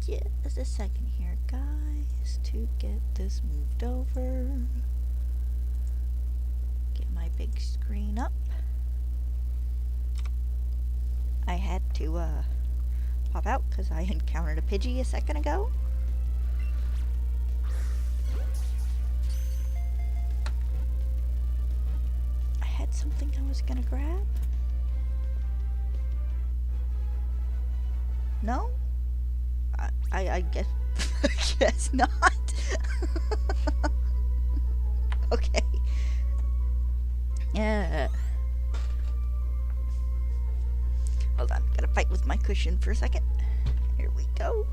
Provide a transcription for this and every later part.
just a second here, guys, to get this moved over. Get my big screen up. I had to pop out because I encountered a Pidgey a second ago. I had something I was gonna grab. No? I guess I guess not. Okay. Yeah. Hold on, gotta fight with my cushion for a second. Here we go.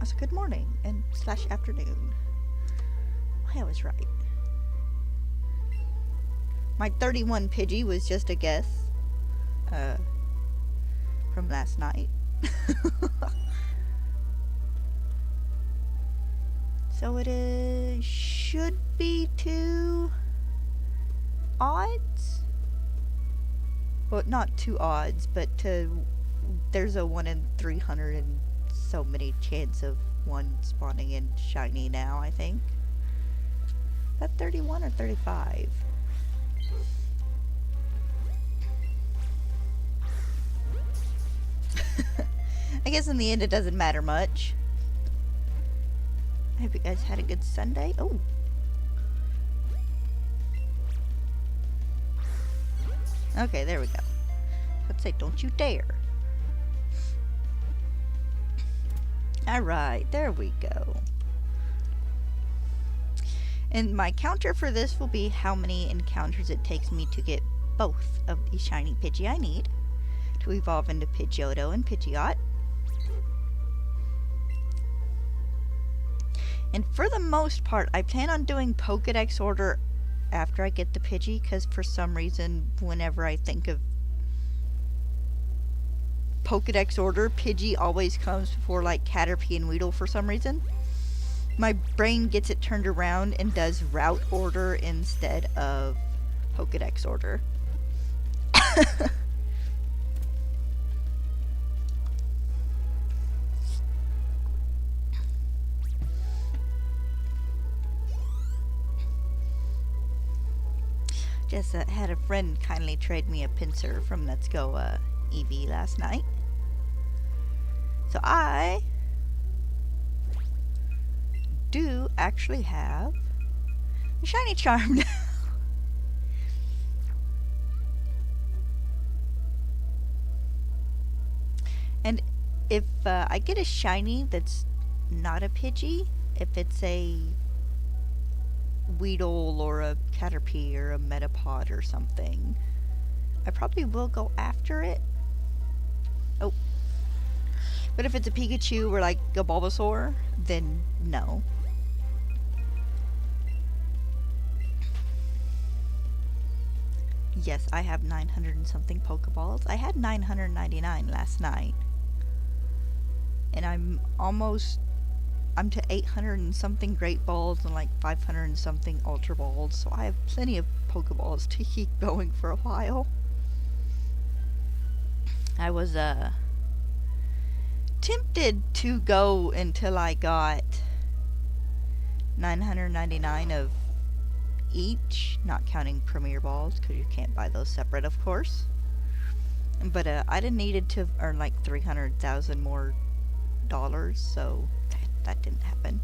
That's a good morning and / afternoon. I was right. My 31 Pidgey was just a guess. From last night. So it should be 2 odds? Well, not 2 odds, but there's a 1 in 300 and so many chance of one spawning in shiny now, I think. Is that 31 or 35? I guess in the end it doesn't matter much. I hope you guys had a good Sunday. Oh. Okay, there we go. Let's say, don't you dare. Alright, there we go. And my counter for this will be how many encounters it takes me to get both of the shiny Pidgey I need to evolve into Pidgeotto and Pidgeot. And for the most part, I plan on doing Pokedex order after I get the Pidgey, because for some reason, whenever I think of Pokedex order, Pidgey always comes before like Caterpie and Weedle for some reason. My brain gets it turned around and does route order instead of Pokedex order. Just had a friend kindly trade me a pincer from Let's Go EV last night. So I do actually have a shiny charm now. And if I get a shiny that's not a Pidgey, if it's a Weedle or a Caterpie or a Metapod or something, I probably will go after it. Oh. But if it's a Pikachu or like a Bulbasaur, then no. Yes, I have 900 and something Pokeballs. I had 999 last night. And I'm to 800 and something Great Balls and like 500 and something Ultra Balls, so I have plenty of Pokeballs to keep going for a while. I was tempted to go until I got 999 of each, not counting Premier Balls, because you can't buy those separate, of course. But I needed to earn like 300,000 more dollars, so that didn't happen.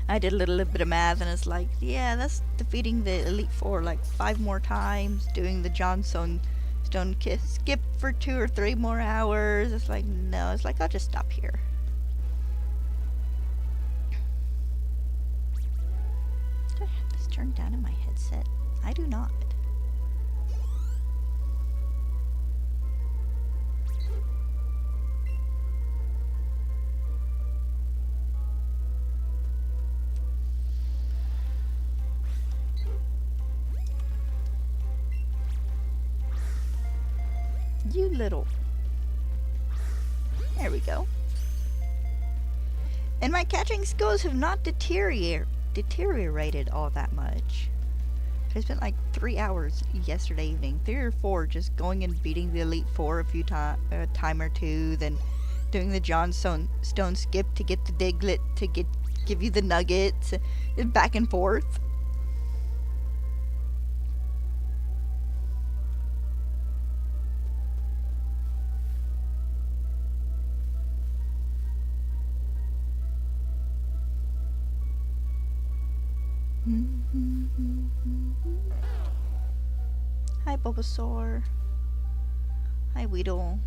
I did a little bit of math and it's like, yeah, that's defeating the Elite Four like 5 more times, doing the Johnstone skip for 2 or 3 more hours. It's like, no, it's like, I'll just stop here. Do I have this turned down in my headset? I do not. You little... There we go. And my catching skills have not deteriorated all that much. I spent like 3 hours yesterday evening, 3 or 4, just going and beating the Elite Four a time or two, then doing the Stone skip to get the Diglett to give you the nuggets, and back and forth. Hi, Bulbasaur. Hi, Weedle.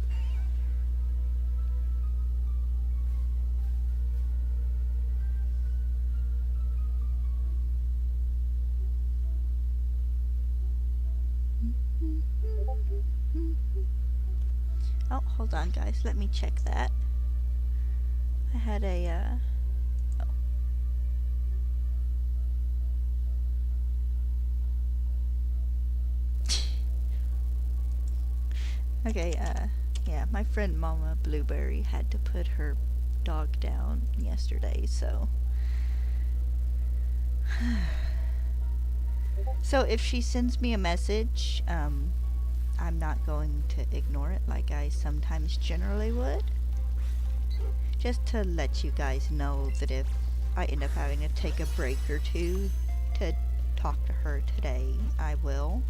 Oh, hold on, guys. Let me check that. I had a, oh. Okay, yeah, my friend Mama Blueberry had to put her dog down yesterday, so... So if she sends me a message, I'm not going to ignore it like I sometimes generally would. Just to let you guys know that if I end up having to take a break or two to talk to her today, I will.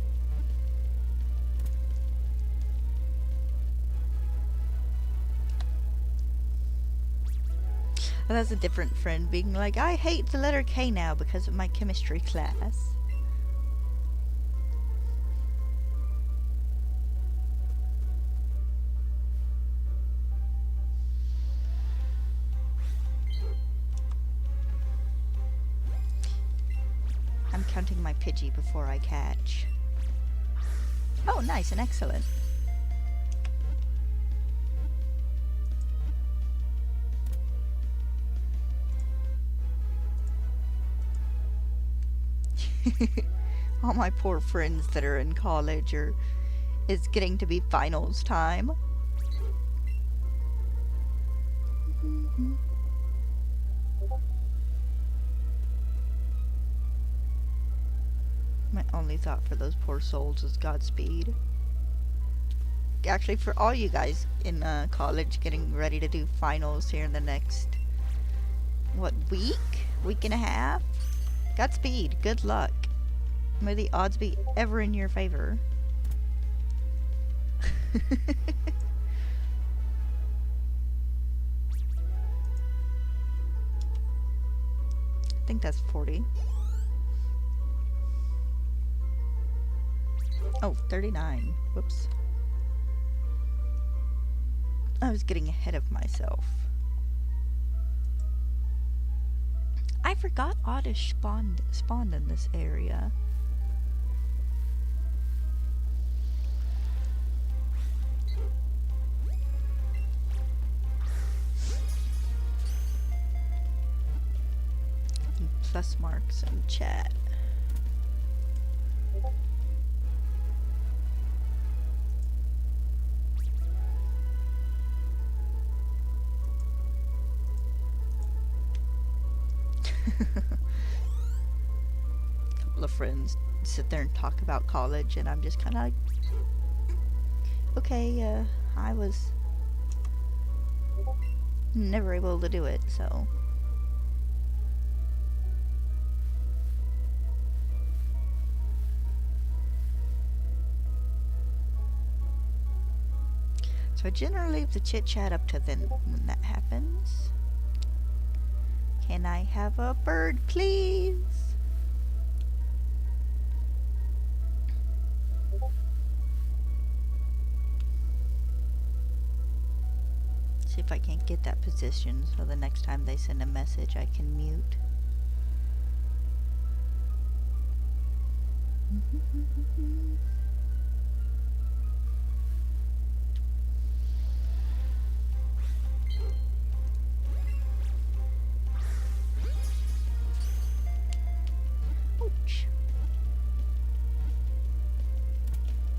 Well, that's a different friend being like, I hate the letter K now because of my chemistry class. I'm counting my Pidgey before I catch. Oh, nice and excellent. All my poor friends that are in college it's getting to be finals time. My only thought for those poor souls is Godspeed. Actually, for all you guys in college getting ready to do finals here in the next, what, week and a half? Godspeed. Good luck. May the odds be ever in your favor. I think that's 40. Oh, 39. Whoops. I was getting ahead of myself. I forgot Oddish spawned in this area. And plus marks in chat. Couple of friends sit there and talk about college, and I'm just kind of like, okay, I was never able to do it, so. So I generally leave the chit chat up to then when that happens. Can I have a bird, please? See if I can't get that position so the next time they send a message I can mute. Ouch.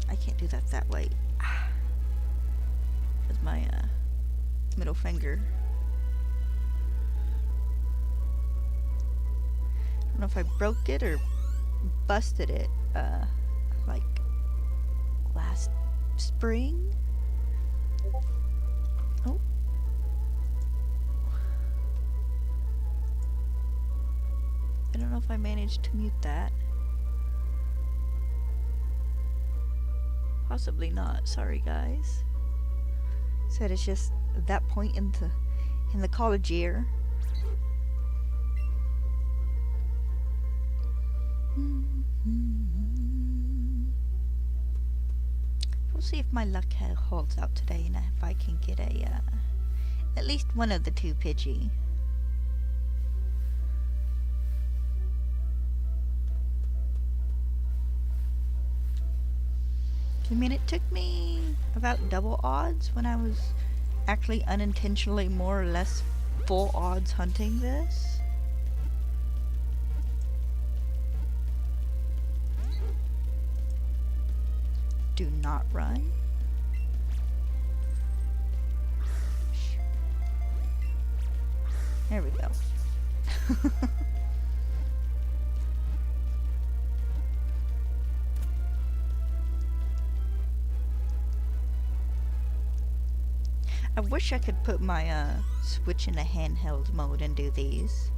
I can't do that way. Because my middle finger. I don't know if I broke it or busted it. like last spring. Oh. I don't know if I managed to mute that. Possibly not. Sorry, guys. Said it's just that point in the college year. We'll see if my luck holds out today and if I can get a at least one of the two Pidgey. I mean, it took me about double odds when I was actually unintentionally more or less full odds hunting this. Do not run. There we go. I wish I could put my Switch in a handheld mode and do these.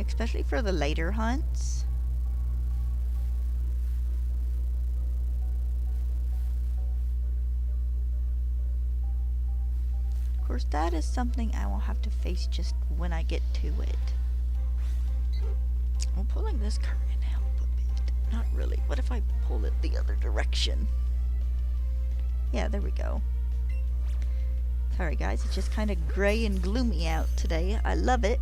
Especially for the later hunts. Of course, that is something I will have to face just when I get to it. Well, pulling this current help a bit. Not really. What if I pull it the other direction? Yeah, there we go. Sorry guys, it's just kind of gray and gloomy out today. I love it.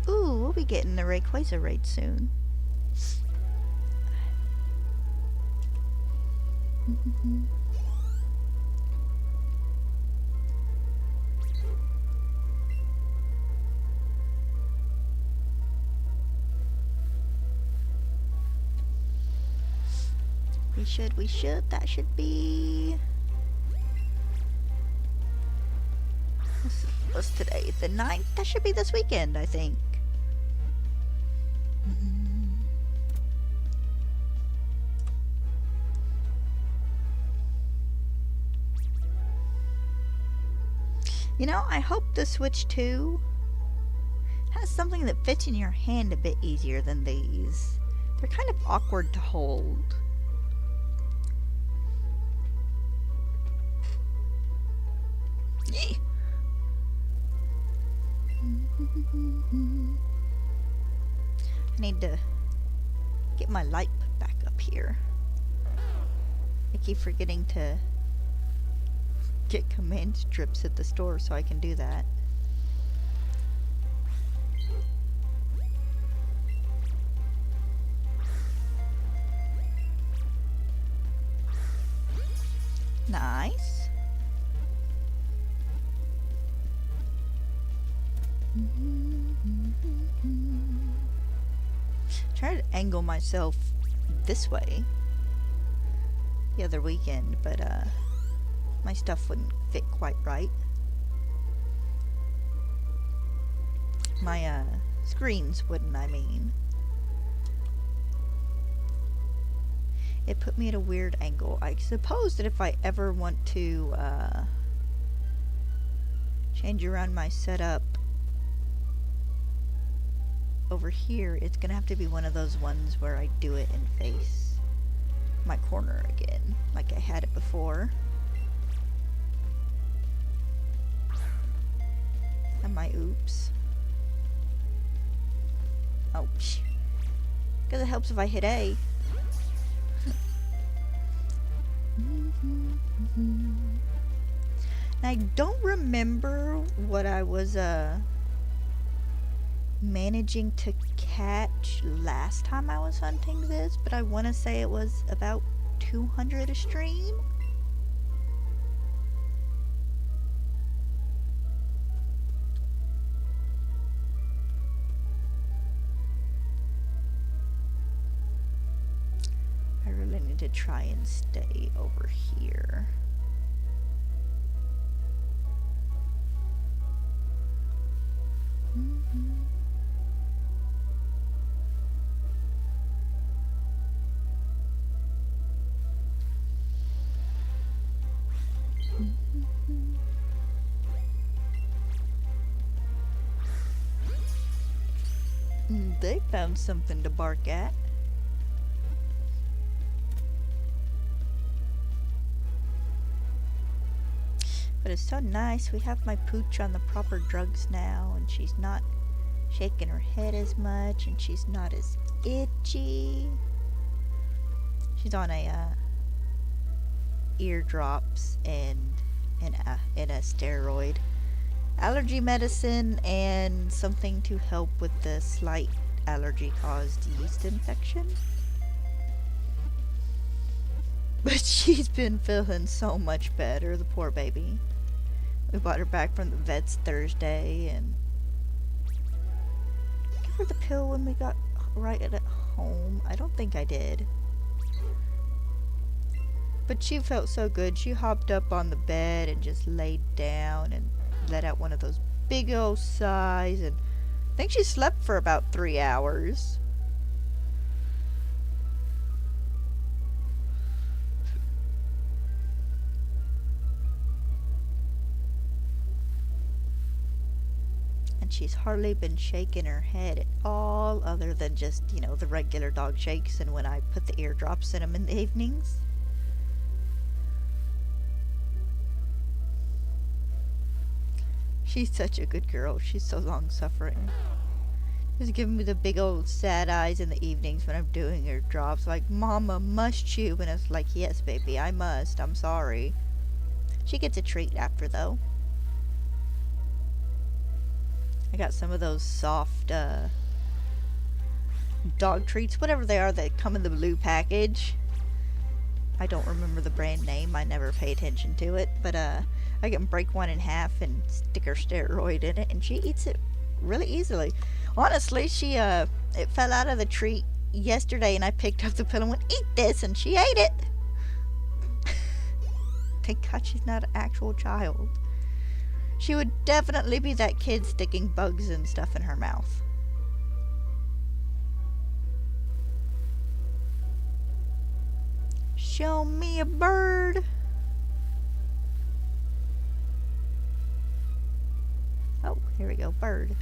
Ooh, we'll be getting the Rayquaza raid soon. We should. That should be... What's today? The 9th? That should be this weekend, I think. You know, I hope the Switch 2 has something that fits in your hand a bit easier than these. They're kind of awkward to hold. Yee! I need to get my light put back up here. I keep forgetting to get command strips at the store so I can do that. Nice. Try to angle myself this way the other weekend, but my stuff wouldn't fit quite right. My screens wouldn't, I mean. It put me at a weird angle. I suppose that if I ever want to change around my setup over here, it's gonna have to be one of those ones where I do it and face my corner again, like I had it before. And my oops. Oh, because it helps if I hit A. And I don't remember what I was managing to catch last time I was hunting this, but I want to say it was about 200 a stream. I really need to try and stay over here. found something to bark at. But it's so nice. We have my pooch on the proper drugs now, and she's not shaking her head as much, and she's not as itchy. She's on a eardrops and a steroid, allergy medicine, and something to help with the slight allergy caused yeast infection. But she's been feeling so much better, the poor baby. We brought her back from the vets Thursday and gave her the pill when we got right at home. I don't think I did. But she felt so good. She hopped up on the bed and just laid down and let out one of those big old sighs, and I think she slept for about 3 hours. And she's hardly been shaking her head at all, other than just, the regular dog shakes and when I put the eardrops in them in the evenings. She's such a good girl. She's so long-suffering. She's giving me the big old sad eyes in the evenings when I'm doing her drops, like, Mama, must you? And it's like, yes, baby, I must. I'm sorry. She gets a treat after, though. I got some of those soft dog treats, whatever they are, that come in the blue package. I don't remember the brand name. I never pay attention to it, but I can break one in half and stick her steroid in it, and she eats it really easily. Honestly, she it fell out of the treat yesterday, and I picked up the pill and went, eat this, and she ate it. Thank God she's not an actual child. She would definitely be that kid sticking bugs and stuff in her mouth. Show me a bird. Oh, here we go, bird.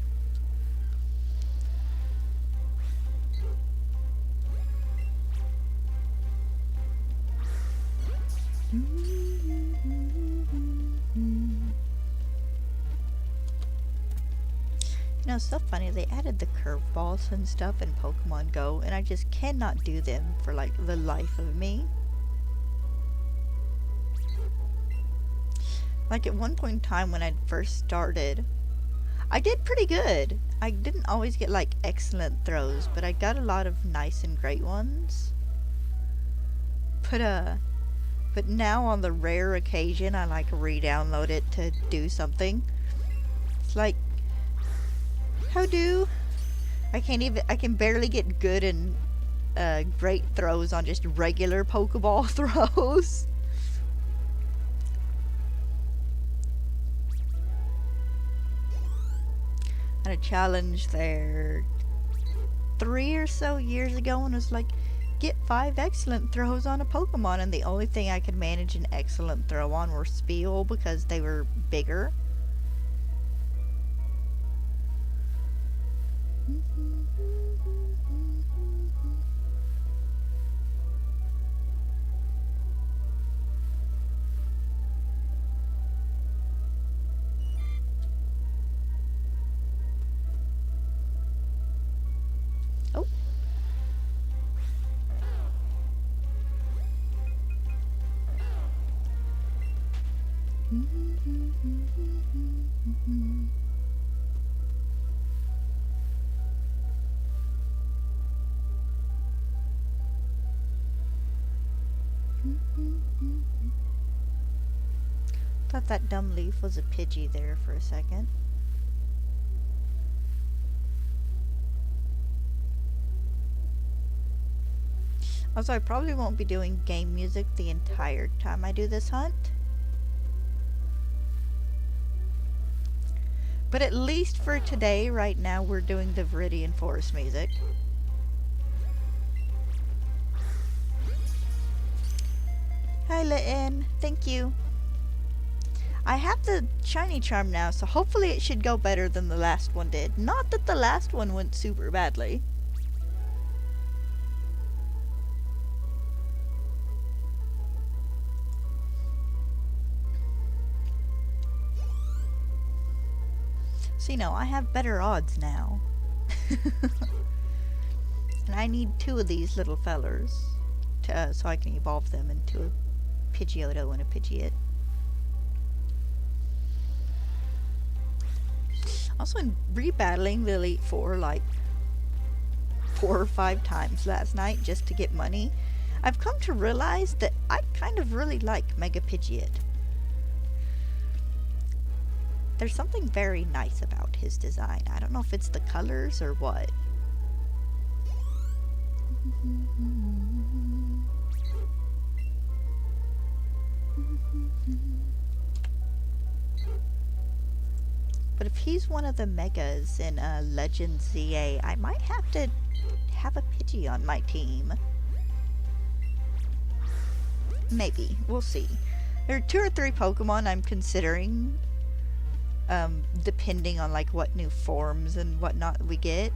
It's so funny, they added the curveballs and stuff in Pokemon Go, and I just cannot do them for, like, the life of me. Like, at one point in time when I first started, I did pretty good. I didn't always get, like, excellent throws, but I got a lot of nice and great ones. But now on the rare occasion I, like, re-download it to do something. It's like, how do? I can barely get good and great throws on just regular Pokeball throws. I had a challenge there 3 or so years ago, and it was like, get 5 excellent throws on a Pokemon, and the only thing I could manage an excellent throw on were Spheal because they were bigger. Oh. Thought that dumb leaf was a Pidgey there for a second. Also, I probably won't be doing game music the entire time I do this hunt. But at least for today, right now, we're doing the Viridian Forest music. Hi, Litten. Thank you. I have the shiny charm now, so hopefully it should go better than the last one did. Not that the last one went super badly. So, I have better odds now. And I need 2 of these little fellers so I can evolve them into a Pidgeotto and a Pidgeot. Also, in rebattling the Elite Four like 4 or 5 times last night just to get money, I've come to realize that I kind of really like Mega Pidgeot. There's something very nice about his design. I don't know if it's the colors or what. But if he's one of the megas in Legends ZA, I might have to have a Pidgey on my team. Maybe. We'll see. There are 2 or 3 Pokemon I'm considering, depending on like what new forms and whatnot we get.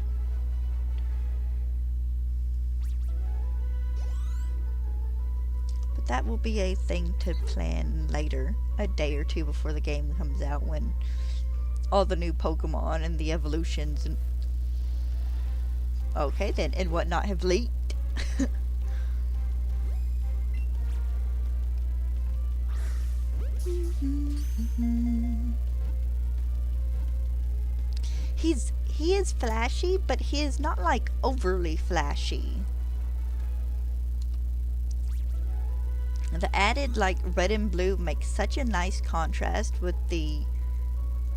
But that will be a thing to plan later, a day or 2 before the game comes out, when all the new Pokemon and the evolutions and okay then and whatnot have leaked. He is flashy, but he is not like overly flashy. The added like red and blue makes such a nice contrast with the,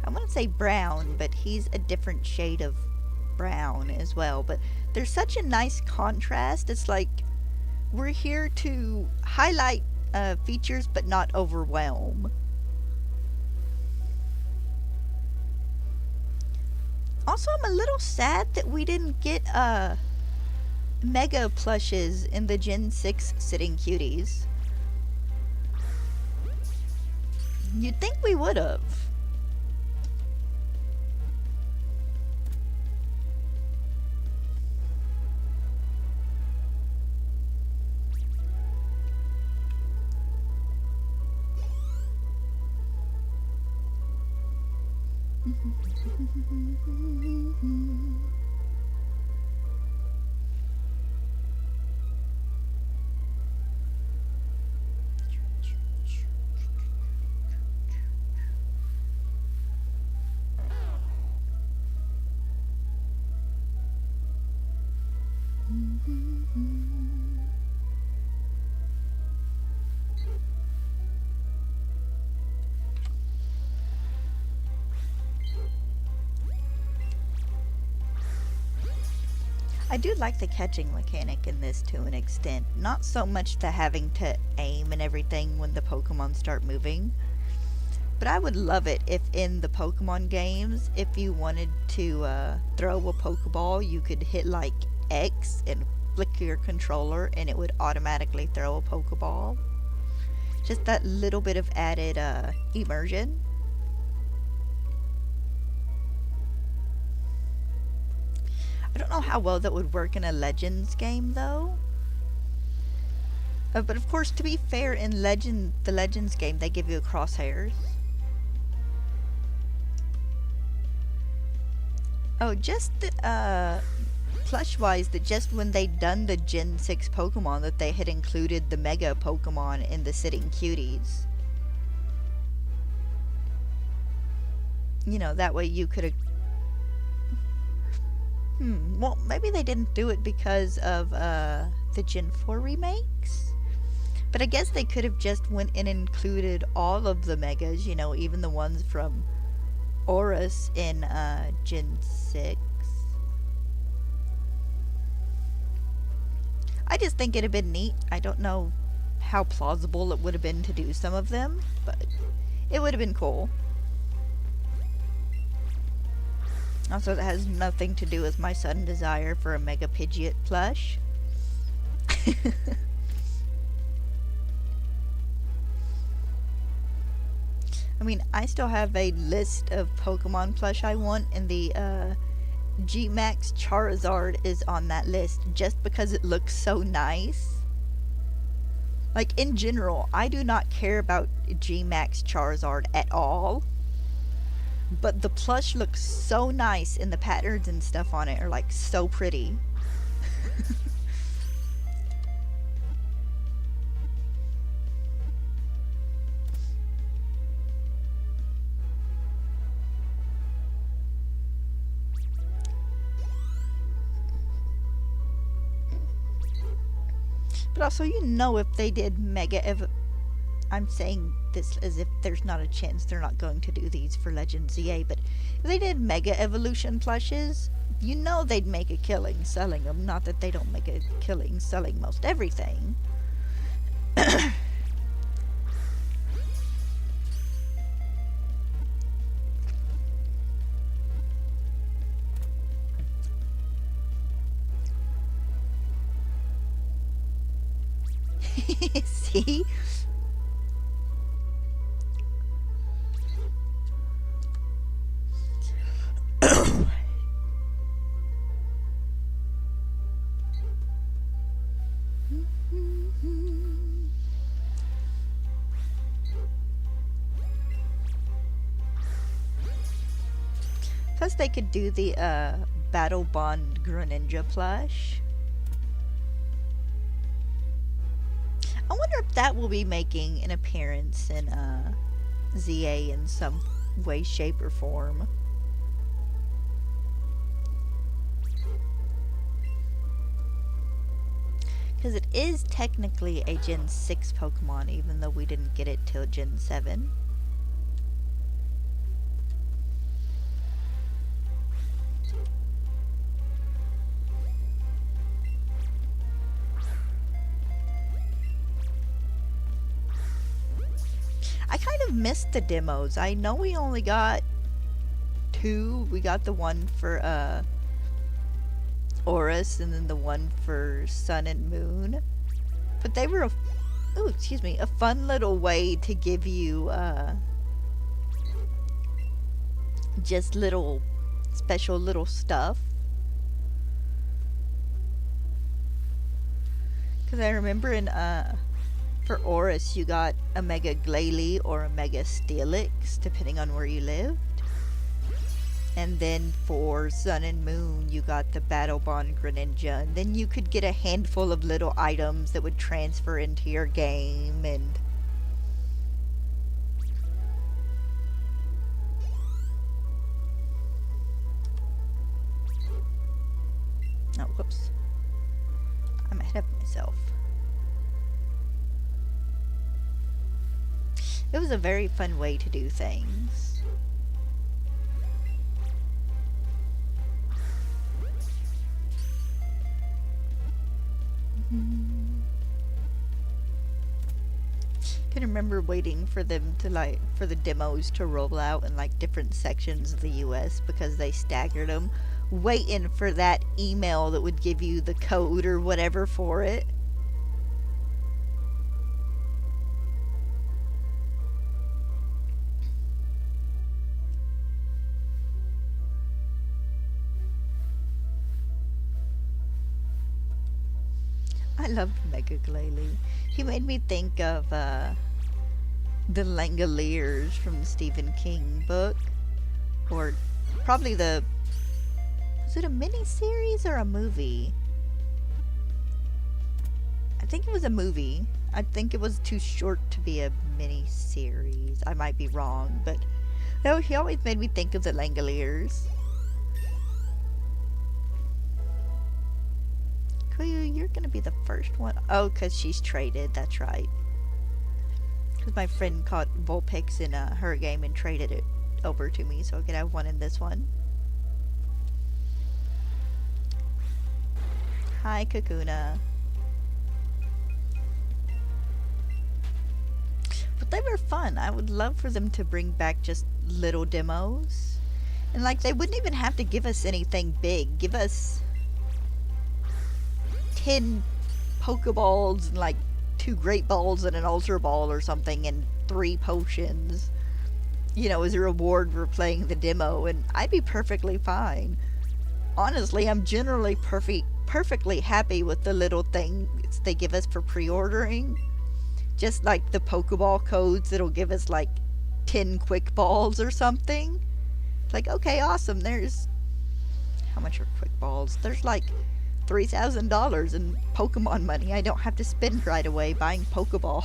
I wouldn't say brown, but he's a different shade of brown as well. But there's such a nice contrast. It's like we're here to highlight features but not overwhelm. Also, I'm a little sad that we didn't get mega plushes in the Gen 6 Sitting Cuties. You'd think we would have. I do like the catching mechanic in this to an extent. Not so much the having to aim and everything when the Pokemon start moving. But I would love it if in the Pokemon games, if you wanted to throw a Pokeball, you could hit like X and flick your controller and it would automatically throw a Pokeball. Just that little bit of added immersion. I don't know how well that would work in a Legends game, though. But of course, to be fair, in the Legends game, they give you crosshairs. Oh, just plush-wise, that just when they'd done the Gen 6 Pokemon, that they had included the Mega Pokemon in the Sitting Cuties. You know, that way you could have... well, maybe they didn't do it because of the Gen 4 remakes. But I guess they could have just went and included all of the Megas, you know, even the ones from Aurus in Gen 6. I just think it'd have been neat. I don't know how plausible it would have been to do some of them, but it would have been cool. Also, that has nothing to do with my sudden desire for a Mega Pidgeot plush. I mean, I still have a list of Pokemon plush I want, and the G-Max Charizard is on that list just because it looks so nice. Like, in general, I do not care about G-Max Charizard at all. But the plush looks so nice, and the patterns and stuff on it are like so pretty. But also, if they did I'm saying this as if there's not a chance they're not going to do these for Legends ZA, but if they did Mega Evolution plushes, they'd make a killing selling them. Not that they don't make a killing selling most everything. See? Plus, they could do the Battle Bond Greninja plush. I wonder if that will be making an appearance in ZA in some way, shape, or form. Because it is technically a Gen 6 Pokemon, even though we didn't get it till Gen 7. I kind of missed the demos. I know we only got 2. We got the one for Oris, and then the one for Sun and Moon. But they were a fun little way to give you just little special little stuff. Because I remember for Oris you got a Mega Glalie or a Mega Steelix, depending on where you lived. And then for Sun and Moon, you got the Battle Bond Greninja. And then you could get a handful of little items that would transfer into your game. And oh, whoops. I'm ahead of myself. It was a very fun way to do things. I can remember waiting for them to for the demos to roll out in different sections of the US because they staggered them, waiting for that email that would give you the code or whatever for it. I loved Mega Glalie. He made me think of the Langoliers from the Stephen King book. Or probably was it a mini-series or a movie? I think it was a movie. I think it was too short to be a mini-series. I might be wrong, but no, he always made me think of the Langoliers. You're gonna be the first one. Oh, because she's traded. That's right. Because my friend caught Vulpix in her game and traded it over to me, so I could have one in this one. Hi, Kakuna. But they were fun. I would love for them to bring back just little demos. And they wouldn't even have to give us anything big. Give us 10 Pokeballs and 2 Great Balls and an Ultra Ball or something and 3 potions, as a reward for playing the demo, and I'd be perfectly fine. Honestly, I'm generally perfectly happy with the little things they give us for pre-ordering. Just the Pokeball codes that'll give us 10 Quick Balls or something. Like, okay, awesome. There's how much are quick balls? There's like $3,000 in Pokemon money I don't have to spend right away buying Pokeballs.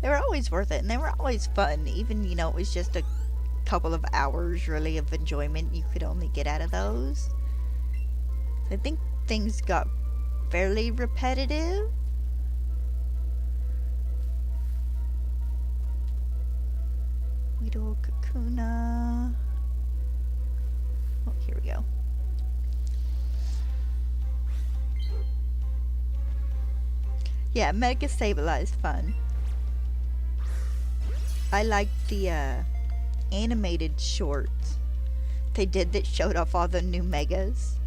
They were always worth it, and they were always fun. Even, you know, it was just a couple of hours, really, of enjoyment you could only get out of those. I think things got fairly repetitive. Weedle, Kakuna. Oh, here we go. Yeah, Mega Sableye is fun. I liked the animated shorts they did that showed off all the new Megas.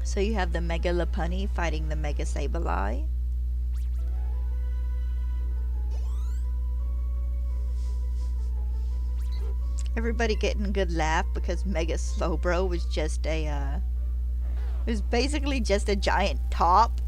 So you have the Mega Lopunny fighting the Mega Sableye. Everybody getting a good laugh because Mega Slowbro was just a, it was basically just a giant top.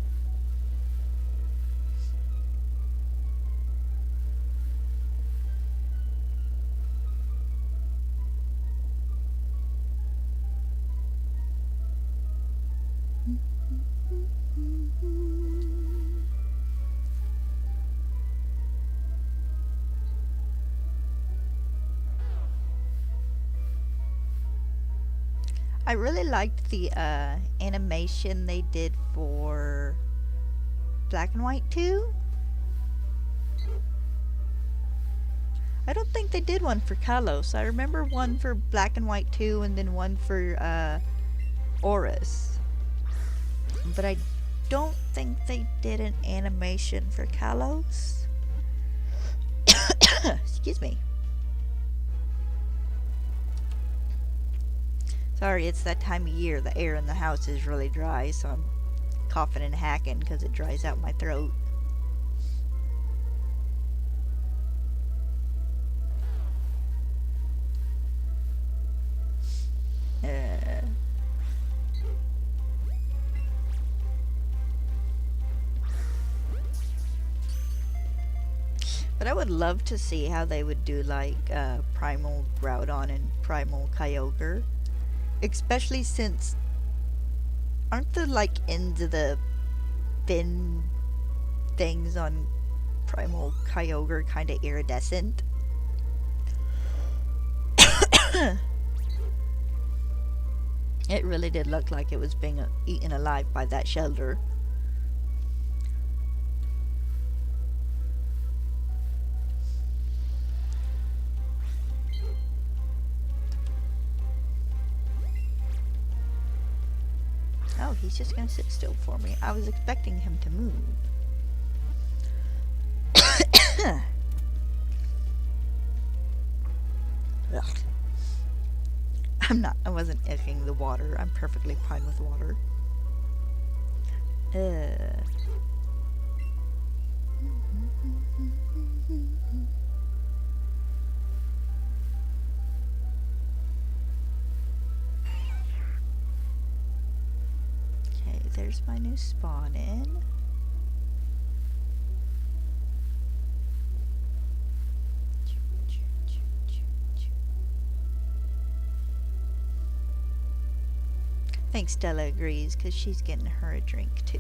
I really liked the animation they did for Black and White 2. I don't think they did one for Kalos. I remember one for Black and White 2 and then one for Oris. But I don't think they did an animation for Kalos. Excuse me. Sorry, it's that time of year. The air in the house is really dry, so I'm coughing and hacking because it dries out my throat. But I would love to see how they would do like Primal Groudon and Primal Kyogre. Especially since, aren't the like ends of the fin things on Primal Kyogre kind of iridescent? It really did look like it was being eaten alive by that shelter. Oh, he's just gonna sit still for me. I was expecting him to move. Ugh. I wasn't icking the water. I'm perfectly fine with water. Okay, there's my new spawn in. I think Stella agrees because she's getting her a drink too.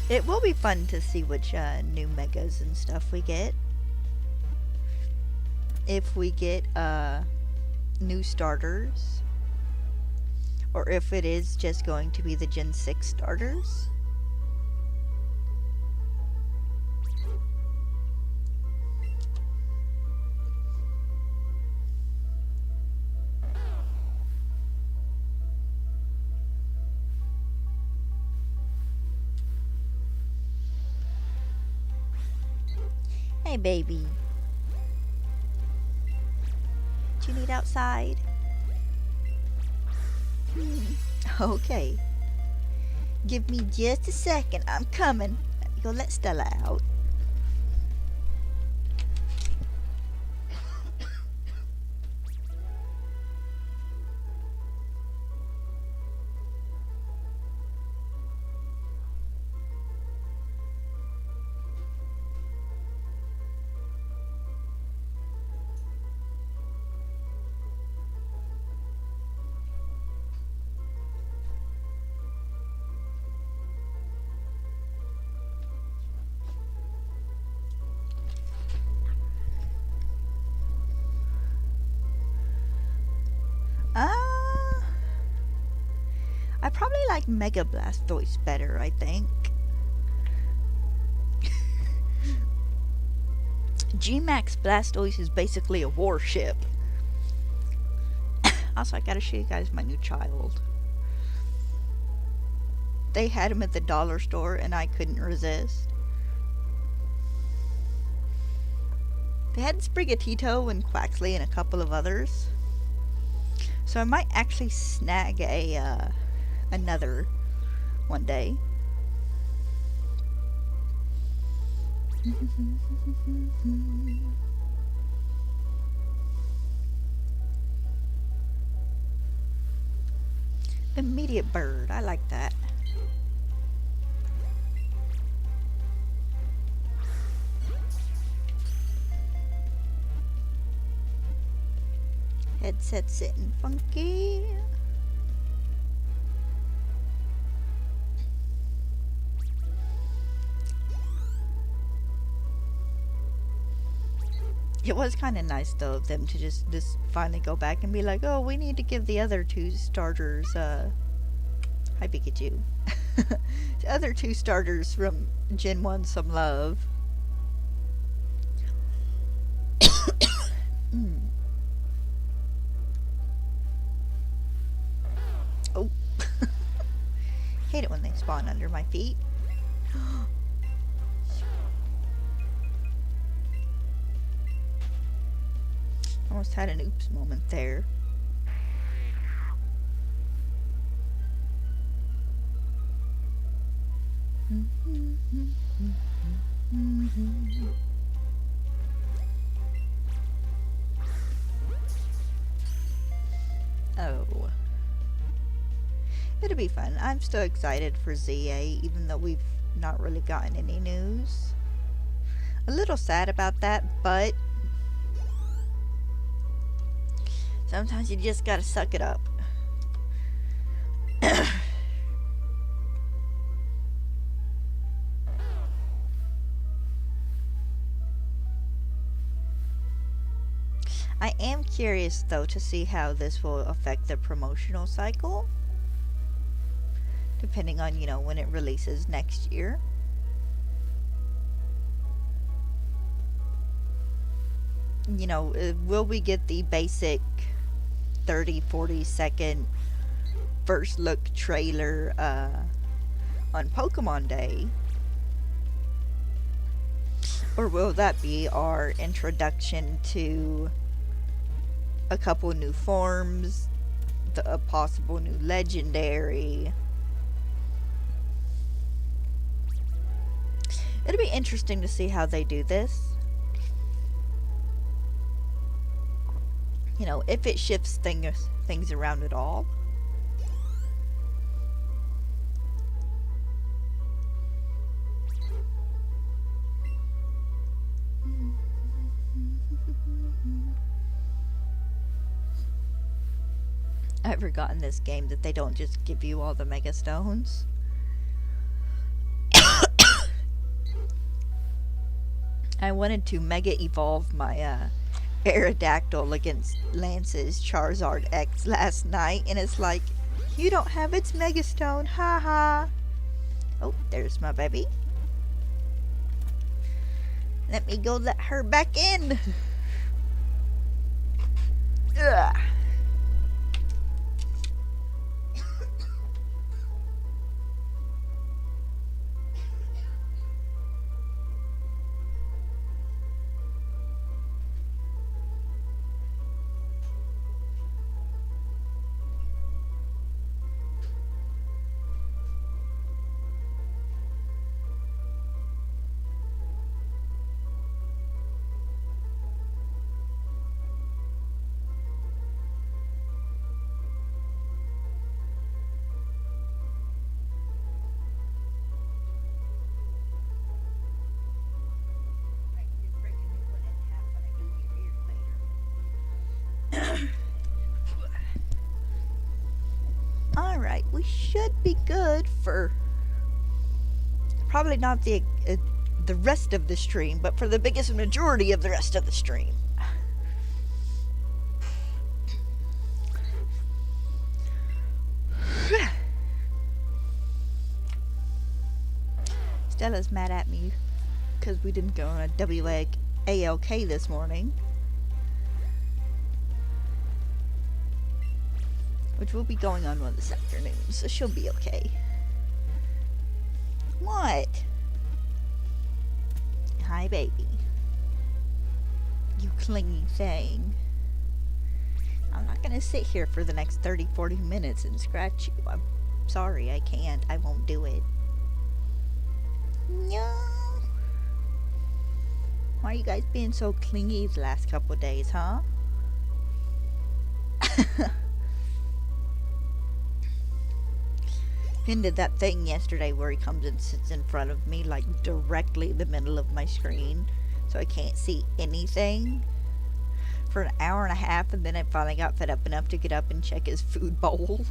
It will be fun to see which new megas and stuff we get. If we get new starters, or if it is just going to be the Gen 6 starters. Hey, baby. Do you need outside? Okay. Give me just a second. I'm coming. Go let Stella out. I probably like Mega Blastoise better, I think. G-Max Blastoise is basically a warship. Also, I gotta show you guys my new child. They had him at the dollar store and I couldn't resist. They had Sprigatito and Quaxley and a couple of others. So I might actually snag another one day. Immediate bird, I like that. Headset sitting funky. It was kind of nice though of them to just finally go back and be like, oh, we need to give the other two starters, hi Pikachu, the other two starters from Gen 1 some love. Oh. Hate it when they spawn under my feet. Almost had an oops moment there. Oh. It'll be fun. I'm still excited for ZA, even though we've not really gotten any news. A little sad about that, but sometimes you just gotta suck it up. I am curious though to see how this will affect the promotional cycle, depending on, you know, when it releases next year. You know, will we get the basic 30-40 second first look trailer on Pokemon Day? Or will that be our introduction to a couple new forms, a possible new legendary? It'll be interesting to see how they do this. You know, if it shifts things around at all. I've forgotten this game that they don't just give you all the Mega Stones. I wanted to Mega Evolve my Aerodactyl against Lance's Charizard X last night, and it's like, you don't have its Mega Stone, haha. Oh, there's my baby. Let me go let her back in. Ugh. Alright, we should be good for probably not the rest of the stream, but for the biggest majority of the rest of the stream. Stella's mad at me because we didn't go on a WALK this morning. Which we'll be going on one this afternoon, so she'll be okay. What? Hi, baby. You clingy thing. I'm not gonna sit here for the next 30-40 minutes and scratch you. I'm sorry, I can't. I won't do it. No. Why are you guys being so clingy the last couple of days, huh? Finn did that thing yesterday where he comes and sits in front of me, like directly in the middle of my screen, so I can't see anything for an hour and a half, and then I finally got fed up enough to get up and check his food bowl.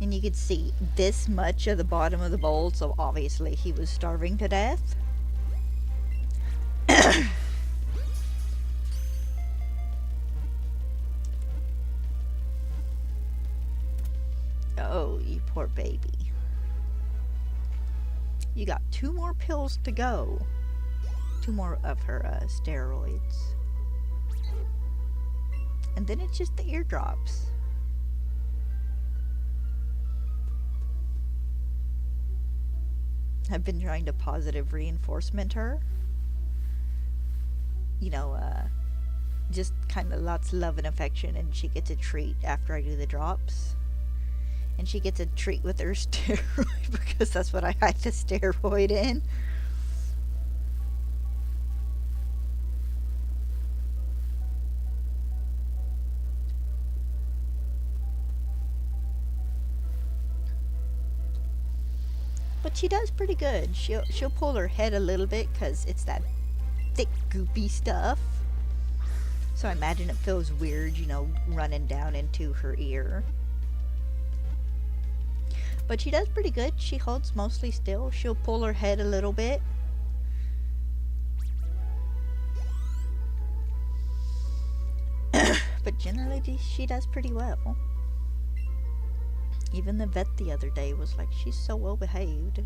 And you could see this much of the bottom of the bowl, so obviously he was starving to death. Oh, you poor baby. You got 2 more pills to go. 2 more of her steroids. And then it's just the eardrops. I've been trying to positive reinforcement her. You know, just kind of lots of love and affection, and she gets a treat after I do the drops. And she gets a treat with her steroid because that's what I hide the steroid in. But she does pretty good. She'll pull her head a little bit because it's that thick, goopy stuff. So I imagine it feels weird, you know, running down into her ear. But she does pretty good. She holds mostly still. She'll pull her head a little bit. But generally she does pretty well. Even the vet the other day was like, she's so well behaved.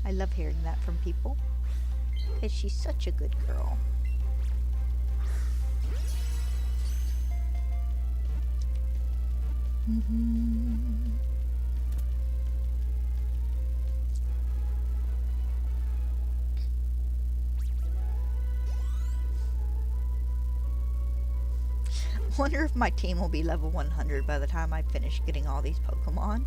I love hearing that from people, because she's such a good girl. I wonder if my team will be level 100 by the time I finish getting all these Pokemon.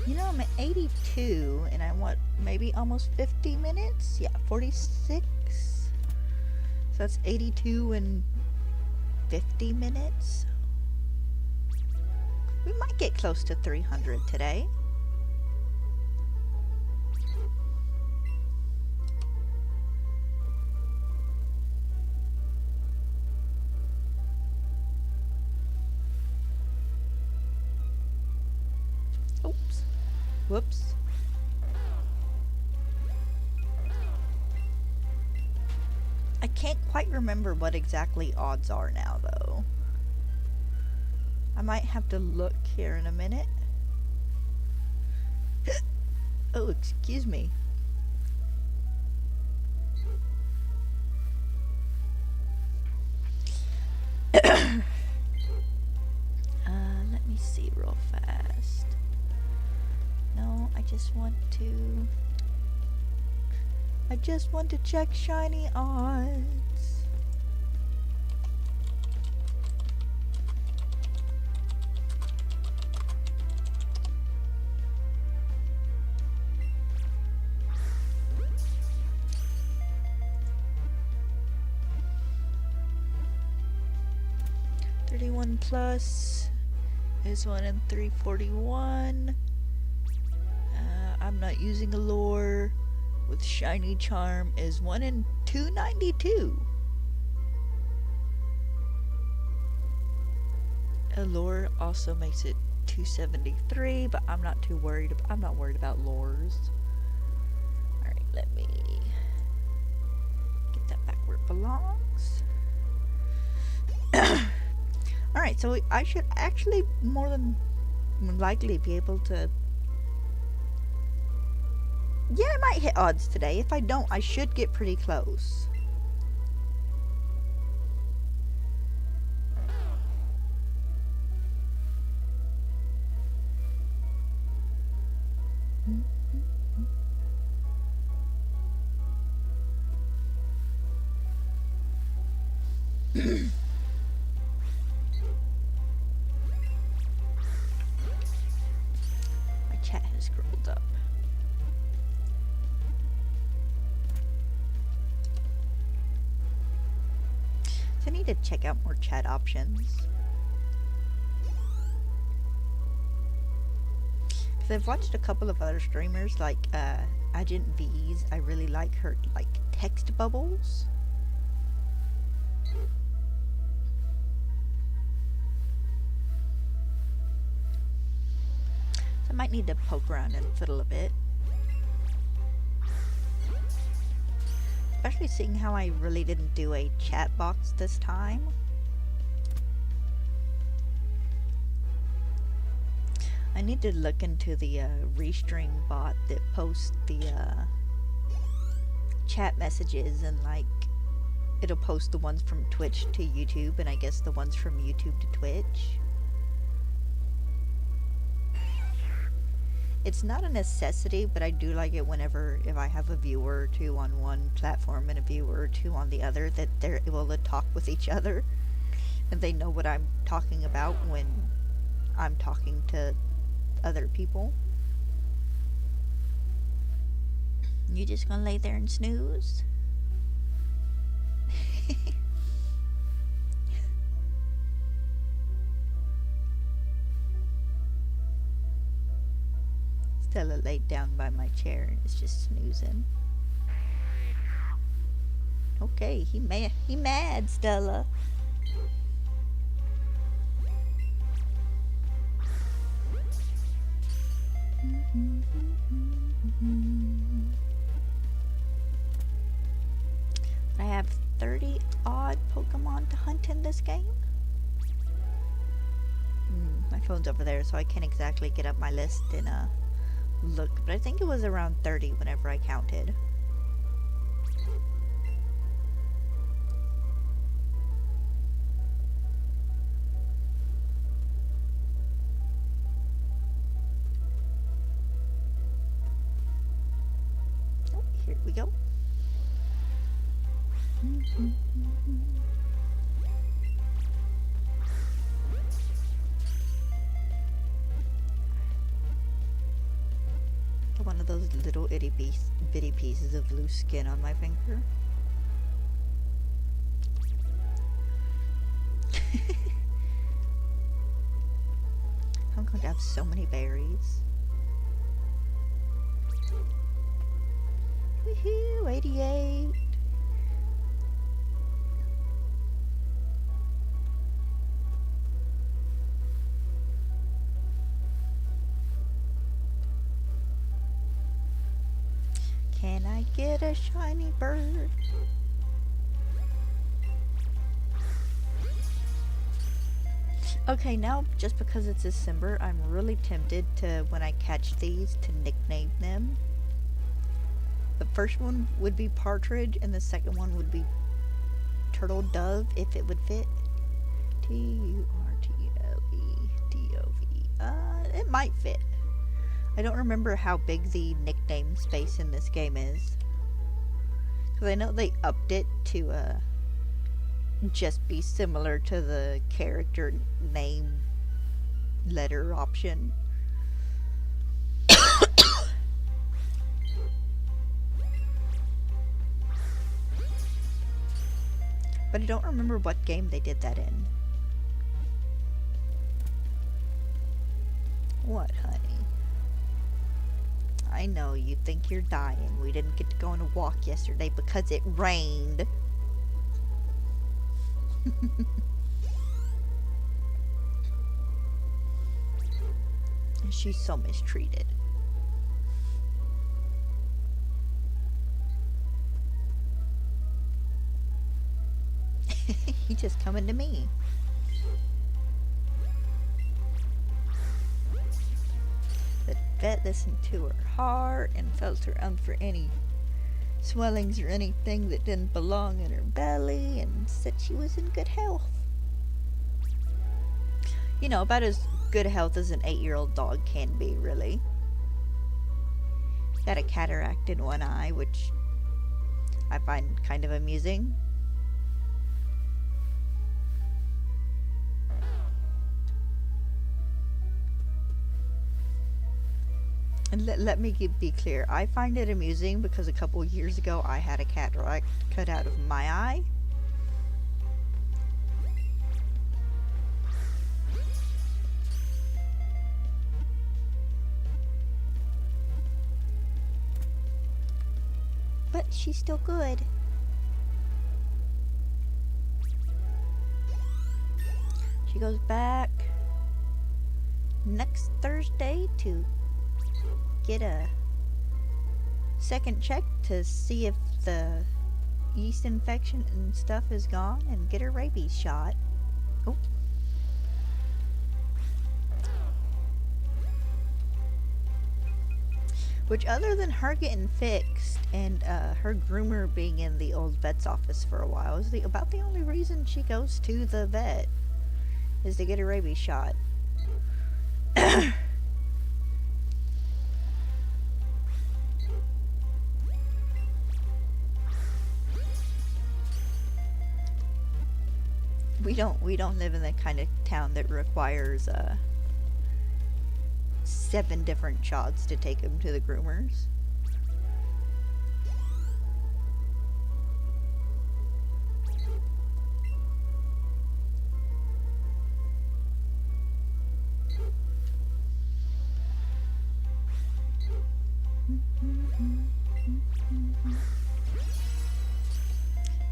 You know, I'm at 82 and I want maybe almost 50 minutes? Yeah, 46. So that's 82 and 50 minutes. We might get close to 300 today. Oops. Whoops. I can't quite remember what exactly odds are now, though. I might have to look here in a minute. Oh, excuse me. Let me see real fast. No, I just want to check shiny odds. +31 is 1 in 341. I'm not using a lure. With shiny charm is 1 in 292. A lure also makes it 273, but I'm not worried about lures. Alright, let me get where it belongs. Alright, so I should actually more than likely be able to... Yeah, I might hit odds today. If I don't, I should get pretty close. My chat has scrolled up. So I need to check out more chat options. Because I've watched a couple of other streamers like Agent V's. I really like her like text bubbles. So I might need to poke around and fiddle a bit. Especially seeing how I really didn't do a chat box this time. I need to look into the restream bot that posts the chat messages, and like it'll post the ones from Twitch to YouTube, and I guess the ones from YouTube to Twitch. It's not a necessity, but I do like it whenever, if I have a viewer or two on one platform and a viewer or two on the other, that they're able to talk with each other. And they know what I'm talking about when I'm talking to other people. You just gonna lay there and snooze? Stella laid down by my chair and is just snoozing. Okay, he mad, Stella. I have 30 odd Pokemon to hunt in this game. My phone's over there, so I can't exactly get up my list and look, but I think it was around 30 whenever I counted. Oh, here we go. One of those little itty bitty pieces of loose skin on my finger. I'm going to have so many berries. Woohoo! 88! Can I get a shiny bird? Okay, now just because it's December, I'm really tempted to, when I catch these, to nickname them. The first one would be Partridge, and the second one would be Turtle Dove, if it would fit. Turtle Dove. It might fit. I don't remember how big the nickname space in this game is. Because I know they upped it to just be similar to the character name letter option. But I don't remember what game they did that in. What, honey? I know, you think you're dying. We didn't get to go on a walk yesterday because it rained. She's so mistreated. He's just coming to me. The vet listened to her heart and felt her for any swellings or anything that didn't belong in her belly and said she was in good health. You know, about as good health as an 8-year-old dog can be, really. Got a cataract in one eye, which I find kind of amusing. And let me be clear, I find it amusing because a couple years ago I had a cataract cut out of my eye. But she's still good. She goes back next Thursday to get a second check to see if the yeast infection and stuff is gone and get her rabies shot. Oh. Which, other than her getting fixed and her groomer being in the old vet's office for a while, is about the only reason she goes to the vet, is to get a rabies shot. We don't live in the kind of town that requires 7 different shots to take him to the groomers.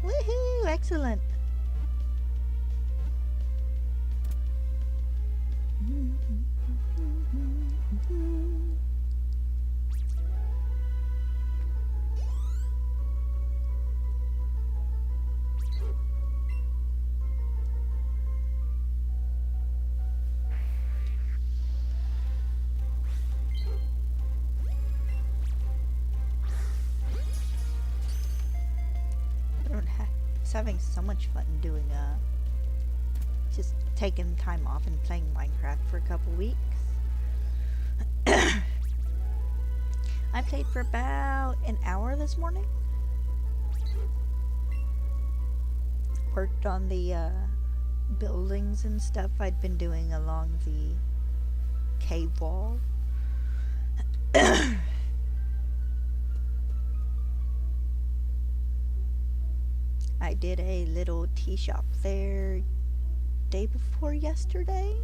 Woohoo! Excellent. Having so much fun doing just taking time off and playing Minecraft for a couple weeks. I played for about an hour this morning. Worked on the buildings and stuff I'd been doing along the cave wall. I did a little tea shop there day before yesterday.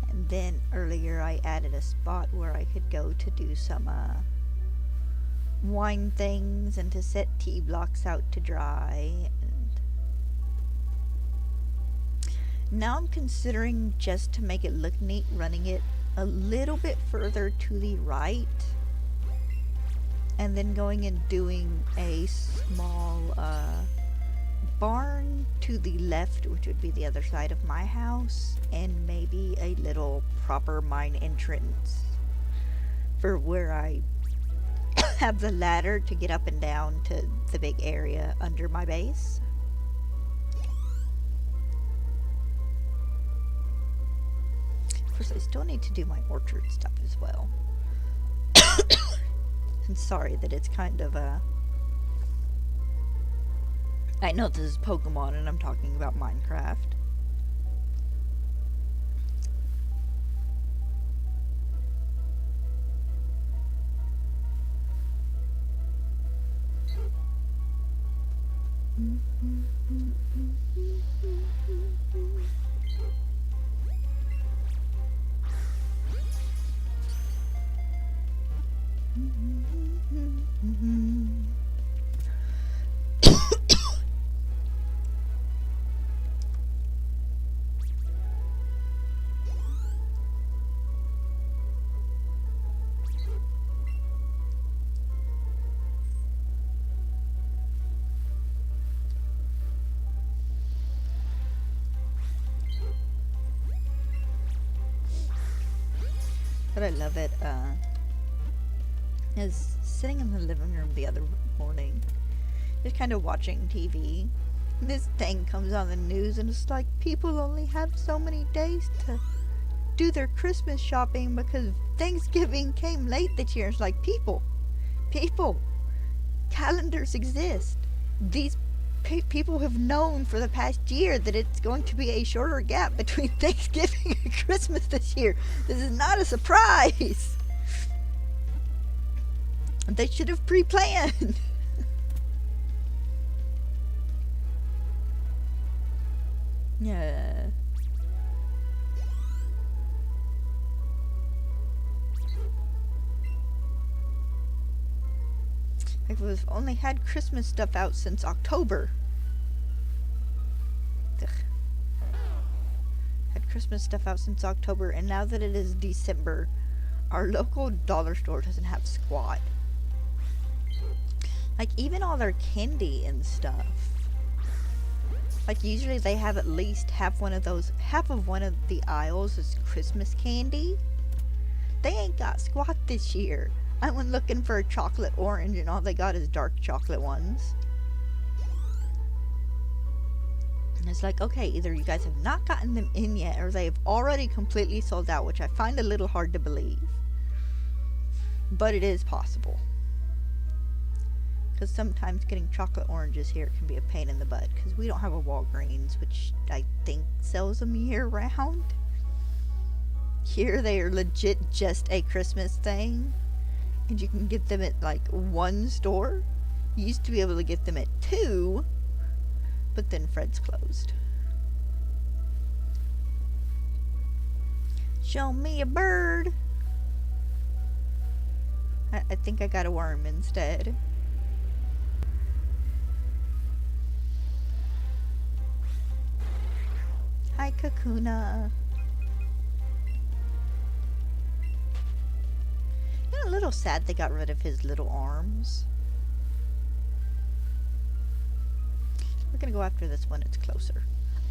And then earlier I added a spot where I could go to do some wine things and to set tea blocks out to dry. And now I'm considering, just to make it look neat, running it a little bit further to the right. And then going and doing a small barn to the left, which would be the other side of my house, and maybe a little proper mine entrance for where I have the ladder to get up and down to the big area under my base. Of course, I still need to do my orchard stuff as well. I'm sorry that it's kind of I know this is Pokemon and I'm talking about Minecraft. But I love it. I was sitting in the living room the other morning, just kind of watching TV. This thing comes on the news and it's like people only have so many days to do their Christmas shopping because Thanksgiving came late this year. It's like, people, calendars exist. These people have known for the past year that it's going to be a shorter gap between Thanksgiving and Christmas this year. This is not a surprise. They should have pre-planned. Yeah. We've only had Christmas stuff out since October. Ugh. Had Christmas stuff out since October, and now that it is December, our local dollar store doesn't have squat. Like, even all their candy and stuff. Like, usually they have at least half of one of the aisles is Christmas candy. They ain't got squat this year. I went looking for a chocolate orange and all they got is dark chocolate ones. And it's like, okay, either you guys have not gotten them in yet or they have already completely sold out, which I find a little hard to believe. But it is possible. Because sometimes getting chocolate oranges here can be a pain in the butt because we don't have a Walgreens, which I think sells them year round. Here they are legit just a Christmas thing. And you can get them at like one store. You used to be able to get them at two, but then Fred's closed. Show me a bird. I think I got a worm instead. Hi, Kakuna. A little sad they got rid of his little arms. We're gonna go after this one, it's closer.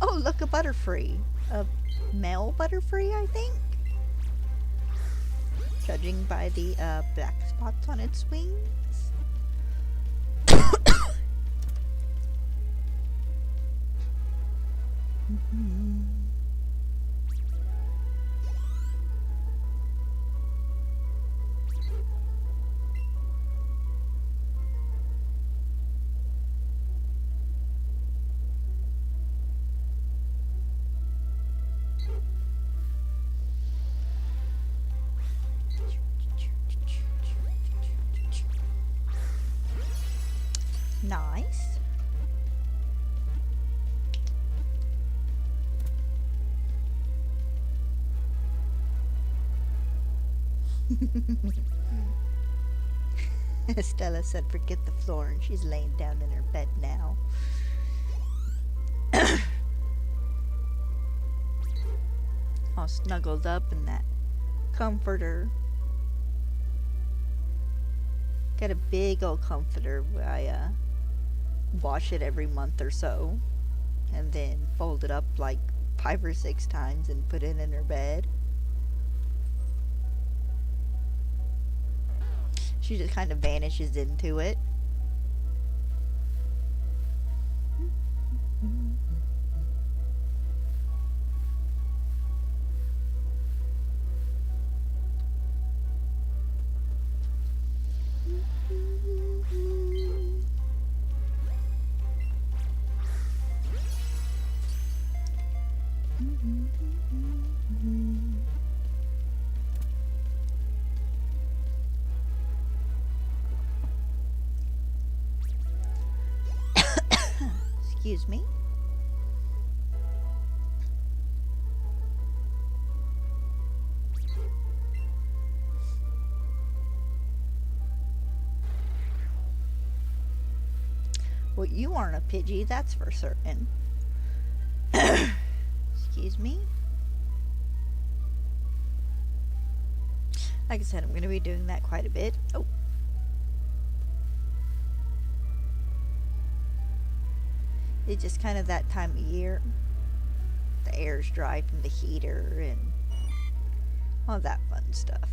Oh, look, a Butterfree. A male Butterfree, I think? Judging by the black spots on its wings. Nice. Stella said forget the floor and she's laying down in her bed now. All snuggled up in that comforter. Got a big old comforter. I wash it every month or so and then fold it up like 5 or 6 times and put it in her bed. She just kind of vanishes into it. Excuse me. Well, you aren't a Pidgey, that's for certain. Excuse me. Like I said, I'm going to be doing that quite a bit. Oh. It's just kind of that time of year. The air's dry from the heater and All that fun stuff.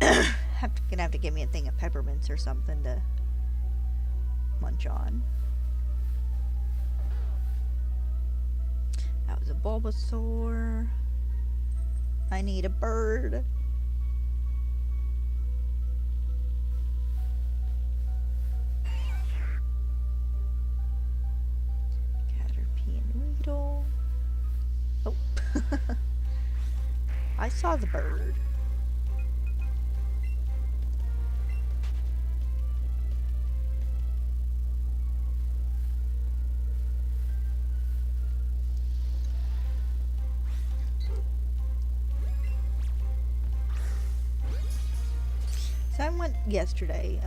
Gonna have to give me a thing of peppermints or something to munch on. That was a Bulbasaur. I need a bird. Caterpie and Weedle. Oh. I saw the bird. So I went yesterday.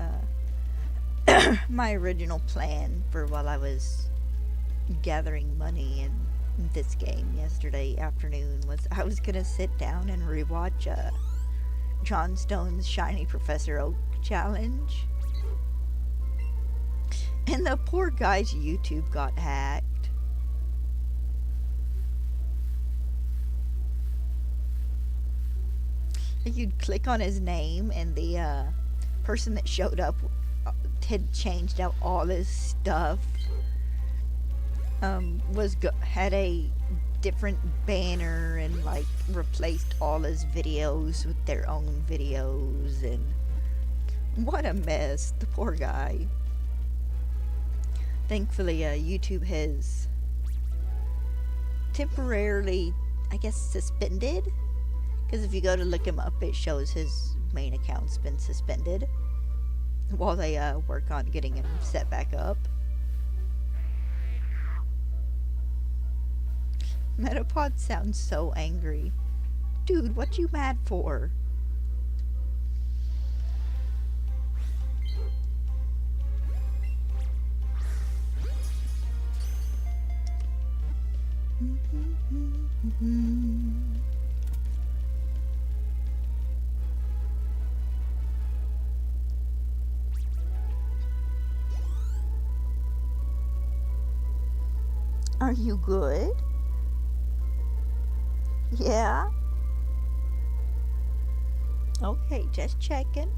My original plan for while I was gathering money in this game yesterday afternoon was I was gonna sit down and rewatch John Stone's Shiny Professor Oak challenge. And the poor guy's YouTube got hacked. You'd click on his name and the person that showed up had changed out all his stuff. Had a different banner and like replaced all his videos with their own videos, and what a mess. The poor guy. Thankfully, YouTube has temporarily, I guess, suspended. Because if you go to look him up, it shows his main account's been suspended while they work on getting him set back up. Metapod sounds so angry. Dude, what you mad for? Are you good? Yeah? Okay, just checking.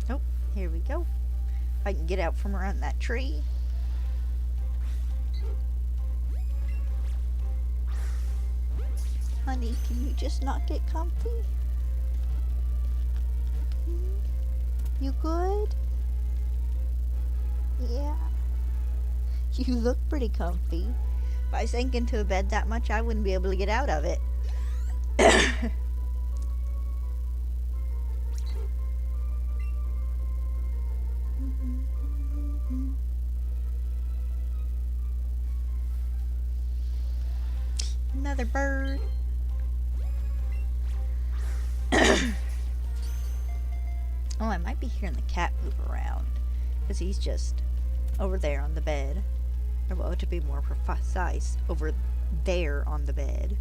Oh, here we go. If I can get out from around that tree. Honey, can you just not get comfy? You good? Yeah. You look pretty comfy. If I sank into a bed that much, I wouldn't be able to get out of it. Another bird. Oh, I might be hearing the cat move around, because he's just over there on the bed. Or, well, to be more precise, over there on the bed.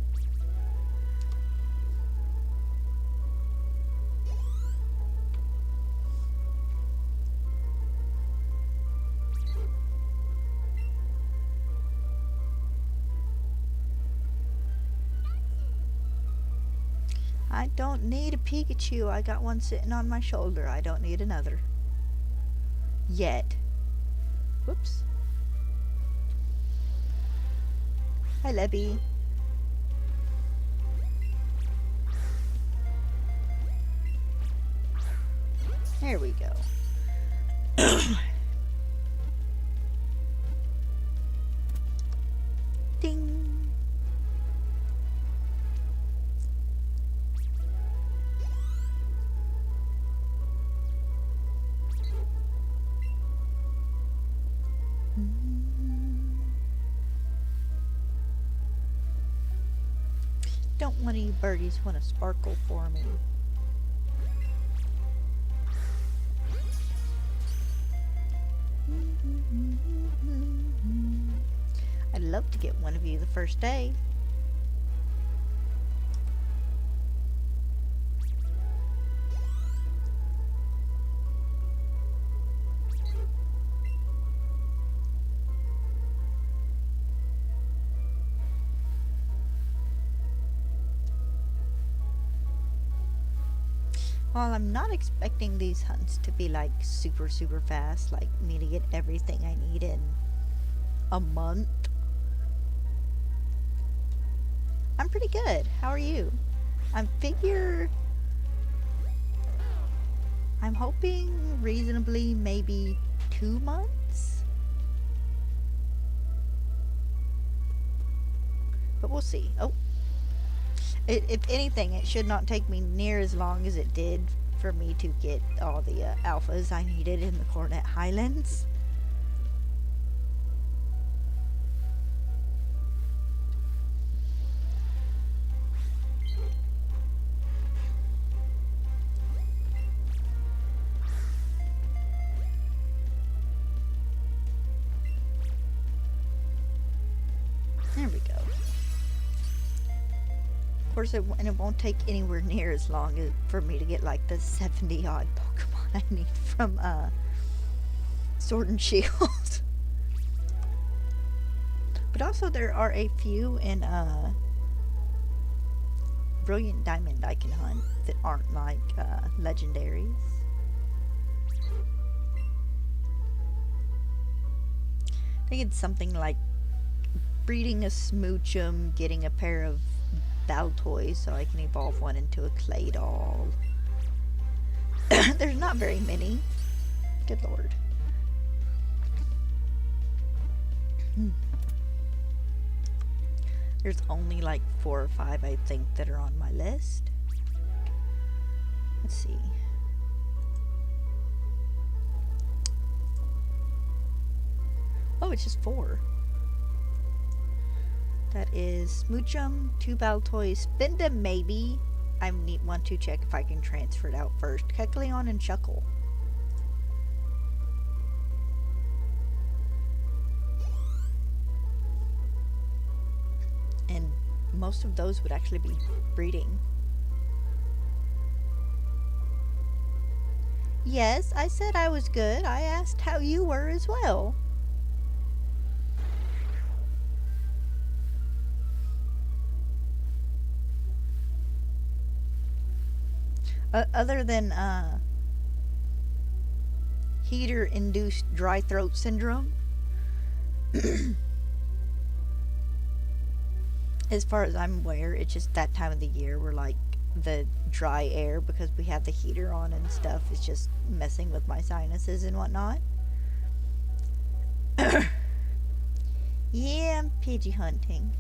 I don't need a Pikachu. I got one sitting on my shoulder. I don't need another. Yet. Whoops. Hi, Lebby. There we go. Ding. Don't one of you birdies want to sparkle for me? I'd love to get one of you the first day. Well, I'm not expecting these hunts to be like super fast, like me to get everything I need in a month. I'm pretty good. How are you? I'm hoping reasonably maybe 2 months. But we'll see. Oh. If anything, it should not take me near as long as it did for me to get all the alphas I needed in the Cornet Highlands. There we go. Of course, it won't take anywhere near as long for me to get like the 70 odd Pokemon I need from Sword and Shield. But also there are a few in Brilliant Diamond I can hunt that aren't like legendaries. I think it's something like breeding a Smoochum, getting a pair of Baltoys so I can evolve one into a Claydol. There's not very many. Good lord. There's only like 4 or 5 I think that are on my list. Let's see. Oh, it's just 4. That is Smoochum, 2 Baltoys, Spinda maybe. I want to check if I can transfer it out first. Kecleon and Shuckle. And most of those would actually be breeding. Yes, I said I was good. I asked how you were as well. Other than heater-induced dry throat syndrome, as far as I'm aware, it's just that time of the year where like the dry air, because we have the heater on and stuff, is just messing with my sinuses and whatnot. Yeah, I'm Pidgey hunting.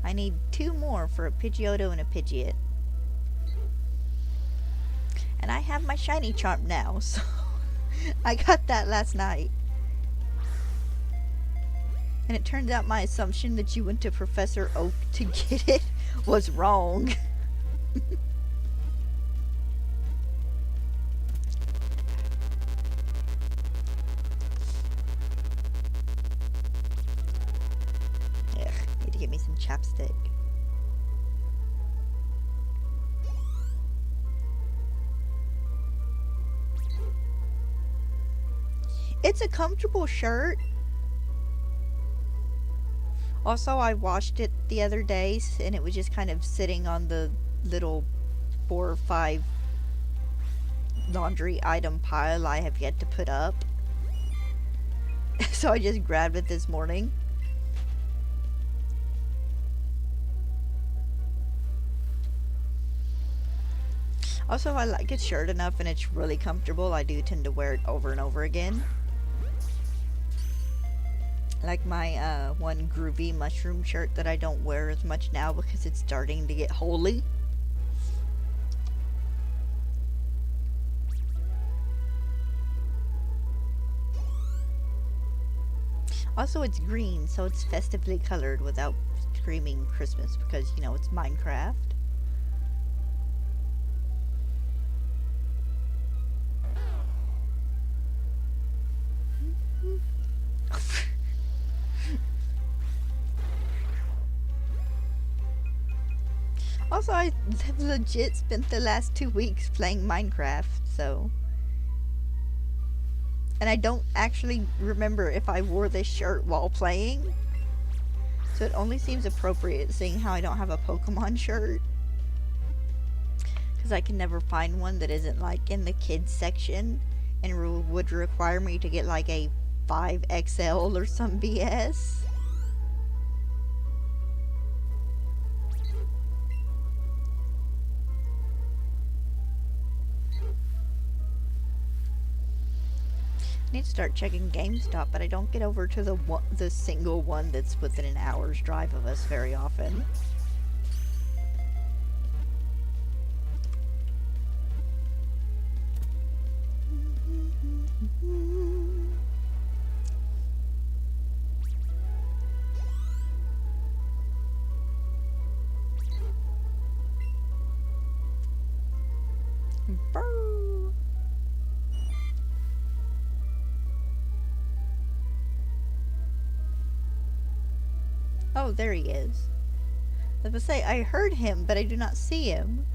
I need 2 more for a Pidgeotto and a Pidgeot. And I have my shiny charm now, so I got that last night. And it turns out my assumption that you went to Professor Oak to get it was wrong. Ugh, need to get me some chapstick. It's a comfortable shirt. Also, I washed it the other day, and it was just kind of sitting on the little 4 or 5 laundry item pile I have yet to put up. So I just grabbed it this morning. Also, if I like a shirt enough and it's really comfortable, I do tend to wear it over and over again. Like my one groovy mushroom shirt that I don't wear as much now because it's starting to get holey. Also, it's green, so it's festively colored without screaming Christmas because, you know, it's Minecraft. Also, I have legit spent the last 2 weeks playing Minecraft, so... And I don't actually remember if I wore this shirt while playing. So it only seems appropriate seeing how I don't have a Pokemon shirt. Because I can never find one that isn't like in the kids section and would require me to get like a 5XL or some BS. I need to start checking GameStop, but I don't get over to the single one that's within an hour's drive of us very often. Oh, there he is. I was going to say, I heard him, but I do not see him.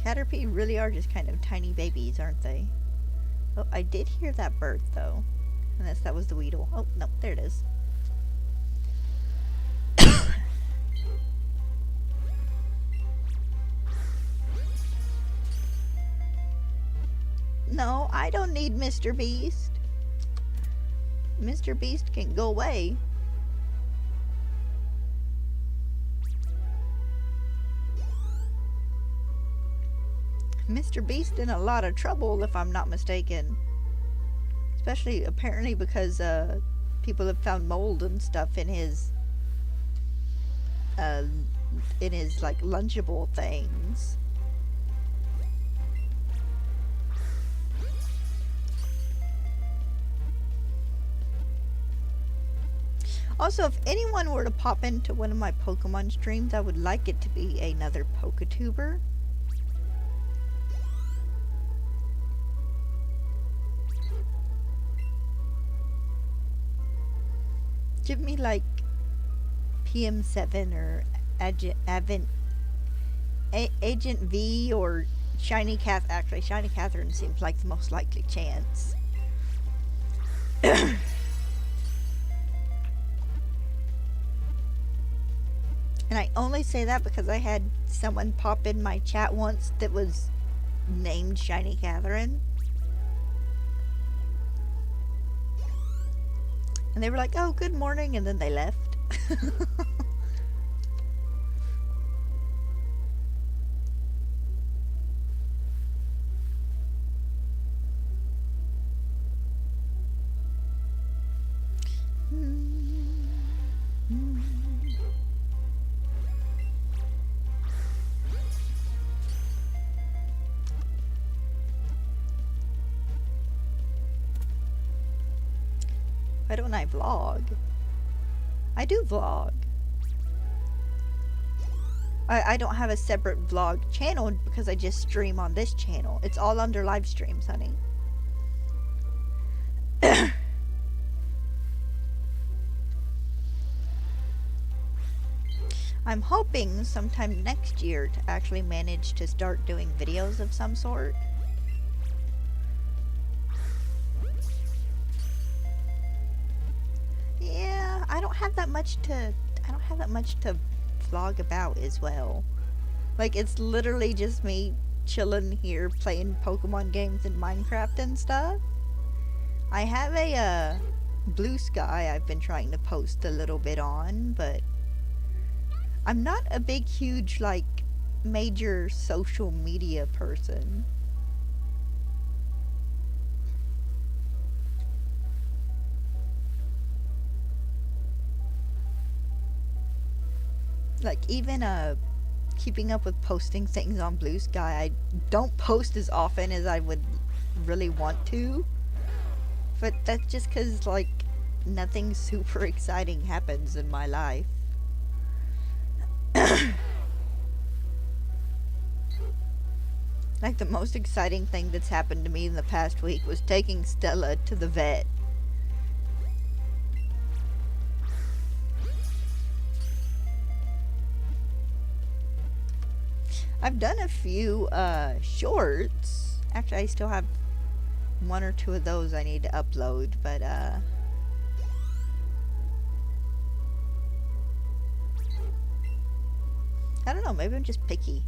Caterpie really are just kind of tiny babies, aren't they? Oh, I did hear that bird, though. Unless that was the Weedle. Oh, no, there it is. No, I don't need Mr. Beast. Mr. Beast can go away. Mr. Beast in a lot of trouble, if I'm not mistaken. Especially, apparently, because people have found mold and stuff in his like lunchable things. Also, if anyone were to pop into one of my Pokemon streams, I would like it to be another Poketuber. Give me like PM7 or Agent V or Shiny Cath. Actually, Shiny Catherine seems like the most likely chance. And I only say that because I had someone pop in my chat once that was named Shiny Catherine. And they were like, oh, good morning, and then they left. Why don't I vlog? I do vlog. I don't have a separate vlog channel because I just stream on this channel. It's all under live streams, honey. I'm hoping sometime next year to actually manage to start doing videos of some sort. Yeah, I don't have that much to vlog about as well. Like, it's literally just me chilling here playing Pokemon games and Minecraft and stuff. I have a Blue Sky I've been trying to post a little bit on, but I'm not a big, huge, like, major social media person. Like, even keeping up with posting things on Blue Sky, I don't post as often as I would really want to. But that's just because, like, nothing super exciting happens in my life. Like, the most exciting thing that's happened to me in the past week was taking Stella to the vet. I've done a few shorts. Actually, I still have one or two of those I need to upload, but I don't know, maybe I'm just picky.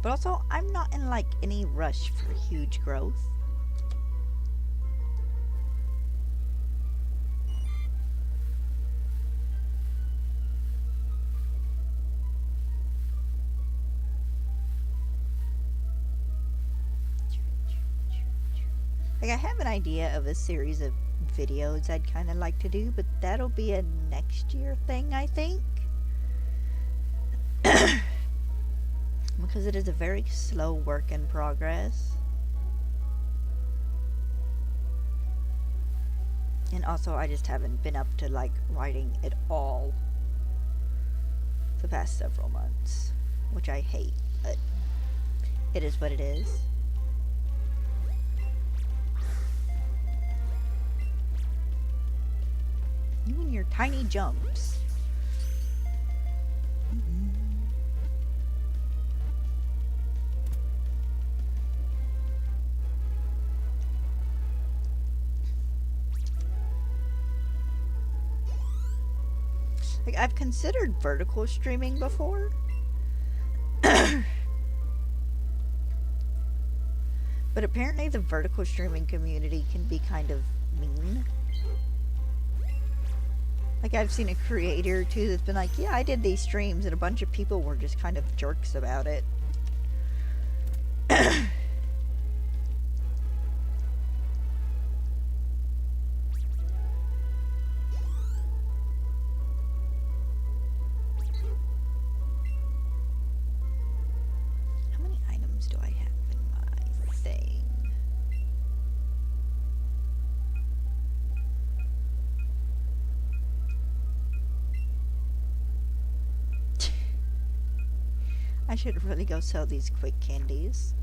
But also, I'm not in like any rush for huge growth. Like, I have an idea of a series of videos I'd kind of like to do, but that'll be a next year thing, I think. Because it is a very slow work in progress. And also, I just haven't been up to, like, writing at all the past several months. Which I hate, but it is what it is. You and your tiny jumps. Like, I've considered vertical streaming before. But apparently the vertical streaming community can be kind of mean. Like, I've seen a creator or two that's been like, yeah, I did these streams, and a bunch of people were just kind of jerks about it. I should really go sell these quick candies.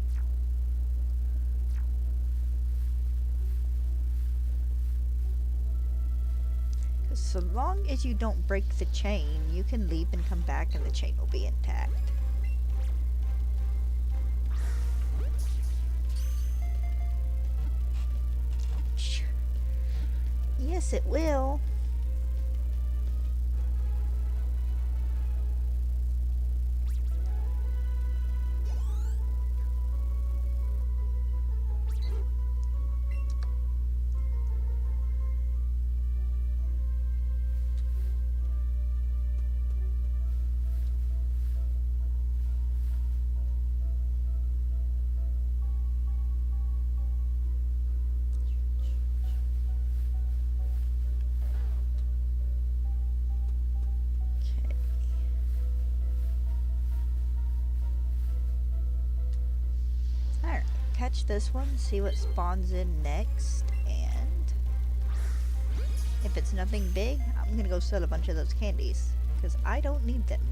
Because so long as you don't break the chain, you can leave and come back and the chain will be intact. Yes, it will. Catch this one, see what spawns in next, and if it's nothing big, I'm gonna go sell a bunch of those candies, because I don't need them.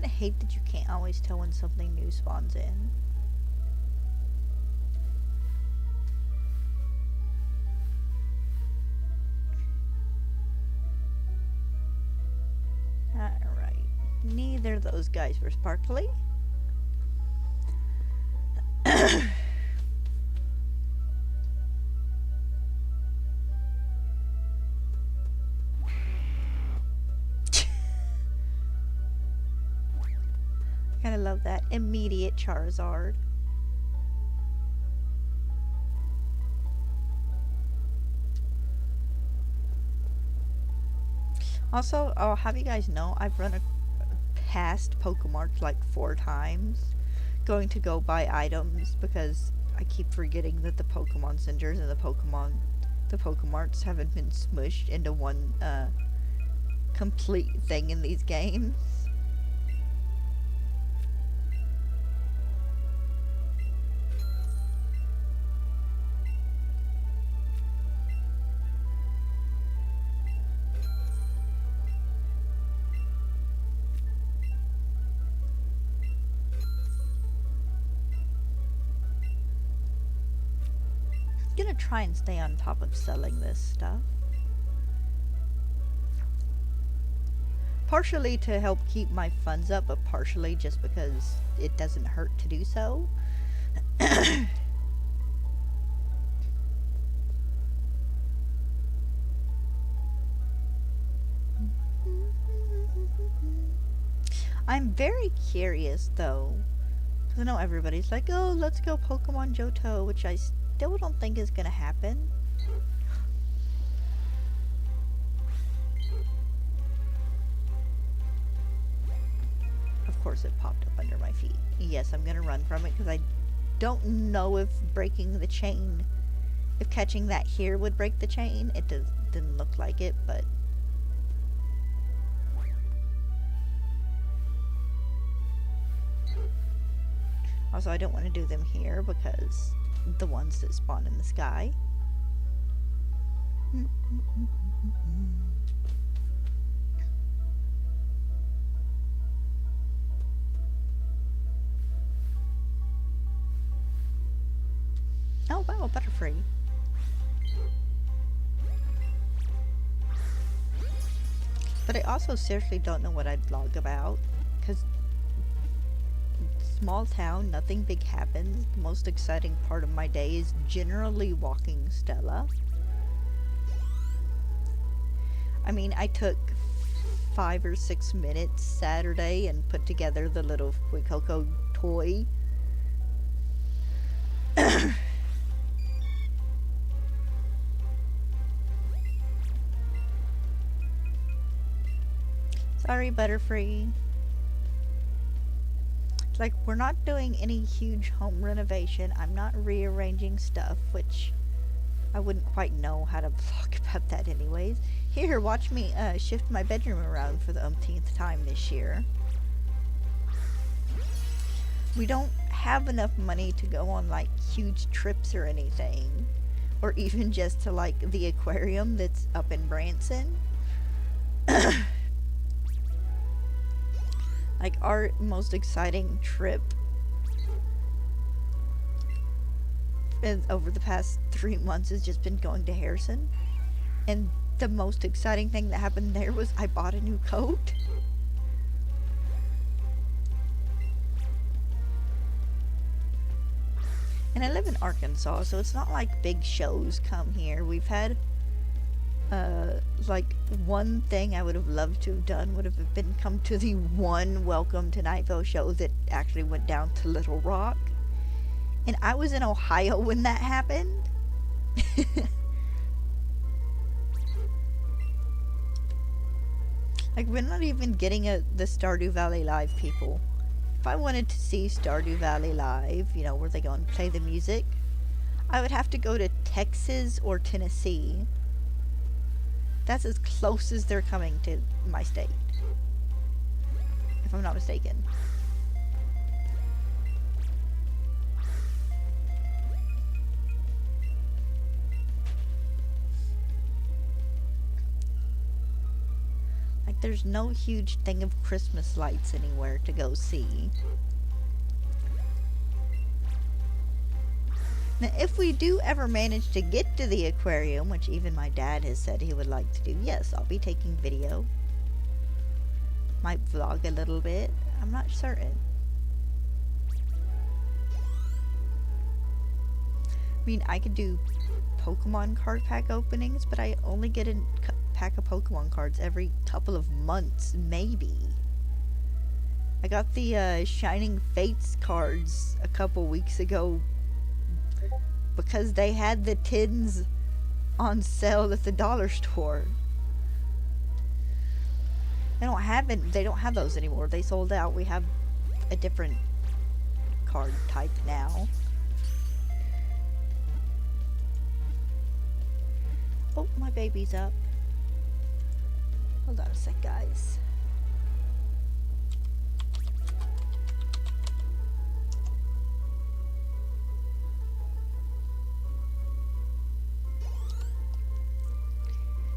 I hate that you can't always tell when something new spawns in. Alright. Neither of those guys were sparkly. love that. Immediate Charizard. Also, I'll have you guys know, I've run past Pokemarts like 4 times, going to go buy items because I keep forgetting that the Pokemon Centers and the Pokemarts haven't been smushed into one complete thing in these games. Gonna try and stay on top of selling this stuff. Partially to help keep my funds up, but partially just because it doesn't hurt to do so. I'm very curious though, because I know everybody's like, oh, let's go Pokemon Johto, which I still don't think is gonna happen. Of course it popped up under my feet. Yes, I'm gonna run from it because I don't know if breaking the chain, if catching that here would break the chain. It didn't look like it, but also I don't want to do them here because the ones that spawn in the sky. Oh wow, Butterfree. But I also seriously don't know what I'd vlog about, because small town, nothing big happens. The most exciting part of my day is generally walking Stella. I mean, I took 5 or 6 minutes Saturday and put together the little Fuecoco toy. Sorry, Butterfree. Like, we're not doing any huge home renovation. I'm not rearranging stuff, which I wouldn't quite know how to vlog about that anyways. Here, watch me shift my bedroom around for the umpteenth time this year. We don't have enough money to go on, like, huge trips or anything. Or even just to, like, the aquarium that's up in Branson. Like, our most exciting trip over the past 3 months has just been going to Harrison. And the most exciting thing that happened there was I bought a new coat. And I live in Arkansas, so it's not like big shows come here. We've had like, one thing I would have loved to have done would have been come to the one Welcome to Night Vale show that actually went down to Little Rock. And I was in Ohio when that happened. Like, we're not even getting the Stardew Valley Live people. If I wanted to see Stardew Valley Live, you know, where they go and play the music, I would have to go to Texas or Tennessee. That's as close as they're coming to my state, if I'm not mistaken. Like, there's no huge thing of Christmas lights anywhere to go see. Now, if we do ever manage to get to the aquarium, which even my dad has said he would like to do, yes, I'll be taking video. Might vlog a little bit. I'm not certain. I mean, I could do Pokemon card pack openings, but I only get a pack of Pokemon cards every couple of months, maybe. I got the Shining Fates cards a couple weeks ago because they had the tins on sale at the dollar store. They don't have those anymore. They sold out. We have a different card type now. Oh, my baby's up. Hold on a sec, guys.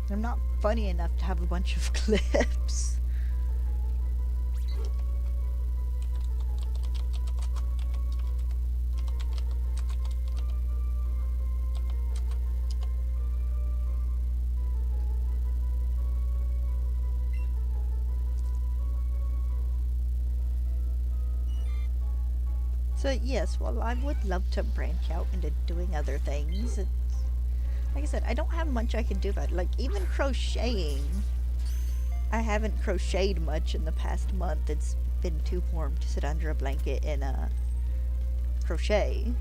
I'm not funny enough to have a bunch of clips. So yes, well, I would love to branch out into doing other things. It's, like I said, I don't have much I can do about it. Like, even crocheting, I haven't crocheted much in the past month. It's been too warm to sit under a blanket and crochet.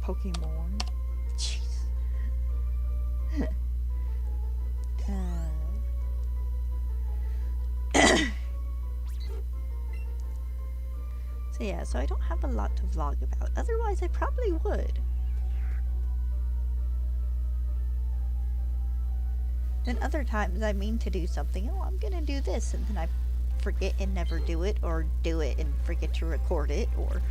Pokemon. Jeez. So yeah, so I don't have a lot to vlog about. Otherwise, I probably would. Then other times I mean to do something. Oh, I'm gonna do this, and then I forget and never do it, or do it and forget to record it, or...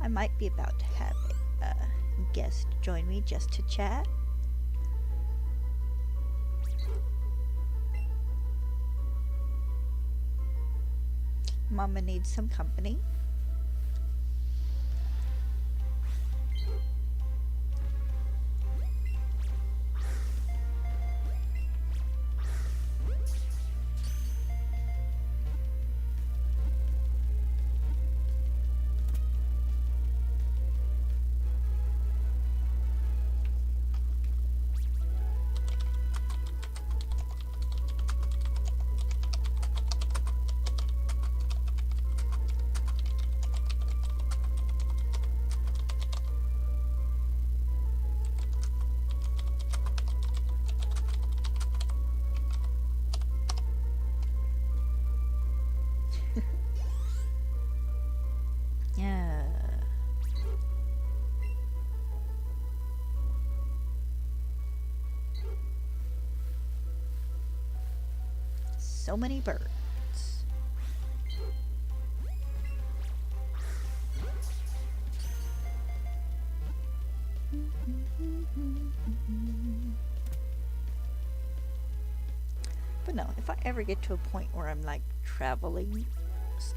I might be about to have a guest join me just to chat. Mama needs some company. Yeah. So many birds. But no, if I ever get to a point where I'm like traveling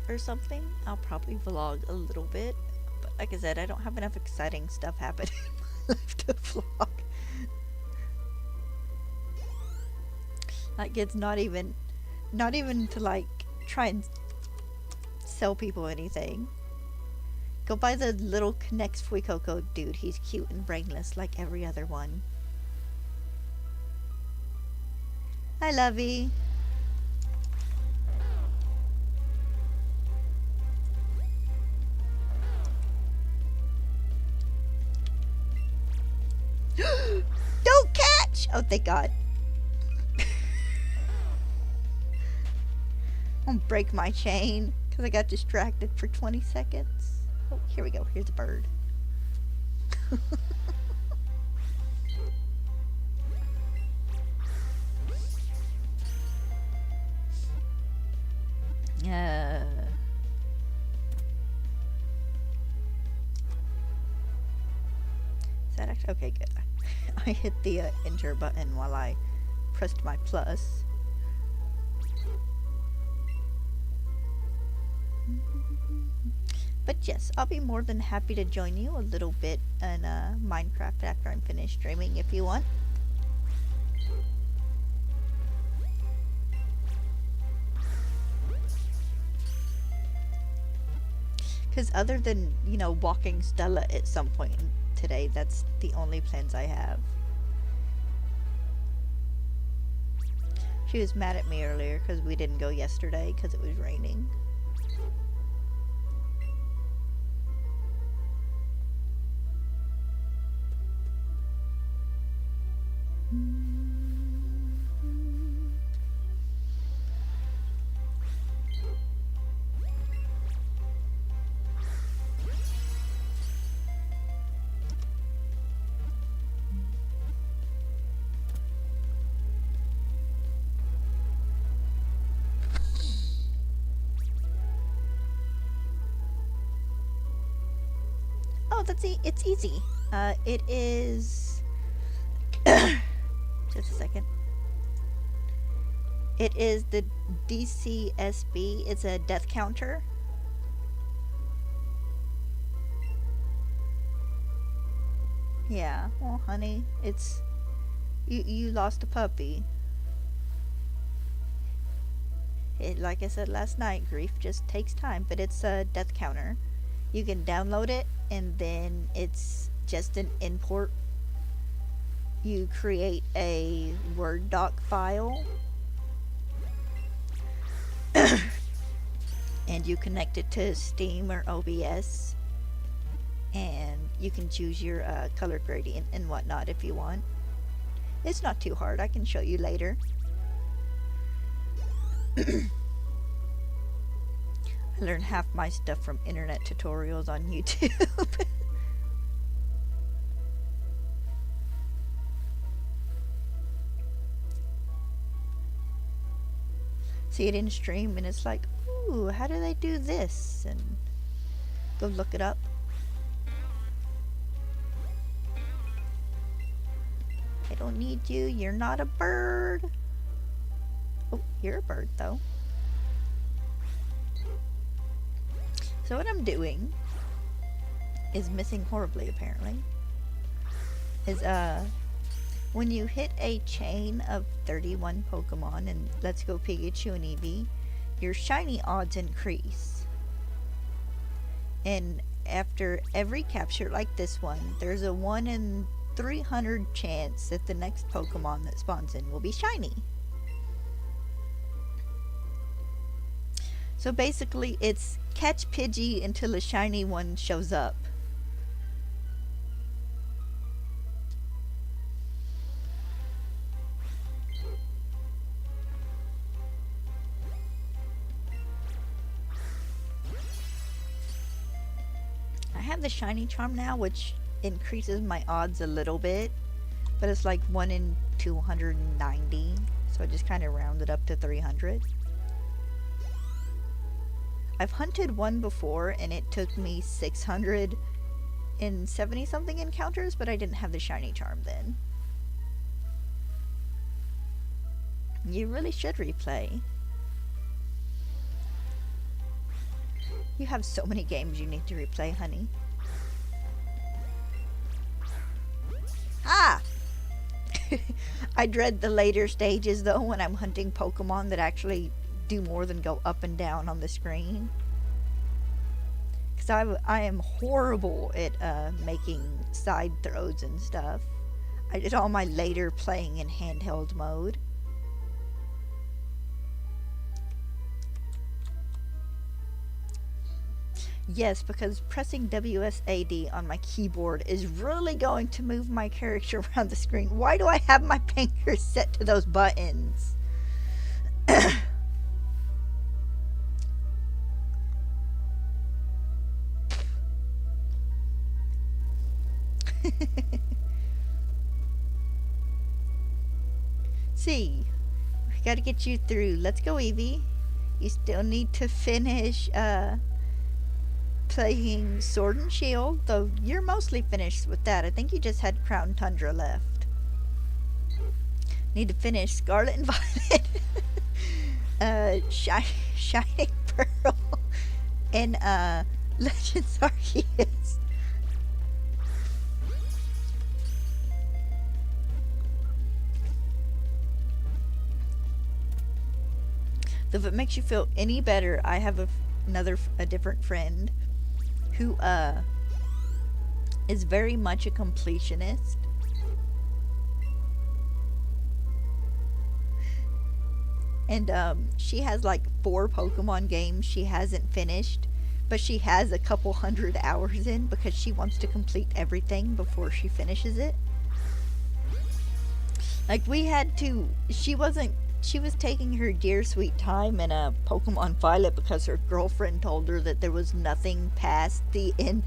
or something, I'll probably vlog a little bit. But like I said, I don't have enough exciting stuff happening in my life to vlog. Like, it's not even to like try and sell people anything. Go buy the little Connects Fuecoco dude. He's cute and brainless like every other one. Hi, Lovey. Don't catch! Oh, thank God. I'm gonna break my chain because I got distracted for 20 seconds. Oh, here we go. Here's a bird. Uh, is that actually okay? Good. I hit the enter button while I pressed my plus. But yes, I'll be more than happy to join you a little bit in Minecraft after I'm finished streaming if you want. Because other than, you know, walking Stella at some point today, that's the only plans I have. She was mad at me earlier because we didn't go yesterday because it was raining. Oh, it's easy. It is just a second. It is the DCSB. It's a death counter. Yeah. Well, honey, it's you lost a puppy. Like I said last night, grief just takes time, but it's a death counter. You can download it, and then it's just an import. You create a Word doc file, and you connect it to Steam or OBS, and you can choose your color gradient and whatnot if you want. It's not too hard. I can show you later. I learned half my stuff from internet tutorials on YouTube. See it in stream and it's like, ooh, how do they do this? And go look it up. I don't need you. You're not a bird. Oh, you're a bird though. So what I'm doing is missing horribly apparently. Is when you hit a chain of 31 Pokemon and Let's Go Pikachu and Eevee, your shiny odds increase. And after every capture like this one, there's a 1 in 300 chance that the next Pokemon that spawns in will be shiny. So basically it's catch Pidgey until a shiny one shows up. I have the shiny charm now, which increases my odds a little bit, but it's like 1 in 290, so I just kind of rounded up to 300. I've hunted one before and it took me 670 something encounters, but I didn't have the shiny charm then. You really should replay. You have so many games you need to replay, honey. Ah! I dread the later stages though when I'm hunting Pokemon that actually do more than go up and down on the screen. Because I am horrible at making side throws and stuff. I did all my later playing in handheld mode. Yes, because pressing WSAD on my keyboard is really going to move my character around the screen. Why do I have my fingers set to those buttons? See, we gotta get you through. Let's go, Eevee. You still need to finish playing Sword and Shield, though you're mostly finished with that. I think you just had Crown Tundra left. Need to finish Scarlet and Violet, Shining Pearl, and Legends Arceus. So if it makes you feel any better, I have a different friend who is very much a completionist. And she has like 4 Pokemon games she hasn't finished, but she has a couple hundred hours in because she wants to complete everything before she finishes it. Like she was taking her dear sweet time in a Pokemon Violet because her girlfriend told her that there was nothing past the end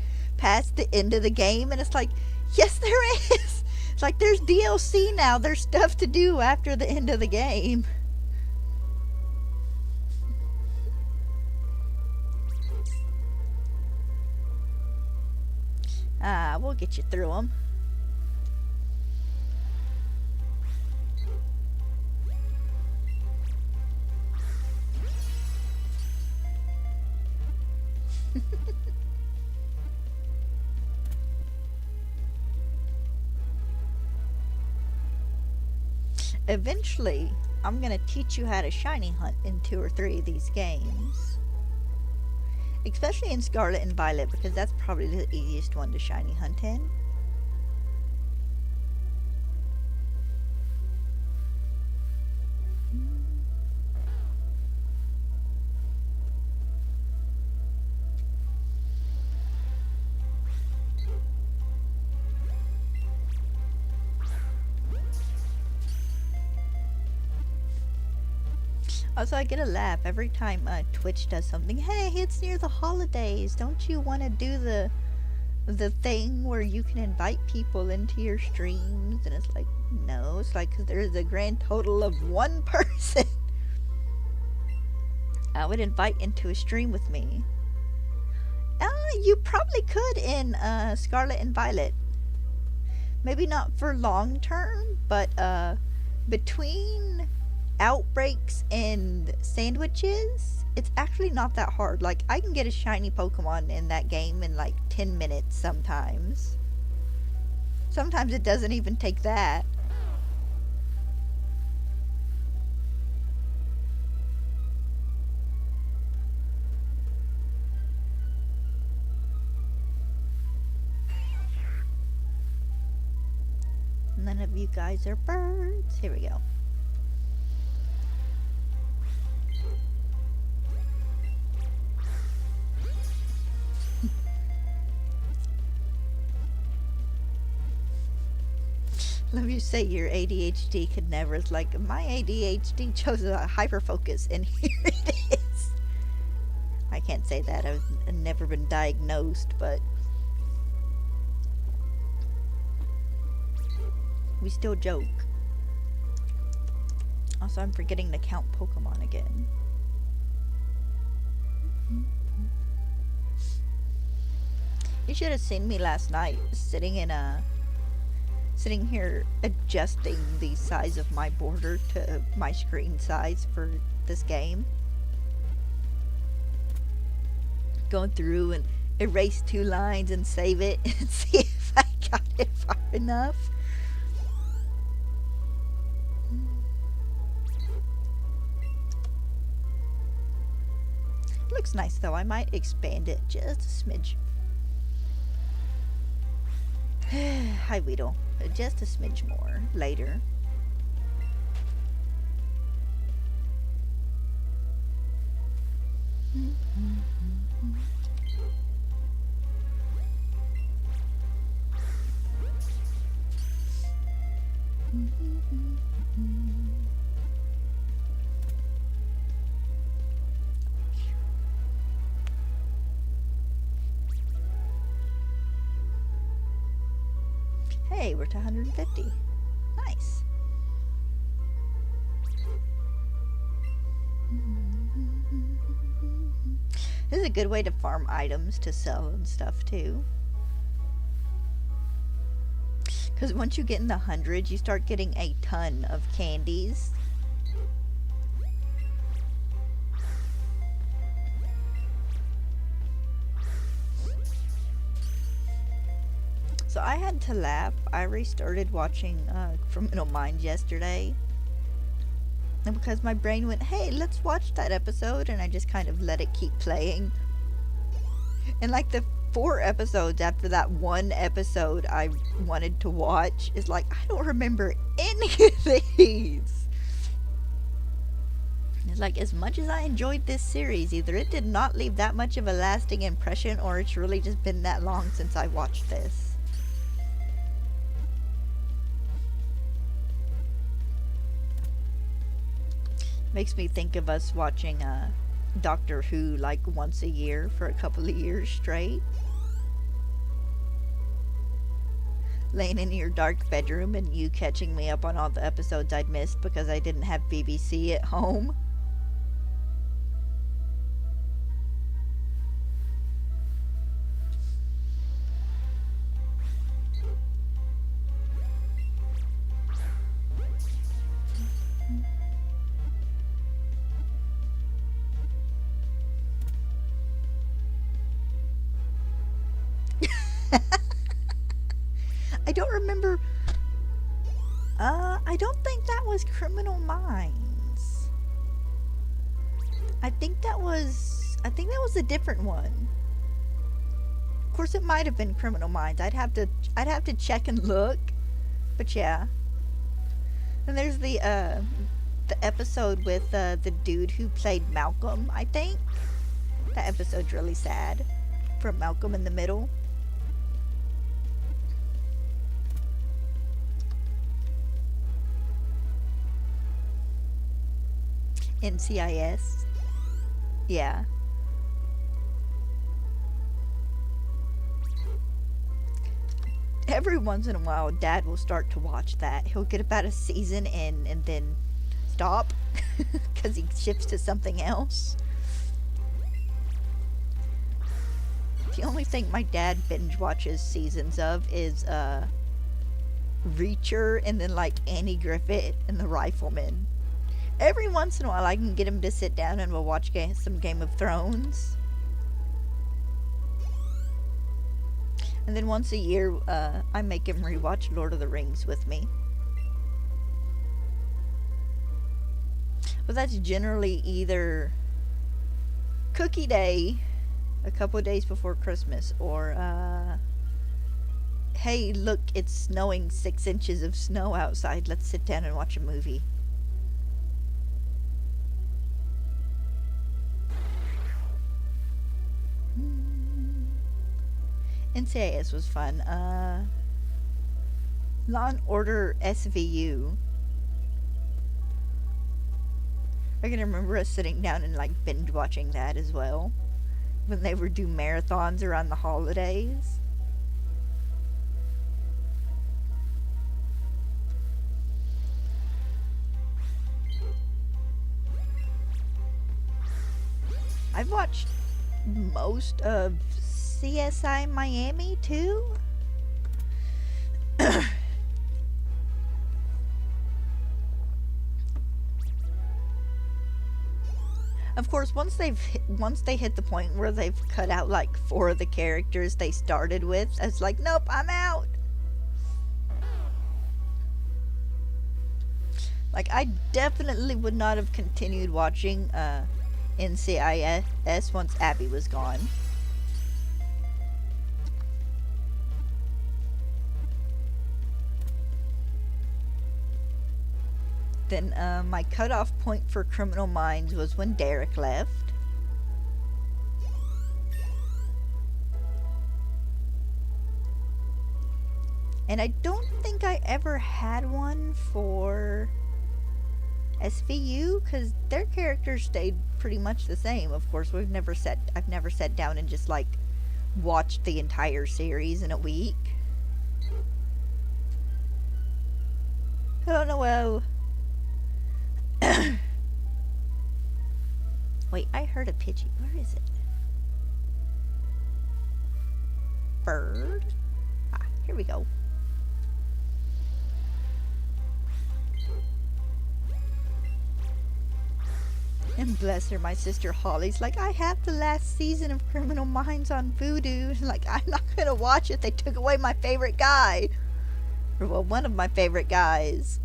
of the game, and it's like, yes there is. It's like, there's DLC now, there's stuff to do after the end of the game. We'll get you through them. Eventually, I'm going to teach you how to shiny hunt in 2 or 3 of these games. Especially in Scarlet and Violet, because that's probably the easiest one to shiny hunt in. Also, I get a laugh every time Twitch does something. Hey, it's near the holidays. Don't you want to do the thing where you can invite people into your streams? And it's like, no. It's like, 'cause there's a grand total of 1 person I would invite into a stream with me. You probably could in Scarlet and Violet. Maybe not for long term, but between outbreaks and sandwiches, it's actually not that hard. Like, I can get a shiny Pokemon in that game in like 10 minutes sometimes. Sometimes it doesn't even take that. None of you guys are birds. Here we go. Let me say your ADHD could never. It's like, my ADHD chose a hyperfocus, and here it is. I can't say that. I've never been diagnosed, but we still joke. Also, I'm forgetting to count Pokemon again. You should have seen me last night sitting here adjusting the size of my border to my screen size for this game. Going through and erase 2 lines and save it and see if I got it far enough. Looks nice though. I might expand it just a smidge. Hi, Weedle. Just a smidge more later. Hey, we're to 150. Nice. a good way to farm items to sell and stuff too. Because once you get in the hundreds, you start getting a ton of candies. So I had to laugh. I restarted watching Criminal Minds yesterday. And because my brain went, hey, let's watch that episode, and I just kind of let it keep playing. And like the 4 episodes after that one episode I wanted to watch is like, I don't remember any of these. It's like, as much as I enjoyed this series, either it did not leave that much of a lasting impression, or it's really just been that long since I watched this. Makes me think of us watching Doctor Who like once a year for a couple of years straight. Laying in your dark bedroom and you catching me up on all the episodes I'd missed because I didn't have BBC at home. I don't remember. I don't think that was Criminal Minds. I think that was a different one. Of course, it might have been Criminal Minds. I'd have to check and look. But yeah. And there's the episode with the dude who played Malcolm, I think. That episode's really sad. From Malcolm in the Middle. NCIS. Yeah. Every once in a while, Dad will start to watch that. He'll get about a season in and then stop because he shifts to something else. The only thing my dad binge watches seasons of is Reacher and then like Annie Griffith and The Rifleman. Every once in a while I can get him to sit down and we'll watch some Game of Thrones. And then once a year, I make him rewatch Lord of the Rings with me. But that's generally either Cookie Day, a couple of days before Christmas, or, hey, look, it's snowing 6 inches of snow outside. Let's sit down and watch a movie. NCIS was fun. Law and Order SVU. I can remember us sitting down and like binge watching that as well. When they would do marathons around the holidays. I've watched most of CSI Miami too. Of course, once they hit the point where they've cut out like 4 of the characters they started with, it's like, nope, I'm out. Like, I definitely would not have continued watching NCIS once Abby was gone. Then my cutoff point for Criminal Minds was when Derek left. And I don't think I ever had one for SVU, because their characters stayed pretty much the same. Of course, I've never sat down and just like watched the entire series in a week. I don't know, well... Wait, I heard a Pidgey. Where is it? bird. Ah, here we go. And bless her, my sister Holly's like, I have the last season of Criminal Minds on Vudu. Like, I'm not gonna watch it. They took away my favorite guy. Or, well, one of my favorite guys.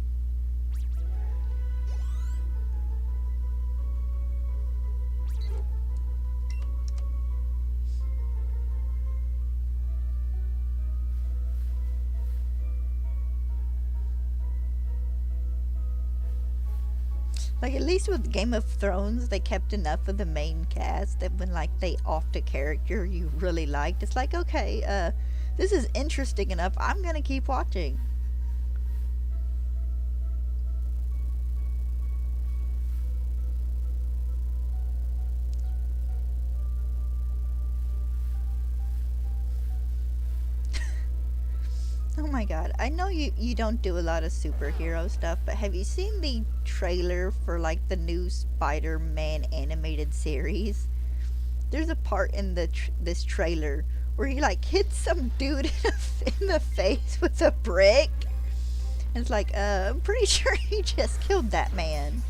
Like, at least with Game of Thrones, they kept enough of the main cast that when, like, they offed a character you really liked, it's like, okay, this is interesting enough, I'm gonna keep watching. Oh my god, I know you don't do a lot of superhero stuff, but have you seen the trailer for like the new Spider-Man animated series? There's a part in this trailer where he like hits some dude in the face with a brick. And it's like, I'm pretty sure he just killed that man.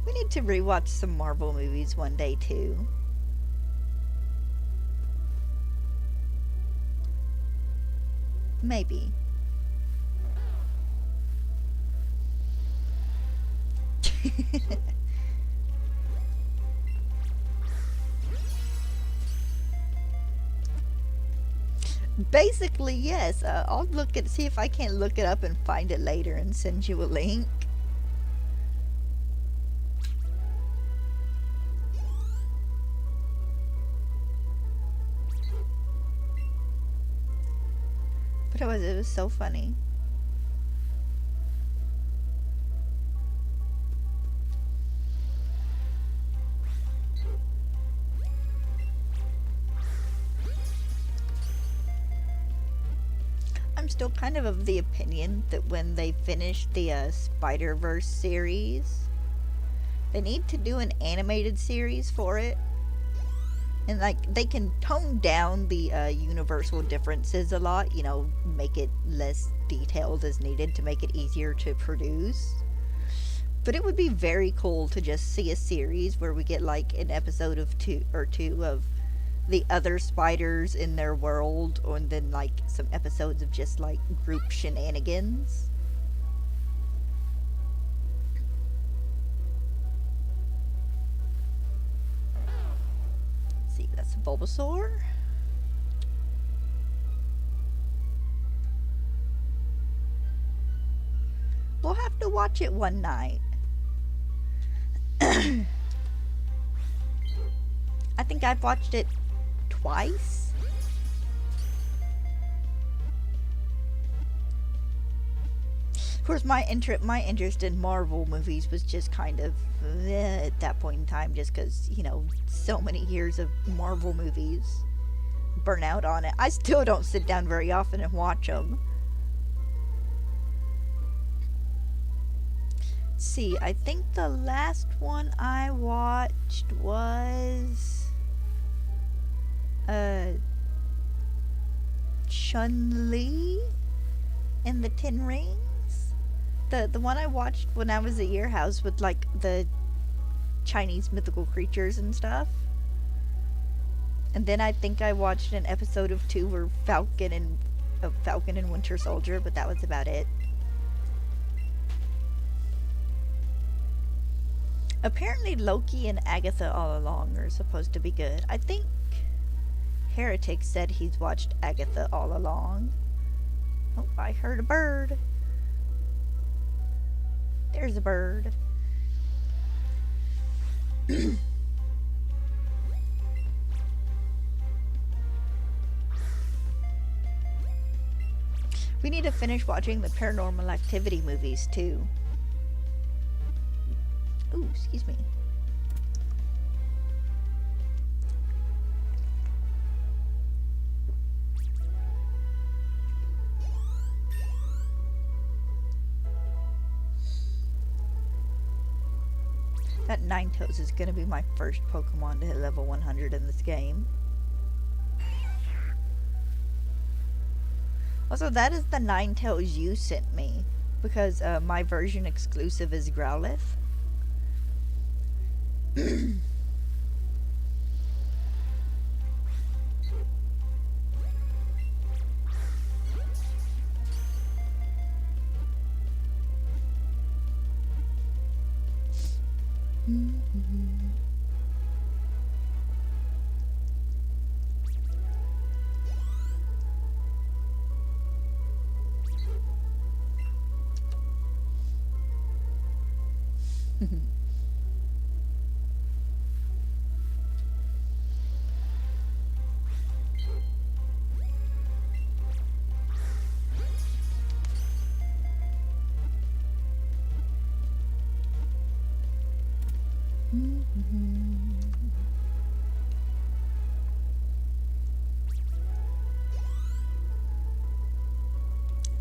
We need to rewatch some Marvel movies one day too. Maybe. Basically, yes. I'll see if I can't look it up and find it later and send you a link. But it was so funny. I'm still kind of the opinion that when they finish the Spider-Verse series, they need to do an animated series for it. And like they can tone down the universal differences a lot, you know, make it less detailed as needed to make it easier to produce. But it would be very cool to just see a series where we get like an episode of two of the other spiders in their world, and then like some episodes of just like group shenanigans. Let's see, that's Bulbasaur. We'll have to watch it one night. I think I've watched it twice. Of course, my interest in Marvel movies was just kind of at that point in time, just because, you know, so many years of Marvel movies, burn out on it. I still don't sit down very often and watch them. Let's see, I think the last one I watched was Chun-Li and the Ten Rings. The one I watched when I was at your house with like the Chinese mythical creatures and stuff. And then I think I watched an episode of 2 where Falcon and Winter Soldier, but that was about it. Apparently Loki and Agatha All Along are supposed to be good. I think Heretic said he's watched Agatha All Along. Oh, I heard a bird. There's a bird. We need to finish watching the Paranormal Activity movies too. Ooh, excuse me. That Ninetales is gonna be my first Pokemon to hit level 100 in this game. Also, that is the Ninetales you sent me, because my version exclusive is Growlithe.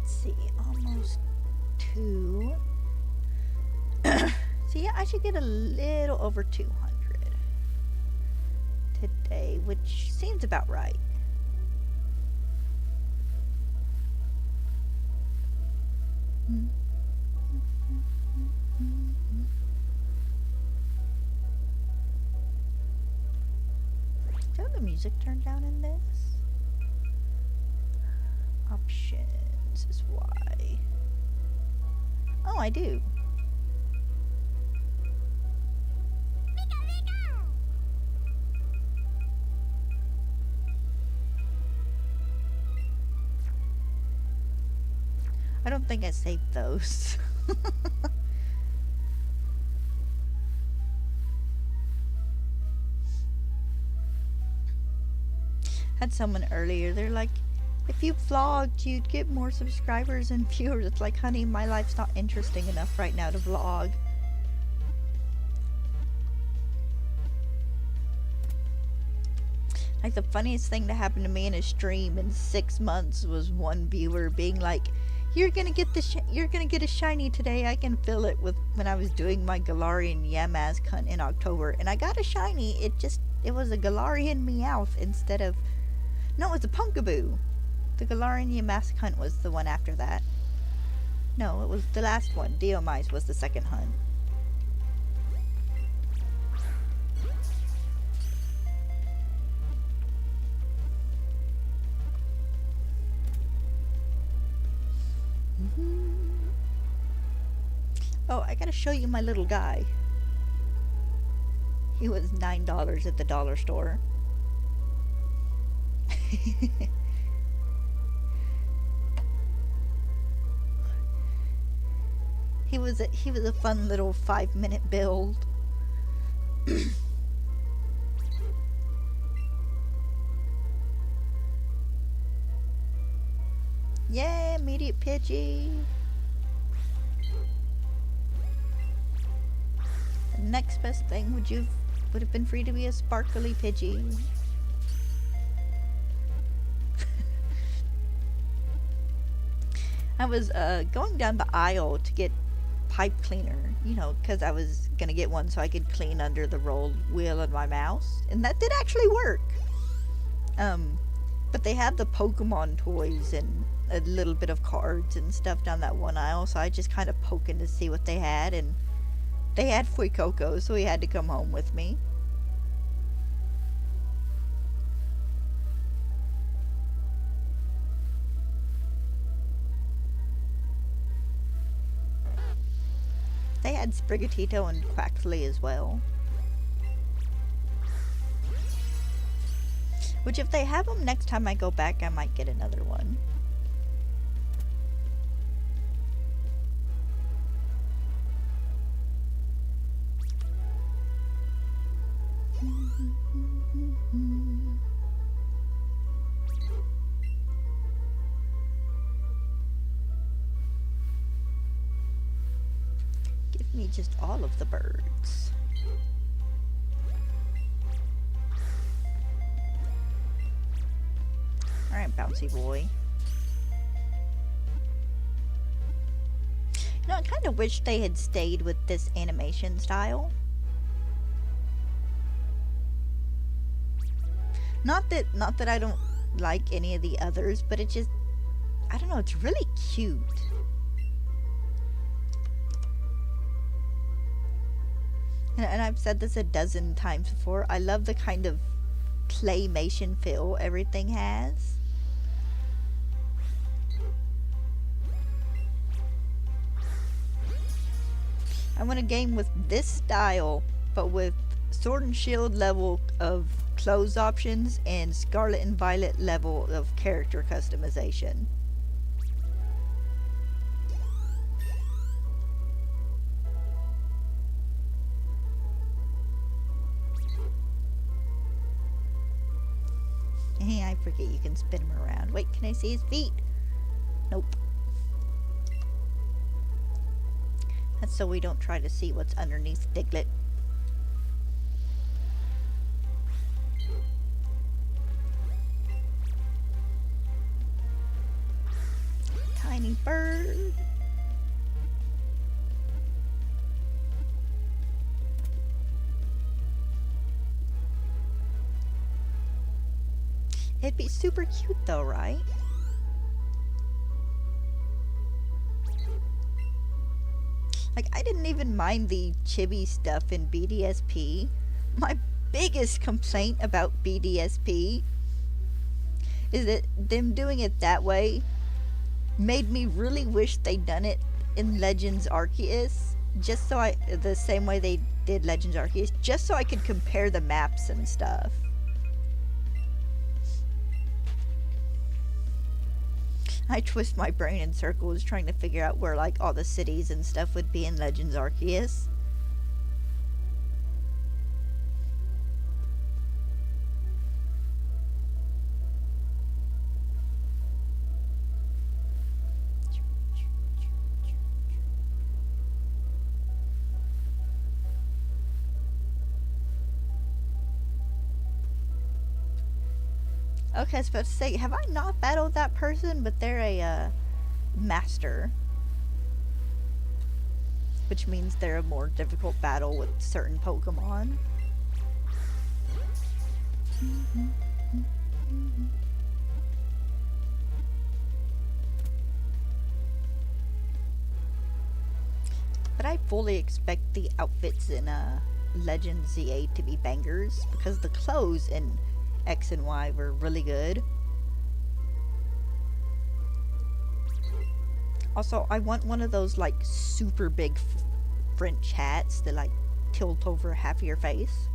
Let's see, almost 2. So yeah, I should get a little over 200 today, which seems about right. Do I have the music turned down in this? Options is why. Oh, I do. I don't think I saved those. Had someone earlier, they're like, if you vlogged, you'd get more subscribers and viewers. It's like, honey, my life's not interesting enough right now to vlog. Like, the funniest thing to happen to me in a stream in 6 months was one viewer being like, you're gonna get a shiny today. I can feel it. With when I was doing my Galarian Yamask hunt in October, and I got a shiny. It was a Galarian Meowth instead of, no, it was a Punkaboo. The Galarian Yamask hunt was the one after that. No, it was the last one. Deomice was the second hunt. Oh, I gotta show you my little guy. He was $9 at the dollar store. He was a fun little 5-minute build. Yeah, immediate Pidgey. The next best thing would have been free to be a sparkly Pidgey. I was going down the aisle to get pipe cleaner, you know, because I was gonna get one so I could clean under the rolled wheel of my mouse, and that did actually work. But they had the Pokemon toys and a little bit of cards and stuff down that one aisle, so I just kind of poking to see what they had, and they had Fuecoco, so he had to come home with me. They had Sprigatito and Quaxley as well. Which, if they have them next time I go back, I might get another one. Give me just all of the birds. Alright, bouncy boy. You know, I kind of wish they had stayed with this animation style. Not that I don't like any of the others, but it just, I don't know, it's really cute. And I've said this a dozen times before, I love the kind of claymation feel everything has. I want a game with this style, but with Sword and Shield level of clothes options and Scarlet and Violet level of character customization. Hey, I forget you can spin him around. Wait, can I see his feet? Nope. That's so we don't try to see what's underneath Diglett. Tiny bird. It'd be super cute though, right? Like, I didn't even mind the chibi stuff in BDSP. My biggest complaint about BDSP is that them doing it that way made me really wish they'd done it in Legends Arceus, just so the same way they did Legends Arceus, just so I could compare the maps and stuff. I twist my brain in circles trying to figure out where, like, all the cities and stuff would be in Legends Arceus. Okay, I was about to say, have I not battled that person? But they're a master. Which means they're a more difficult battle with certain Pokemon. But I fully expect the outfits in Legends ZA to be bangers, because the clothes in X and Y were really good. Also, I want one of those, like, super big French hats that, like, tilt over half of your face.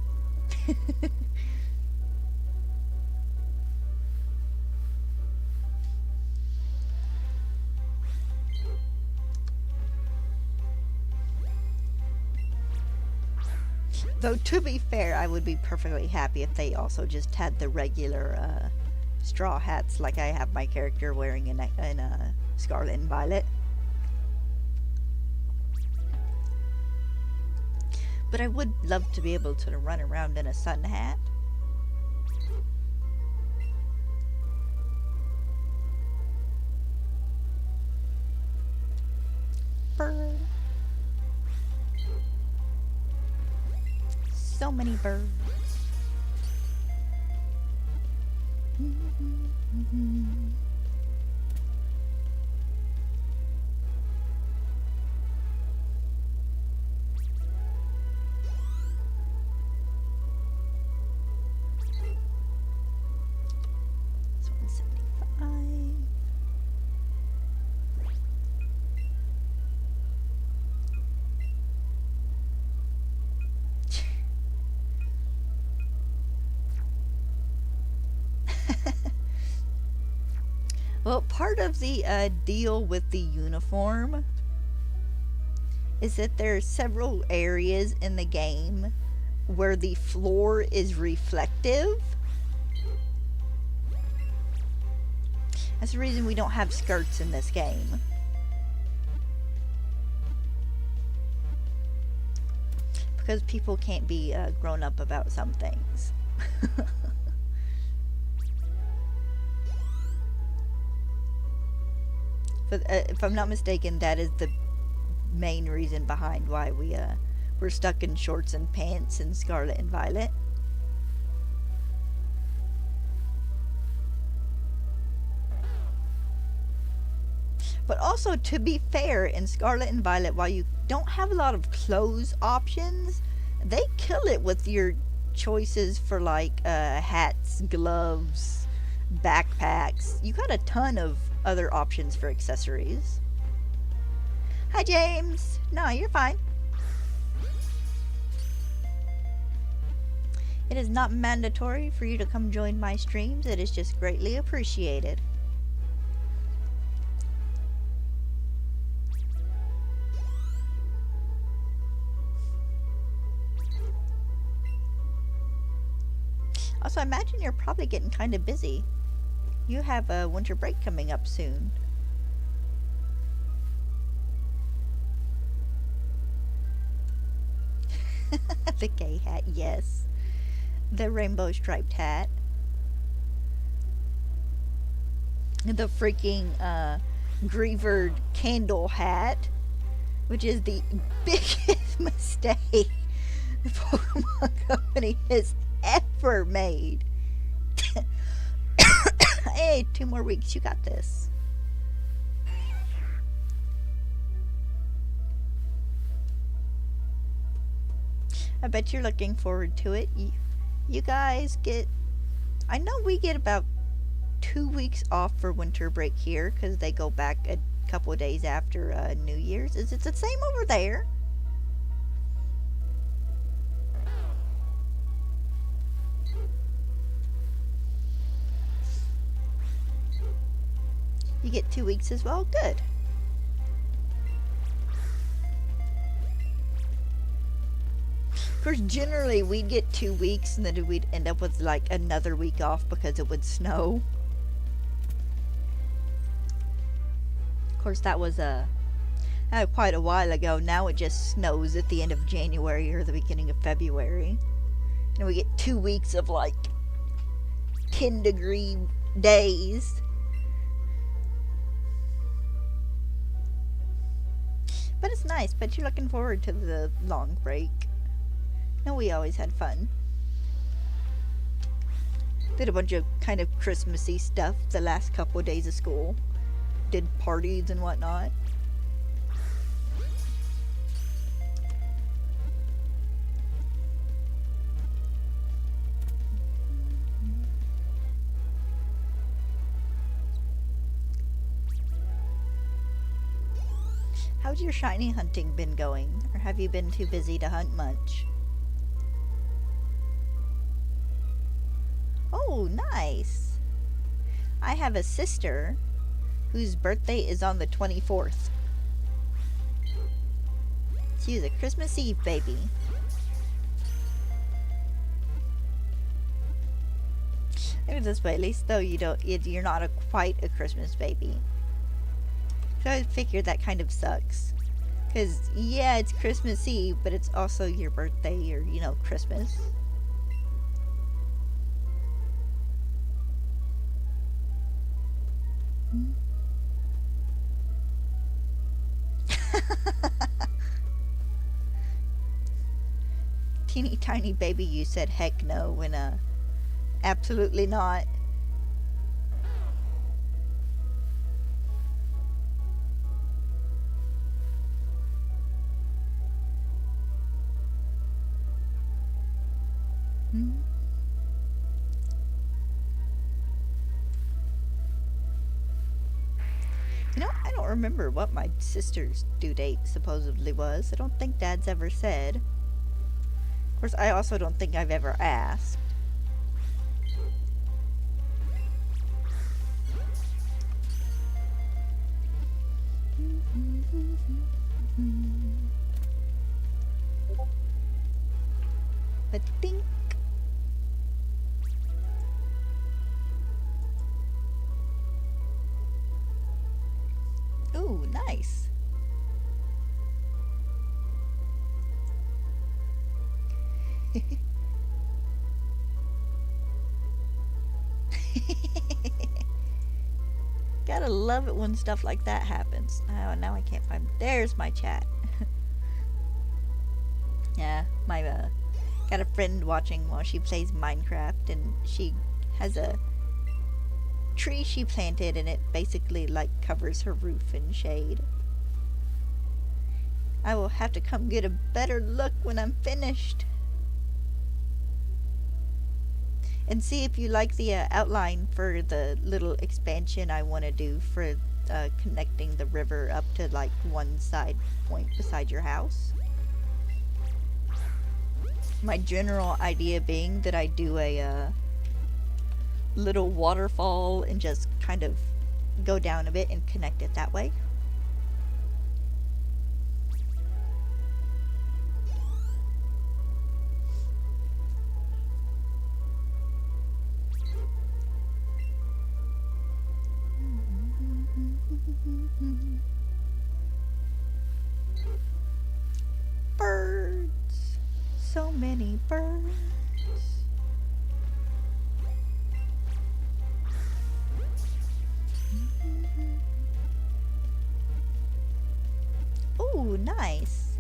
Though, to be fair, I would be perfectly happy if they also just had the regular straw hats like I have my character wearing in Scarlet and Violet. But I would love to be able to run around in a sun hat. Bird. So many birds. It's 175. Well, part of the deal with the uniform is that there are several areas in the game where the floor is reflective. That's the reason we don't have skirts in this game. Because people can't be grown up about some things. But if I'm not mistaken, that is the main reason behind why we're stuck in shorts and pants in Scarlet and Violet. But also, to be fair, in Scarlet and Violet, while you don't have a lot of clothes options, they kill it with your choices for like hats, gloves, backpacks. You got a ton of other options for accessories. Hi, James. No, you're fine. It is not mandatory for you to come join my streams. It is just greatly appreciated. Also, I imagine you're probably getting kind of busy. You have a winter break coming up soon. The gay hat, yes. The rainbow striped hat. The freaking grievered candle hat, which is the biggest mistake the Pokemon Company has ever made. Hey, 2 more weeks, you got this. I bet you're looking forward to it. You guys get... I know we get about 2 weeks off for winter break here, because they go back a couple of days after New Year's. Is it the same over there? You get 2 weeks as well? Good. Of course, generally we'd get 2 weeks and then we'd end up with like another week off because it would snow. Of course, that was quite a while ago. Now it just snows at the end of January or the beginning of February. And we get 2 weeks of like 10-degree days. But it's nice. But you're looking forward to the long break. No, we always had fun. Did a bunch of kind of Christmassy stuff the last couple of days of school. Did parties and whatnot. How's your shiny hunting been going? Or have you been too busy to hunt much? Oh, nice. I have a sister whose birthday is on the 24th. She's a Christmas Eve baby. Maybe this way, at least though you're not quite a Christmas baby. So I figured that kind of sucks. Because, yeah, it's Christmas Eve, but it's also your birthday or, Christmas. Teeny tiny baby, you said heck no, and absolutely not. I don't remember what my sister's due date supposedly was. I don't think Dad's ever said. Of course, I also don't think I've ever asked. But think. Ooh, nice. Gotta love it when stuff like that happens. Oh, now I can't find... There's my chat. Yeah, my, got a friend watching while she plays Minecraft, and she has a tree she planted, and it basically like covers her roof in shade. I will have to come get a better look when I'm finished. And see if you like the outline for the little expansion I want to do for connecting the river up to like one side point beside your house. My general idea being that I do a little waterfall and just kind of go down a bit and connect it that way. Birds. So many birds. Ooh, nice.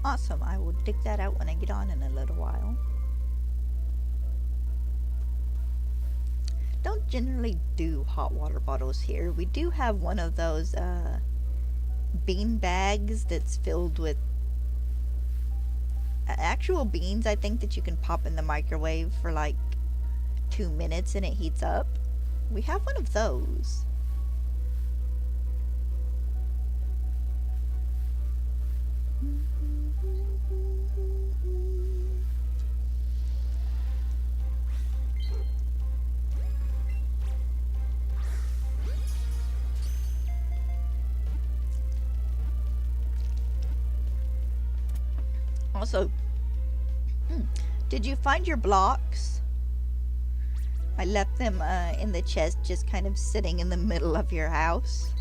Awesome. I will dig that out when I get on in a little while. Don't generally do hot water bottles here. We do have one of those bean bags that's filled with actual beans, I think, that you can pop in the microwave for like 2 minutes and it heats up. We have one of those. Also, did you find your blocks? I left them in the chest, just kind of sitting in the middle of your house.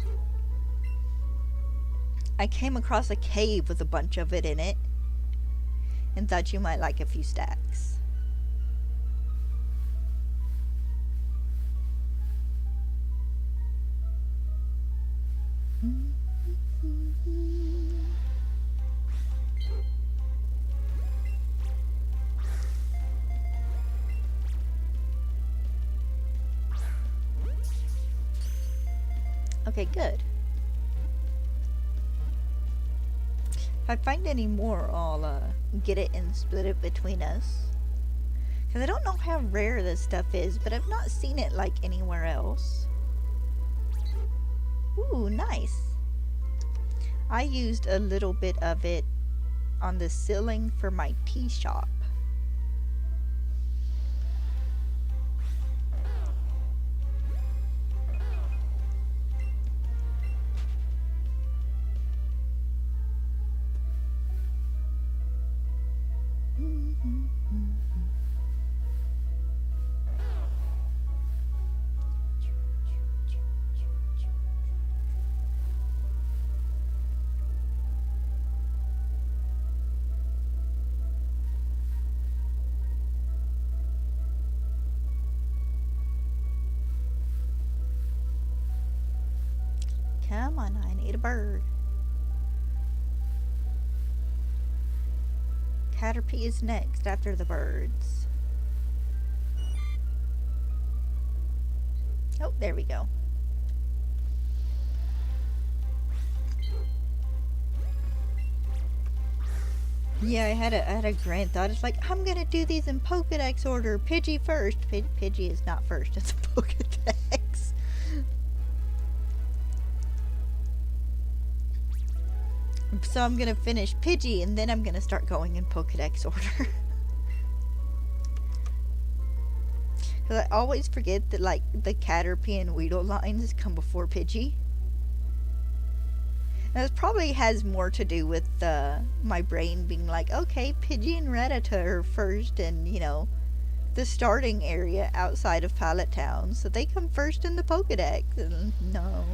I came across a cave with a bunch of it in it and thought you might like a few stacks. Okay, good. If I find any more, I'll get it and split it between us. Because I don't know how rare this stuff is, but I've not seen it like anywhere else. Ooh, nice. I used a little bit of it on the ceiling for my tea shop. Come on, I need a bird. Caterpie is next after the birds. Oh, there we go. Yeah, I had a grand thought. It's like, I'm gonna do these in Pokedex order. Pidgey first. Pidgey is not first. It's a Pokedex. So I'm gonna finish Pidgey and then I'm gonna start going in Pokedex order. Because I always forget that like the Caterpie and Weedle lines come before Pidgey. And this probably has more to do with my brain being like, okay, Pidgey and Rattata are first and, you know, the starting area outside of Pallet Town. So they come first in the Pokedex. And no,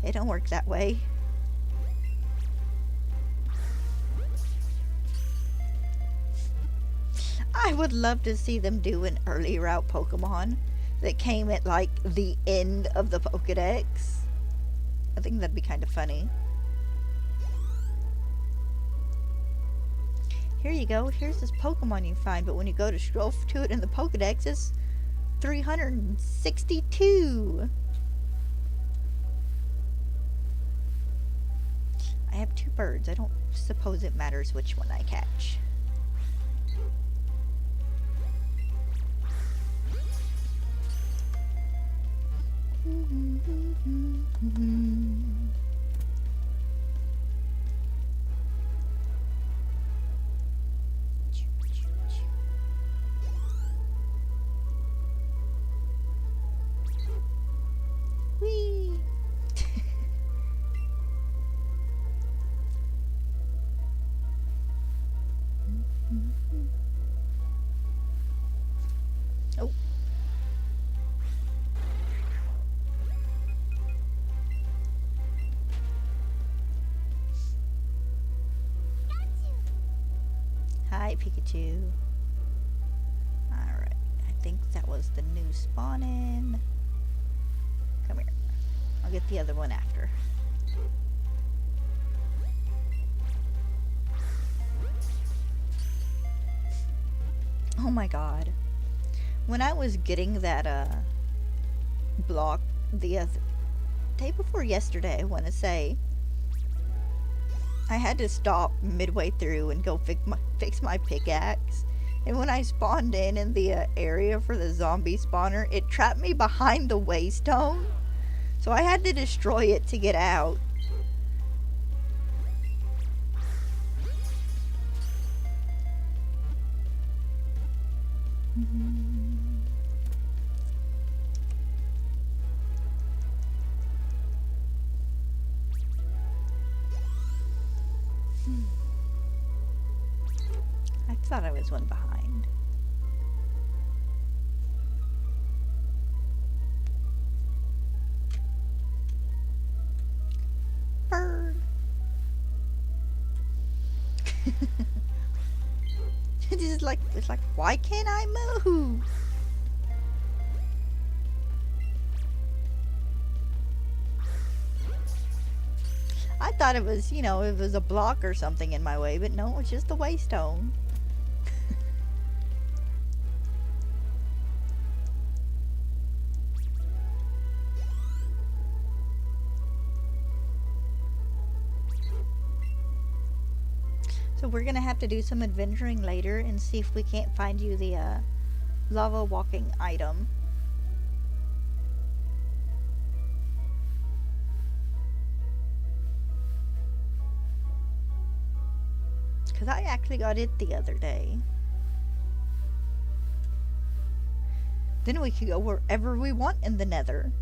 it don't work that way. I would love to see them do an early route Pokemon that came at like the end of the Pokedex. I think that'd be kind of funny. Here you go. Here's this Pokemon you find, but when you go to scroll to it in the Pokedex, it's 362. I have 2 birds. I don't suppose it matters which one I catch. Whee! Oh. Hi, Pikachu. Alright, I think that was the new spawn-in. Come here. I'll get the other one after. Oh my god. When I was getting that, block the day before yesterday, I want to say, I had to stop midway through and go fix my pickaxe. And when I spawned in the area for the zombie spawner, it trapped me behind the waystone. So I had to destroy it to get out. I thought I was one behind. Bird. It's like, why can't I move? I thought it was, it was a block or something in my way, but no, it's just the waystone. So we're gonna have to do some adventuring later and see if we can't find you the lava walking item. Because I actually got it the other day. Then we could go wherever we want in the Nether.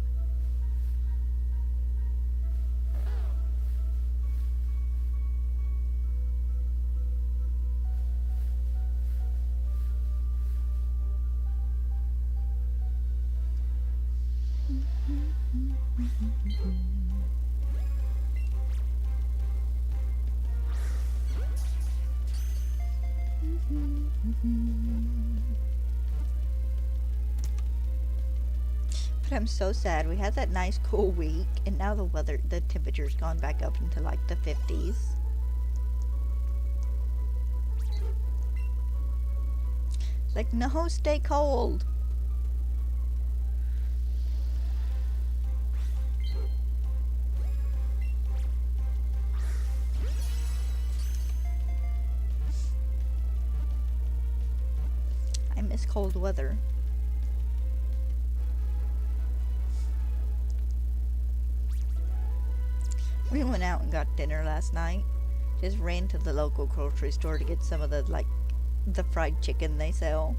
But I'm so sad. We had that nice cool week, and now the temperature's gone back up into like the 50s. It's like, no, stay cold. I miss cold weather. We went out and got dinner last night. Just ran to the local grocery store to get some of the fried chicken they sell.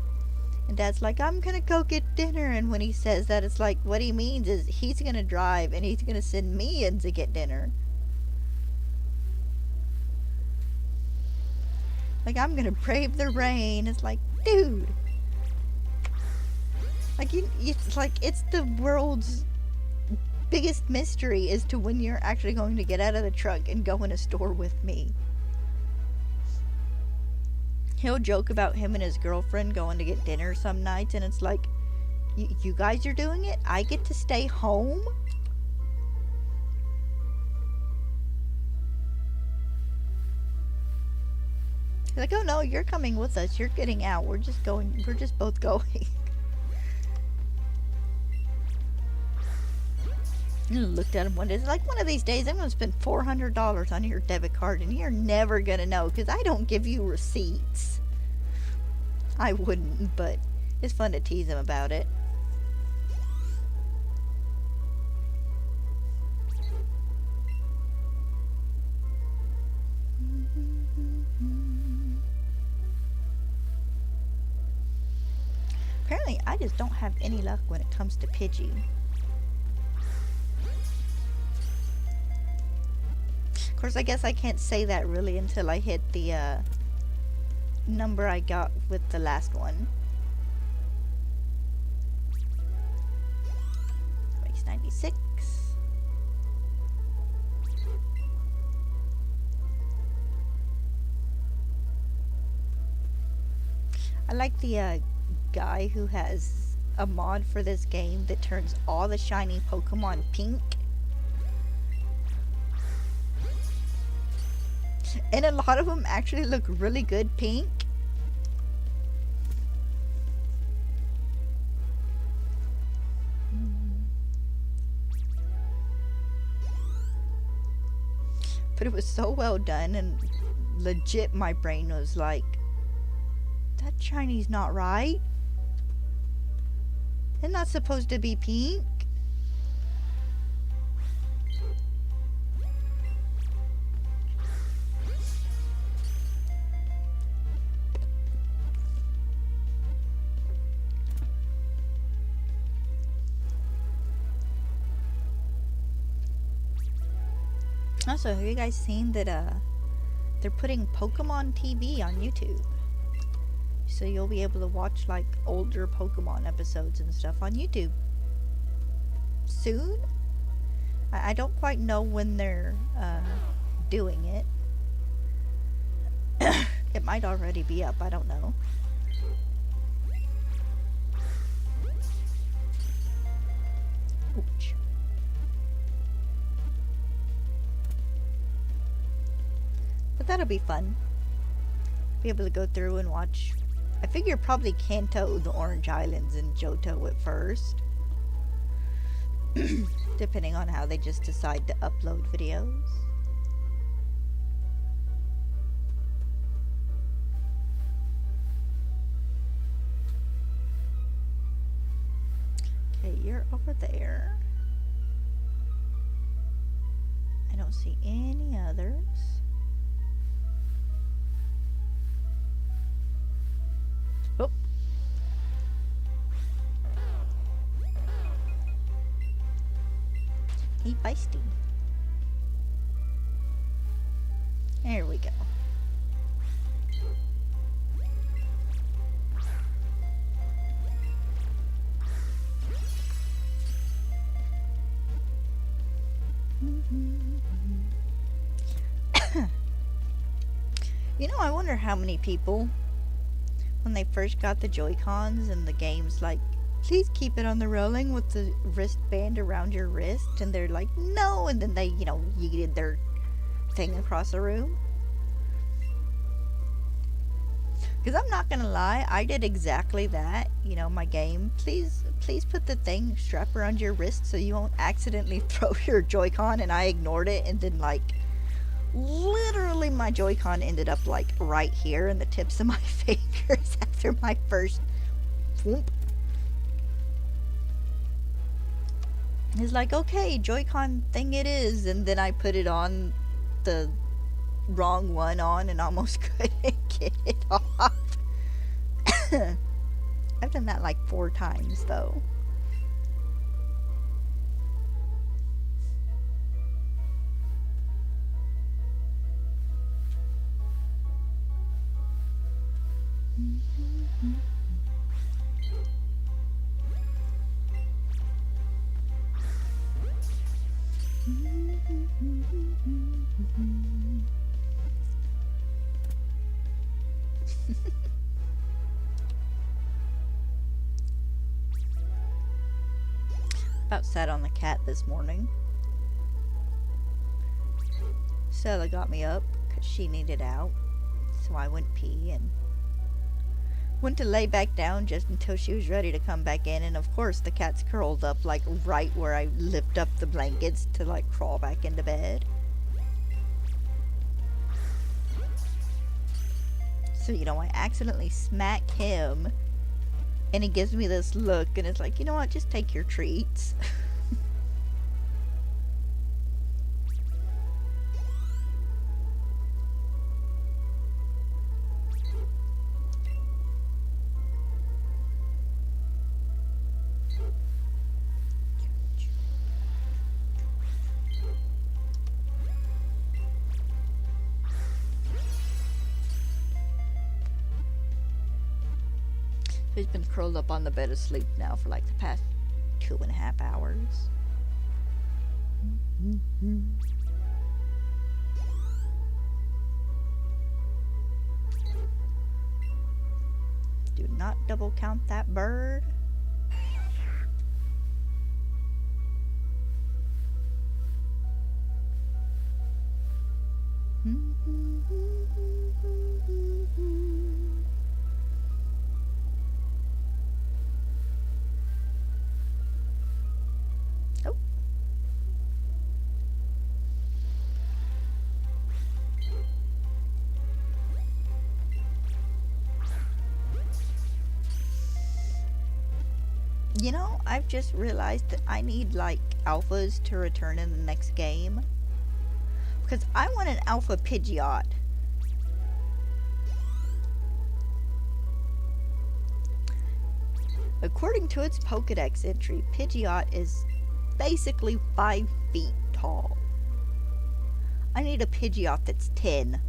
And Dad's like, I'm gonna go get dinner. And when he says that, it's like, what he means is he's gonna drive and he's gonna send me in to get dinner. Like, I'm gonna brave the rain. It's like, dude. Like, it's the world's biggest mystery as to when you're actually going to get out of the truck and go in a store with me. He'll joke about him and his girlfriend going to get dinner some nights, and it's like, you guys are doing it? I get to stay home? like, oh no, you're coming with us. You're getting out. We're just going. We're just both going. Looked at him one day. It's like, one of these days I'm going to spend $400 on your debit card and you're never going to know because I don't give you receipts. I wouldn't, but it's fun to tease him about it. Apparently, I just don't have any luck when it comes to Pidgey. Of course, I guess I can't say that really until I hit the number I got with the last one. Makes 96. I like the guy who has a mod for this game that turns all the shiny Pokemon pink. And a lot of them actually look really good pink. But it was so well done, and legit my brain was like, that shini's not right. It's not supposed to be pink. Also, have you guys seen that they're putting Pokemon TV on YouTube? So you'll be able to watch like older Pokemon episodes and stuff on YouTube soon. I don't quite know when they're doing it. It might already be up, I don't know. Ouch. But that'll be fun. Be able to go through and watch. I figure probably Kanto, the Orange Islands, and Johto at first. Depending on how they just decide to upload videos. Okay, you're over there. I don't see any others. Oh. He feisty. There we go. You know, I wonder how many people, when they first got the Joy-Cons and the game's like, please keep it on the rolling with the wristband around your wrist, and they're like, no, and then they, you know, yeeted their thing across the room. Because I'm not gonna lie, I did exactly that. You know, my game, please put the thing strap around your wrist so you won't accidentally throw your Joy-Con, and I ignored it, and then like literally my Joy-Con ended up like right here in the tips of my fingers after my first whoop. It's like, okay, Joy-Con thing it is, and then I put it on the wrong one on and almost couldn't get it off. I've done that like 4 times though. About sat on the cat this morning. Stella got me up because she needed out. So I went pee and went to lay back down just until she was ready to come back in, and of course the cat's curled up like right where I lift up the blankets to like crawl back into bed. So, you know, I accidentally smack him and he gives me this look and it's like, you know what, just take your treats. He's been curled up on the bed asleep now for like the past 2.5 hours. Do not double count that bird. Oh. You know, I've just realized that I need like alphas to return in the next game. Because I want an alpha Pidgeot. According to its Pokedex entry, Pidgeot is basically 5 feet tall. I need a Pidgeot that's 10.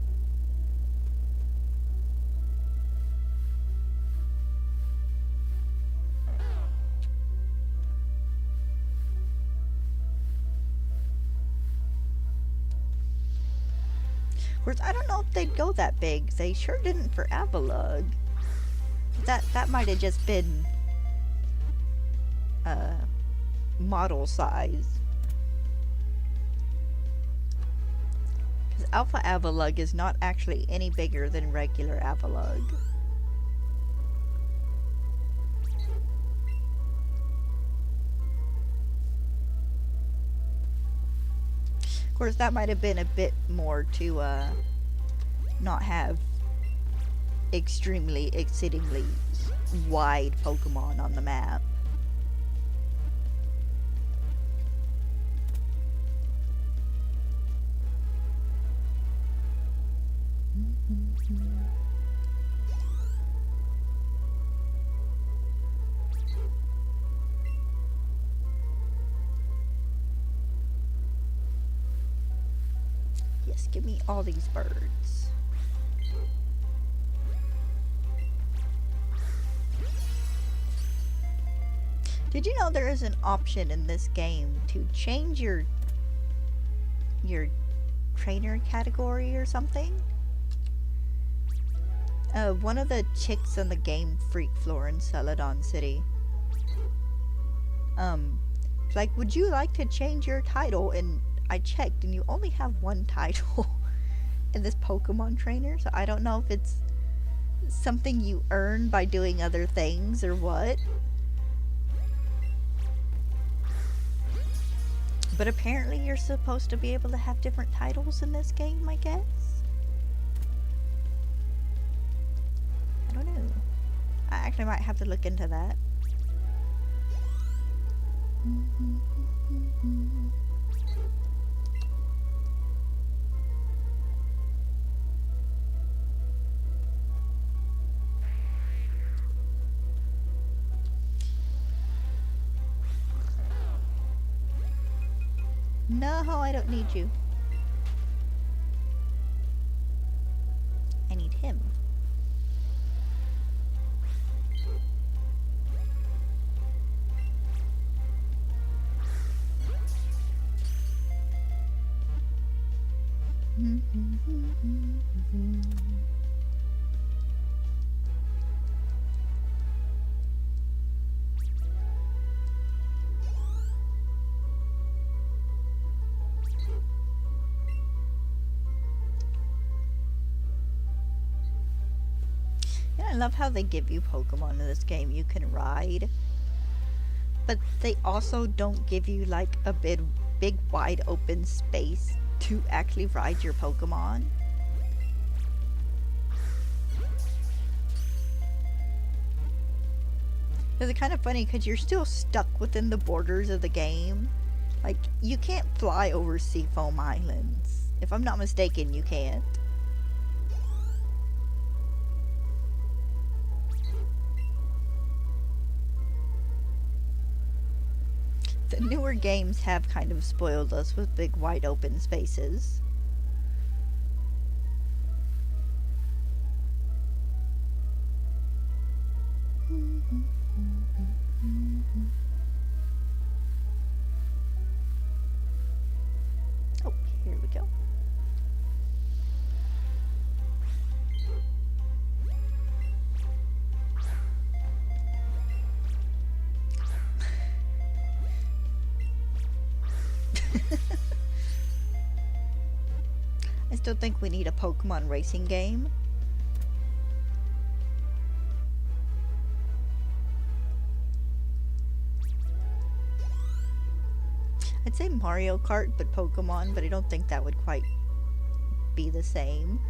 Of course, I don't know if they'd go that big. They sure didn't for Avalugg. That might have just been model size. Because Alpha Avalugg is not actually any bigger than regular Avalugg. Of course, that might have been a bit more to not have exceedingly wide Pokemon on the map. Yes, give me all these birds. Did you know there is an option in this game to change your trainer category or something? One of the chicks on the game Freak floor in Celadon City. Like, would you like to change your title? And I checked and you only have one title in this Pokemon trainer, so I don't know if it's something you earn by doing other things or what. But apparently you're supposed to be able to have different titles in this game, I guess? I don't know. I actually might have to look into that. No, I don't need you. I need him. love how they give you Pokemon in this game you can ride, but they also don't give you like a big wide open space to actually ride your Pokemon. It's kind of funny because you're still stuck within the borders of the game. Like, you can't fly over Seafoam Islands. If I'm not mistaken, you can't. The newer games have kind of spoiled us with big wide open spaces. Oh, here we go. I still think we need a Pokemon racing game. I'd say Mario Kart, but Pokemon, but I don't think that would quite be the same.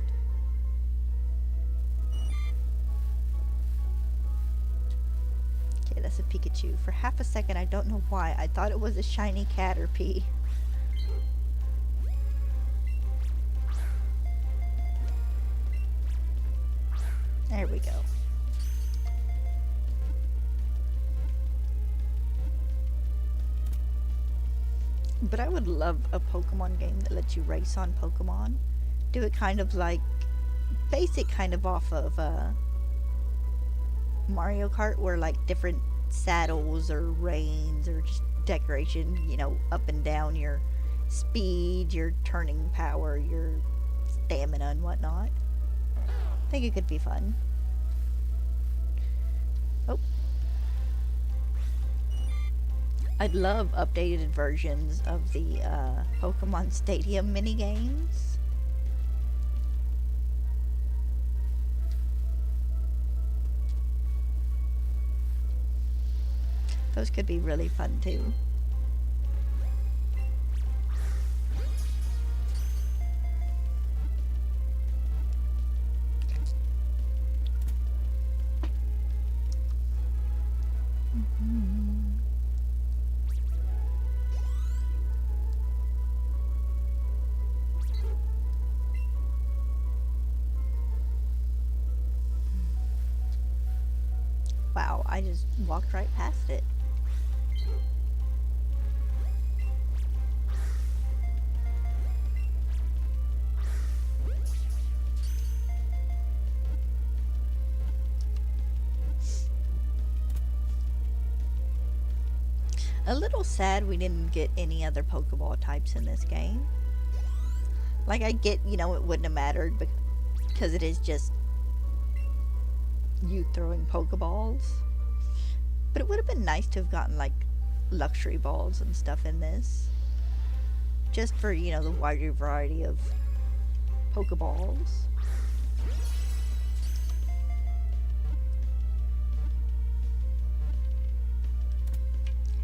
Okay, that's a Pikachu. For half a second, I don't know why, I thought it was a shiny Caterpie. There we go. But I would love a Pokemon game that lets you race on Pokemon. Do it kind of like, base it kind of off of Mario Kart, where like different saddles or reins or just decoration, you know, up and down your speed, your turning power, your stamina and whatnot. I think it could be fun. Oh. I'd love updated versions of the Pokemon Stadium minigames. Those could be really fun too. Wow, I just walked right past it. A little sad we didn't get any other Pokeball types in this game. Like, I get, you know, it wouldn't have mattered because it is just you throwing Pokeballs. But it would have been nice to have gotten, like, luxury balls and stuff in this. Just for, you know, the wider variety of Pokeballs.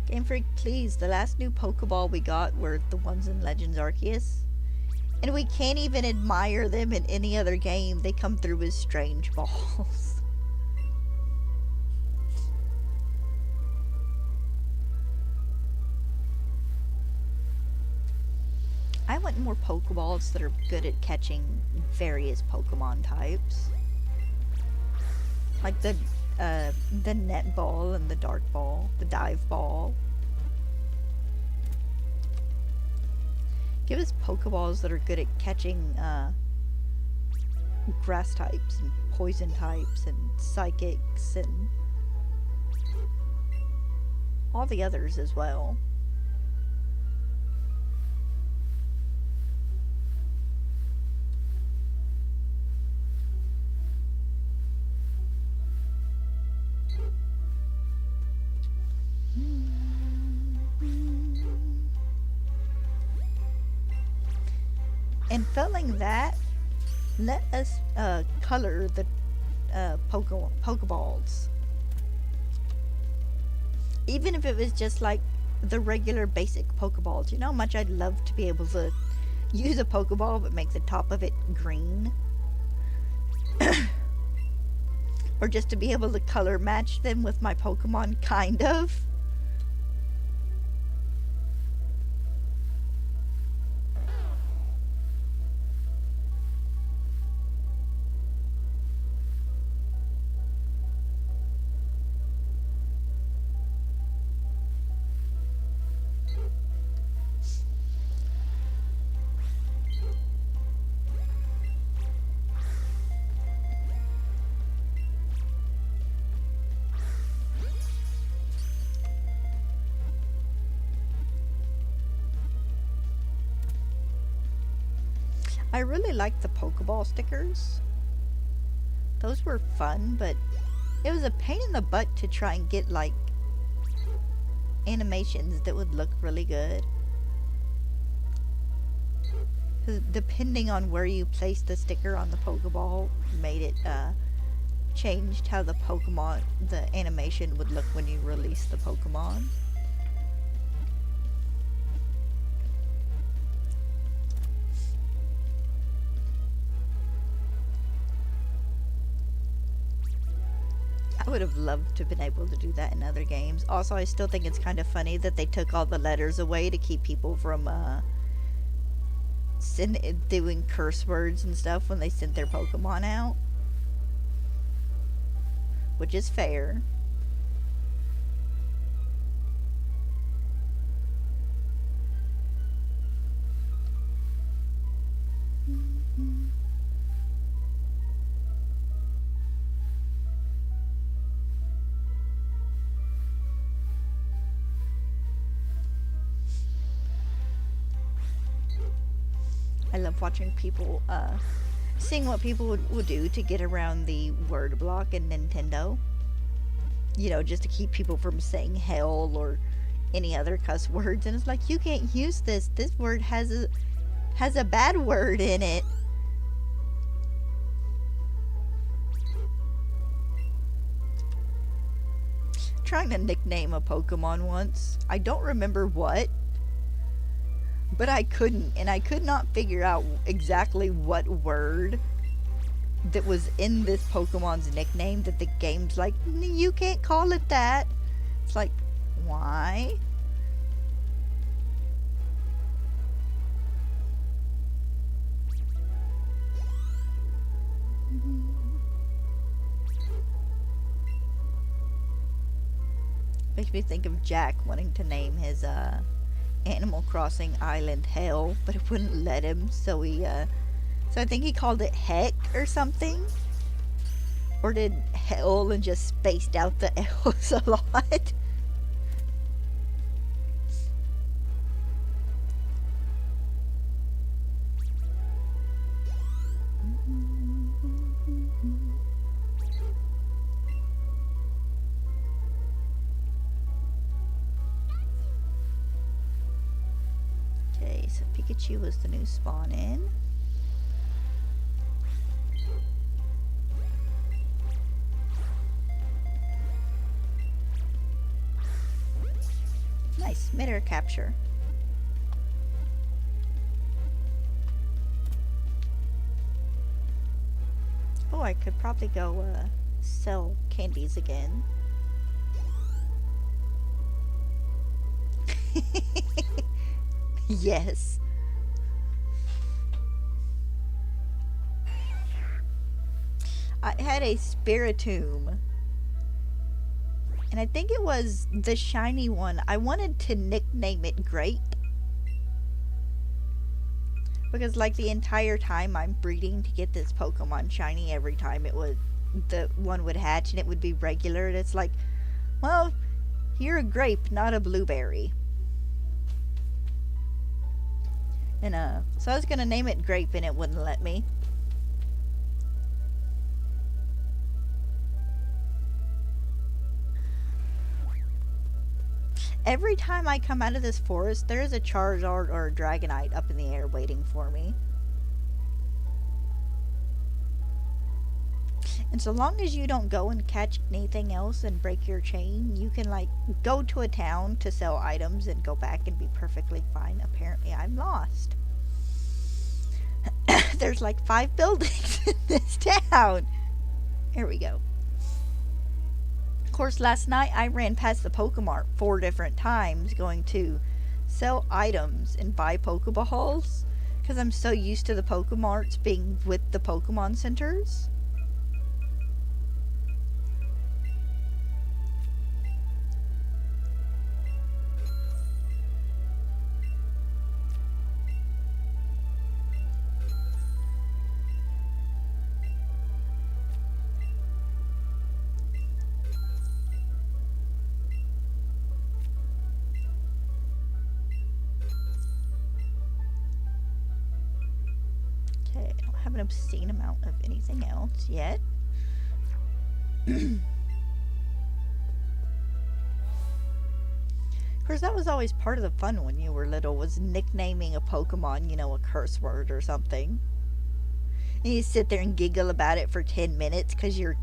Game Freak, please, the last new Pokeball we got were the ones in Legends Arceus. And we can't even admire them in any other game. They come through as strange balls. I want more Pokeballs that are good at catching various Pokemon types. Like the net ball and the dart ball, the dive ball. Give us Pokeballs that are good at catching grass types and poison types and psychics and all the others as well. And failing that, let us color the Pokeballs. Even if it was just like the regular basic Pokeballs. You know how much I'd love to be able to use a Pokeball but make the top of it green? Or just to be able to color match them with my Pokemon, kind of. I really liked the Pokeball stickers. Those were fun, but it was a pain in the butt to try and get, like, animations that would look really good. 'Cause depending on where you placed the sticker on the Pokeball made it, changed how the animation would look when you release the Pokemon. I would have loved to have been able to do that in other games. Also, I still think it's kind of funny that they took all the letters away to keep people from doing curse words and stuff when they sent their Pokemon out. Which is fair. I love watching people, seeing what people would do to get around the word block in Nintendo. You know, just to keep people from saying hell or any other cuss words. And it's like, you can't use this. This word has a bad word in it. Trying to nickname a Pokemon once. I don't remember what. But I couldn't, and I could not figure out exactly what word that was in this Pokemon's nickname that the game's like, you can't call it that. It's like, why? Makes me think of Jack wanting to name his, Animal Crossing island Hell, but it wouldn't let him, so I think he called it Heck or something. Or did Hell and just spaced out the L's a lot. Okay, so Pikachu was the new spawn in. Nice, mid-air capture. Oh, I could probably go sell candies again. Yes. I had a Spiritomb. And I think it was the shiny one. I wanted to nickname it Grape. Because like the entire time I'm breeding to get this Pokemon shiny, every time the one would hatch and it would be regular. And it's like, well, you're a grape, not a blueberry. And so I was gonna name it Grape and it wouldn't let me. Every time I come out of this forest, there is a Charizard or a Dragonite up in the air waiting for me. And so long as you don't go and catch anything else and break your chain, you can like go to a town to sell items and go back and be perfectly fine. Apparently I'm lost. There's like 5 buildings in this town. Here we go. Of course, last night I ran past the Pokemart 4 different times going to sell items and buy Pokeballs because I'm so used to the Pokemarts being with the Pokemon centers. Okay, I don't have an obscene amount of anything else yet. Of course, that was always part of the fun when you were little, was nicknaming a Pokemon, you know, a curse word or something. And you sit there and giggle about it for 10 minutes because you're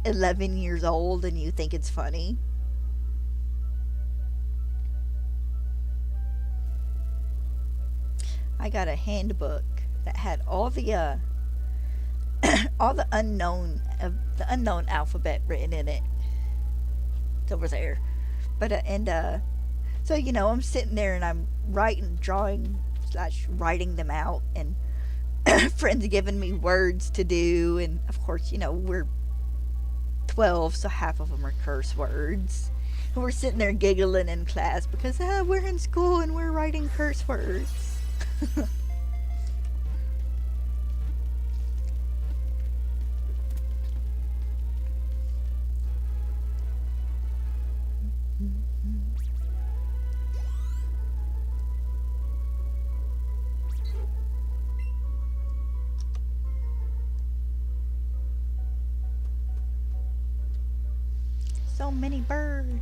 11 years old and you think it's funny. I got a handbook that had all the all the unknown alphabet written in it. It's over there. But so you know, I'm sitting there and I'm drawing / writing them out, and friends giving me words to do, and of course, you know, we're 12, so half of them are curse words. And we're sitting there giggling in class because we're in school and we're writing curse words. So many birds.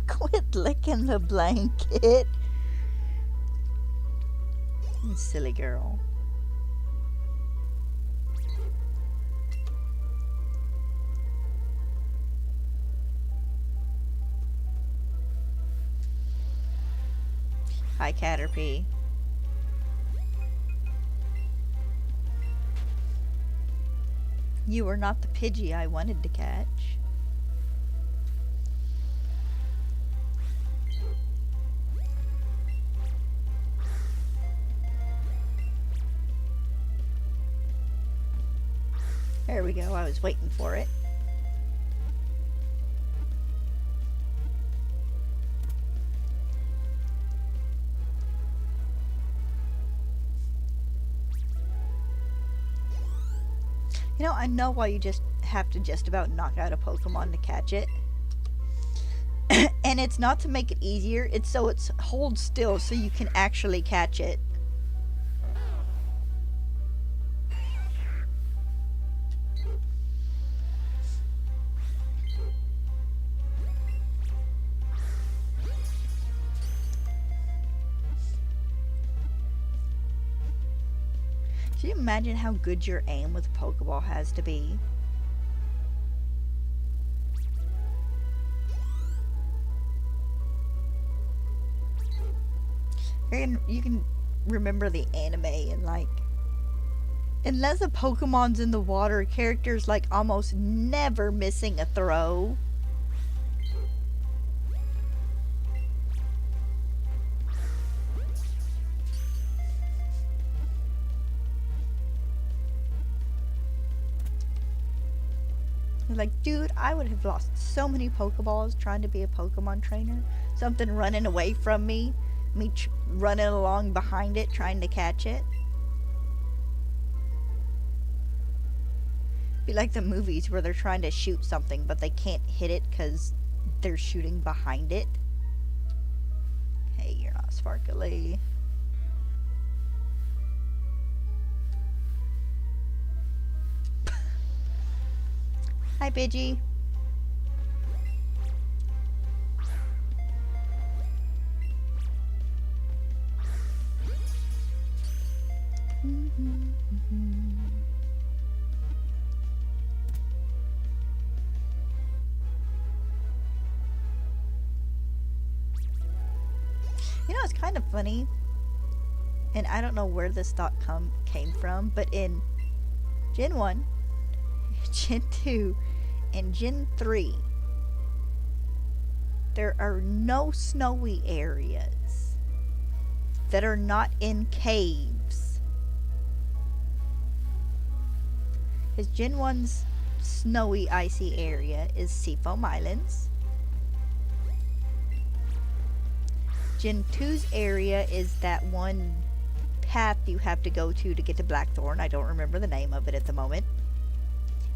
Quit licking the blanket. You silly girl. Hi, Caterpie. You were not the Pidgey I wanted to catch. There we go, I was waiting for it. You know, I know why you just have to just about knock out a Pokemon to catch it. And it's not to make it easier, it's so it holds still so you can actually catch it. Can you imagine how good your aim with Pokeball has to be? You can remember the anime and like, unless a Pokemon's in the water, characters like almost never missing a throw. Like, dude, I would have lost so many Pokeballs trying to be a Pokemon trainer. Something running away from me running along behind it trying to catch it. Be like the movies where they're trying to shoot something but they can't hit it because they're shooting behind it. Hey, you're not sparkly. Hi, Hi, Pidgey. You know, it's kind of funny, and I don't know where this thought came from, but in Gen 1, Gen 2, and Gen 3, there are no snowy areas that are not in caves. Because Gen 1's snowy, icy area is Seafoam Islands. Gen 2's area is that one path you have to go to get to Blackthorn. I don't remember the name of it at the moment.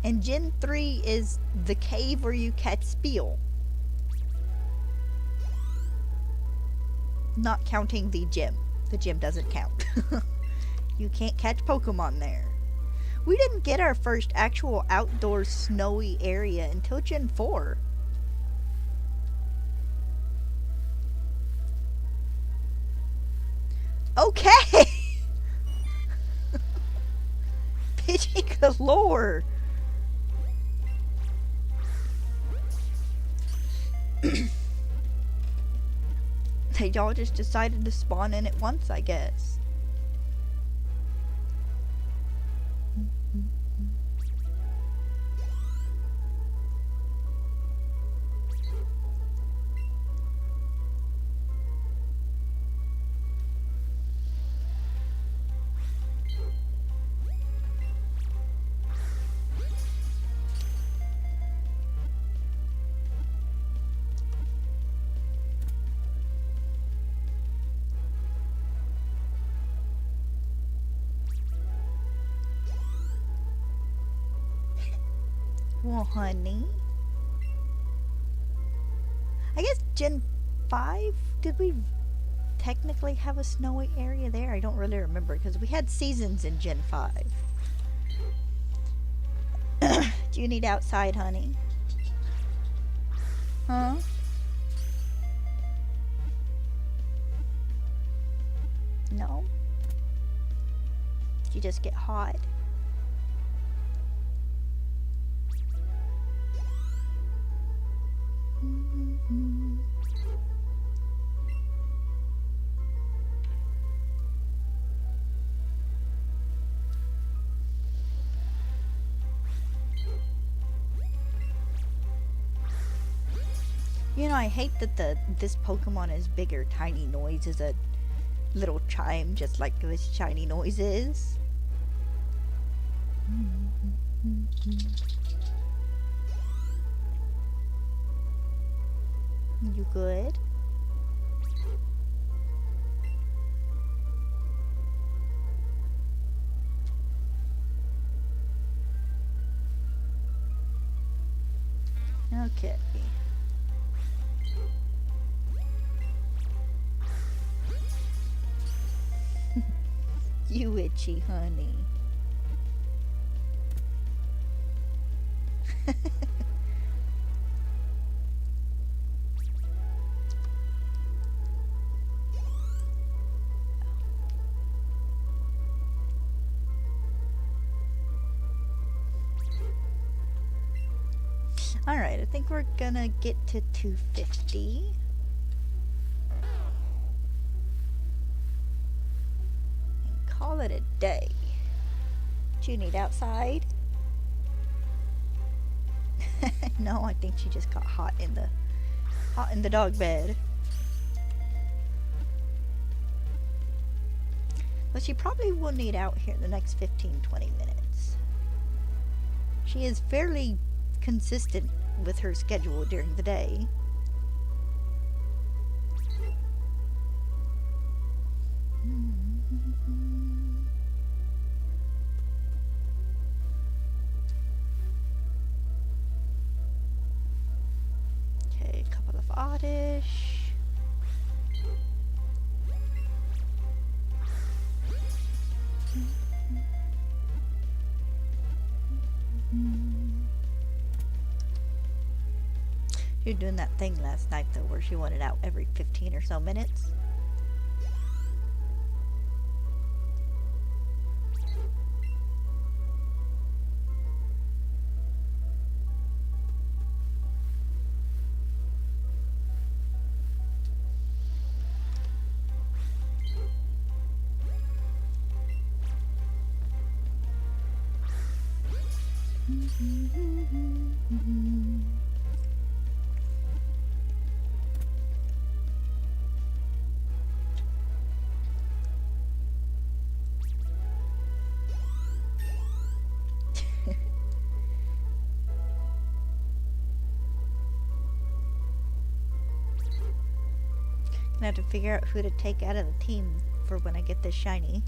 And Gen 3 is the cave where you catch Spiel. Not counting the gym. The gym doesn't count. You can't catch Pokemon there. We didn't get our first actual outdoor snowy area until Gen 4. Okay! Pidgey galore! They all just decided to spawn in at once, I guess. Well, honey. I guess Gen 5? Did we technically have a snowy area there? I don't really remember because we had seasons in Gen 5. Do you need outside, honey? Huh? No? Did you just get hot? You know, I hate that this Pokemon is bigger. Tiny Noise is a little chime, just like this shiny noise is. You good? Okay. You itchy, honey. Alright, I think we're gonna get to 250. And call it a day. Do you need outside? No, I think she just got hot in the dog bed. But she probably will need out here in the next 15-20 minutes. She is fairly consistent with her schedule during the day. Okay, a couple of oddish. She was doing that thing last night, though, where she wanted out every 15 or so minutes. I have to figure out who to take out of the team for when I get this shiny.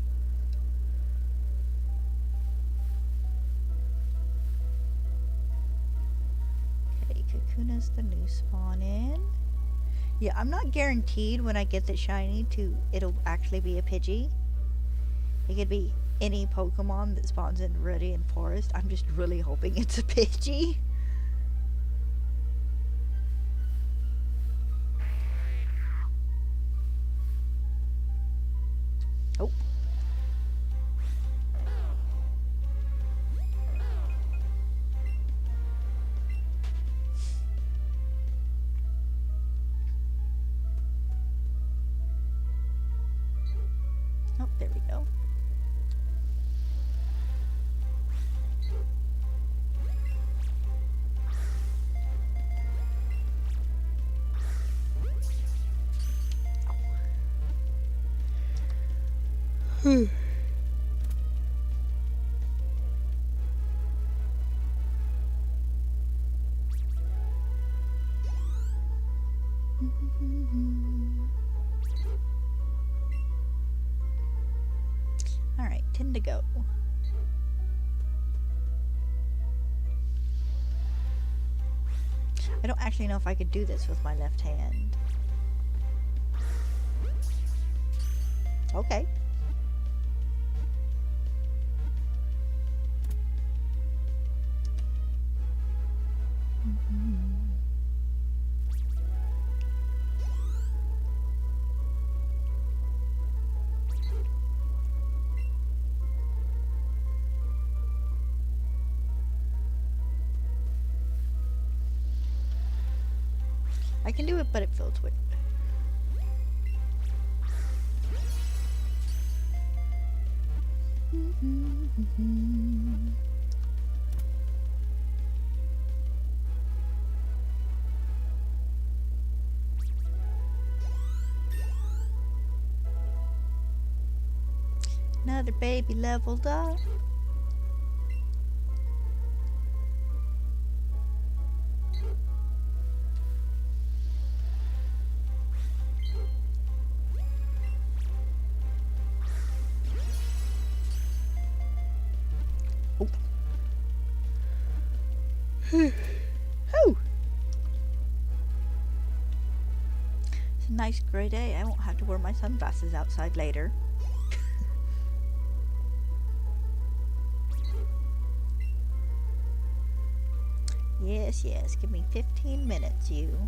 Okay, Kakuna's the new spawn in. Yeah, I'm not guaranteed when I get the shiny it'll actually be a Pidgey. It could be any Pokemon that spawns in Viridian Forest. I'm just really hoping it's a Pidgey. Oh. Oh, there we go. Alright, 10 to go. I don't actually know if I could do this with my left hand. Okay. I can do it, but it feels weird. Another baby leveled up. Oh. It's a nice gray day. I won't have to wear my sunglasses outside later. Yes, yes. Give me 15 minutes, you.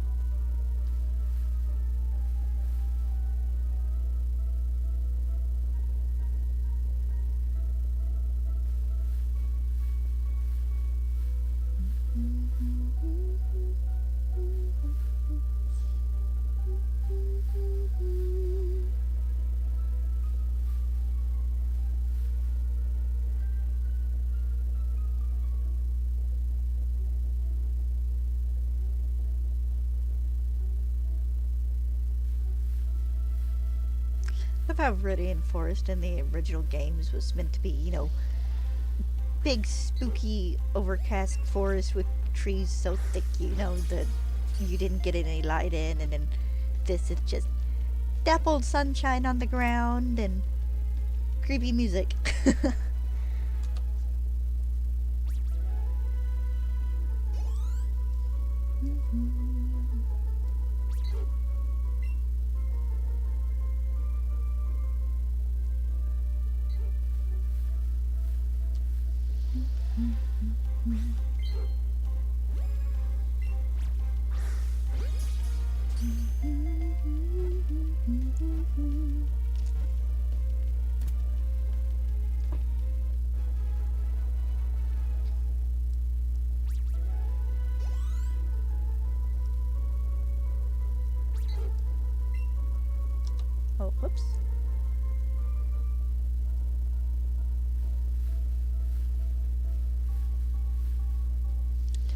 Of how Viridian Forest in the original games was meant to be, you know, big, spooky, overcast forest with trees so thick, you know, that you didn't get any light in, and then this is just dappled sunshine on the ground and creepy music.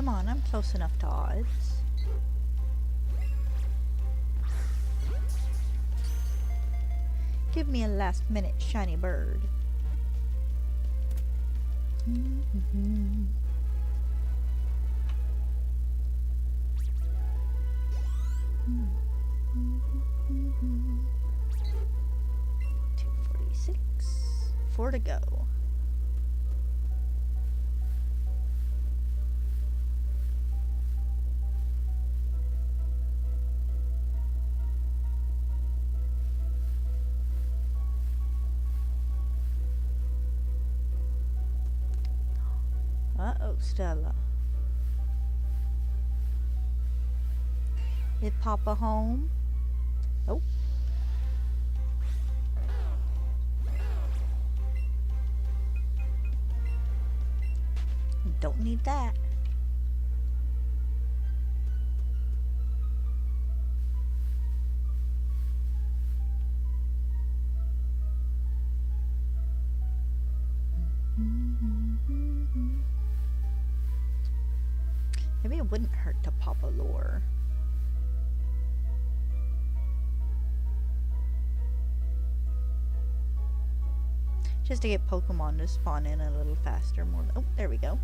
Come on, I'm close enough to odds. Give me a last minute shiny bird. Mm-hmm. Mm-hmm. 246. 4 to go. Uh-oh, Stella. Is Papa home? Nope. Don't need that. Maybe it wouldn't hurt to pop a lure. Just to get Pokemon to spawn in a little faster. More. Oh, there we go.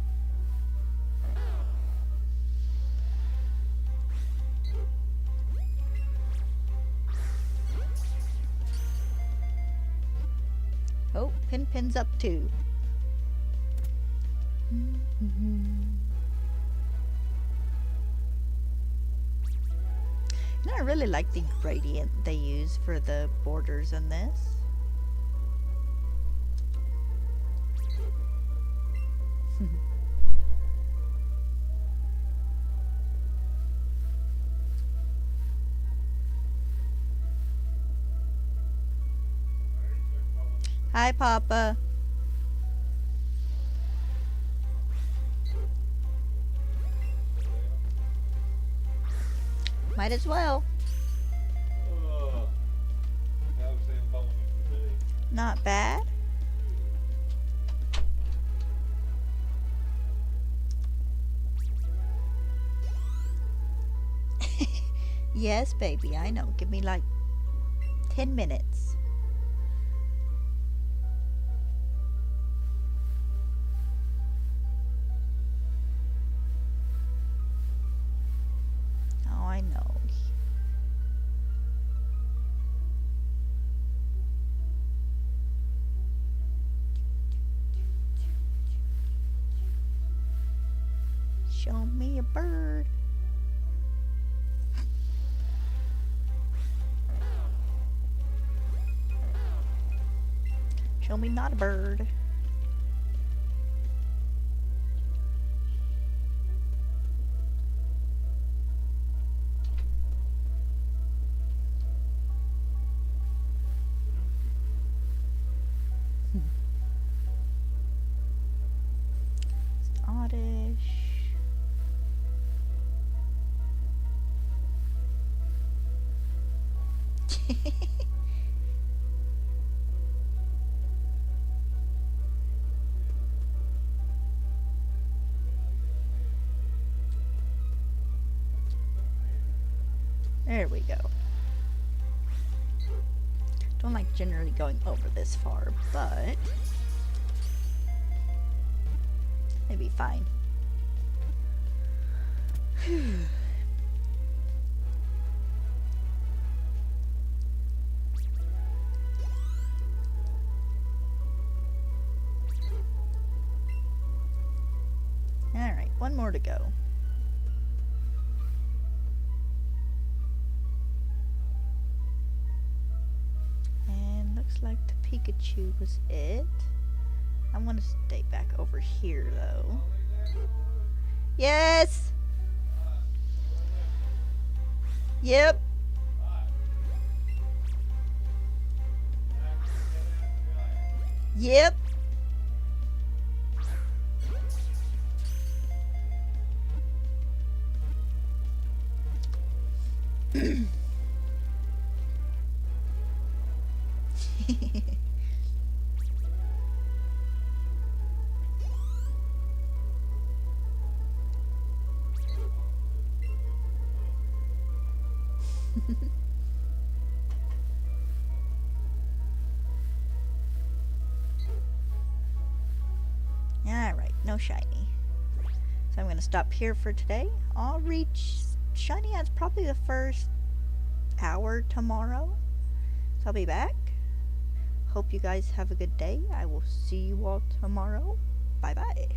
Oh, Pin's up too. And I really like the gradient they use for the borders in this. Hi, Papa. Might as well. Not bad. Yes, baby, I know. Give me like 10 minutes. Oh, I know. Show me a bird. Show me not a bird. It's oddish. There we go. Don't like generally going over this far, but it'd be fine. Alright, one more to go. And looks like the Pikachu was it. I want to stay back over here though. Yes! Yep. Yep. Alright, no shiny. So I'm going to stop here for today. I'll reach shiny as probably the first hour tomorrow. So I'll be back. Hope you guys have a good day. I will see you all tomorrow. Bye bye.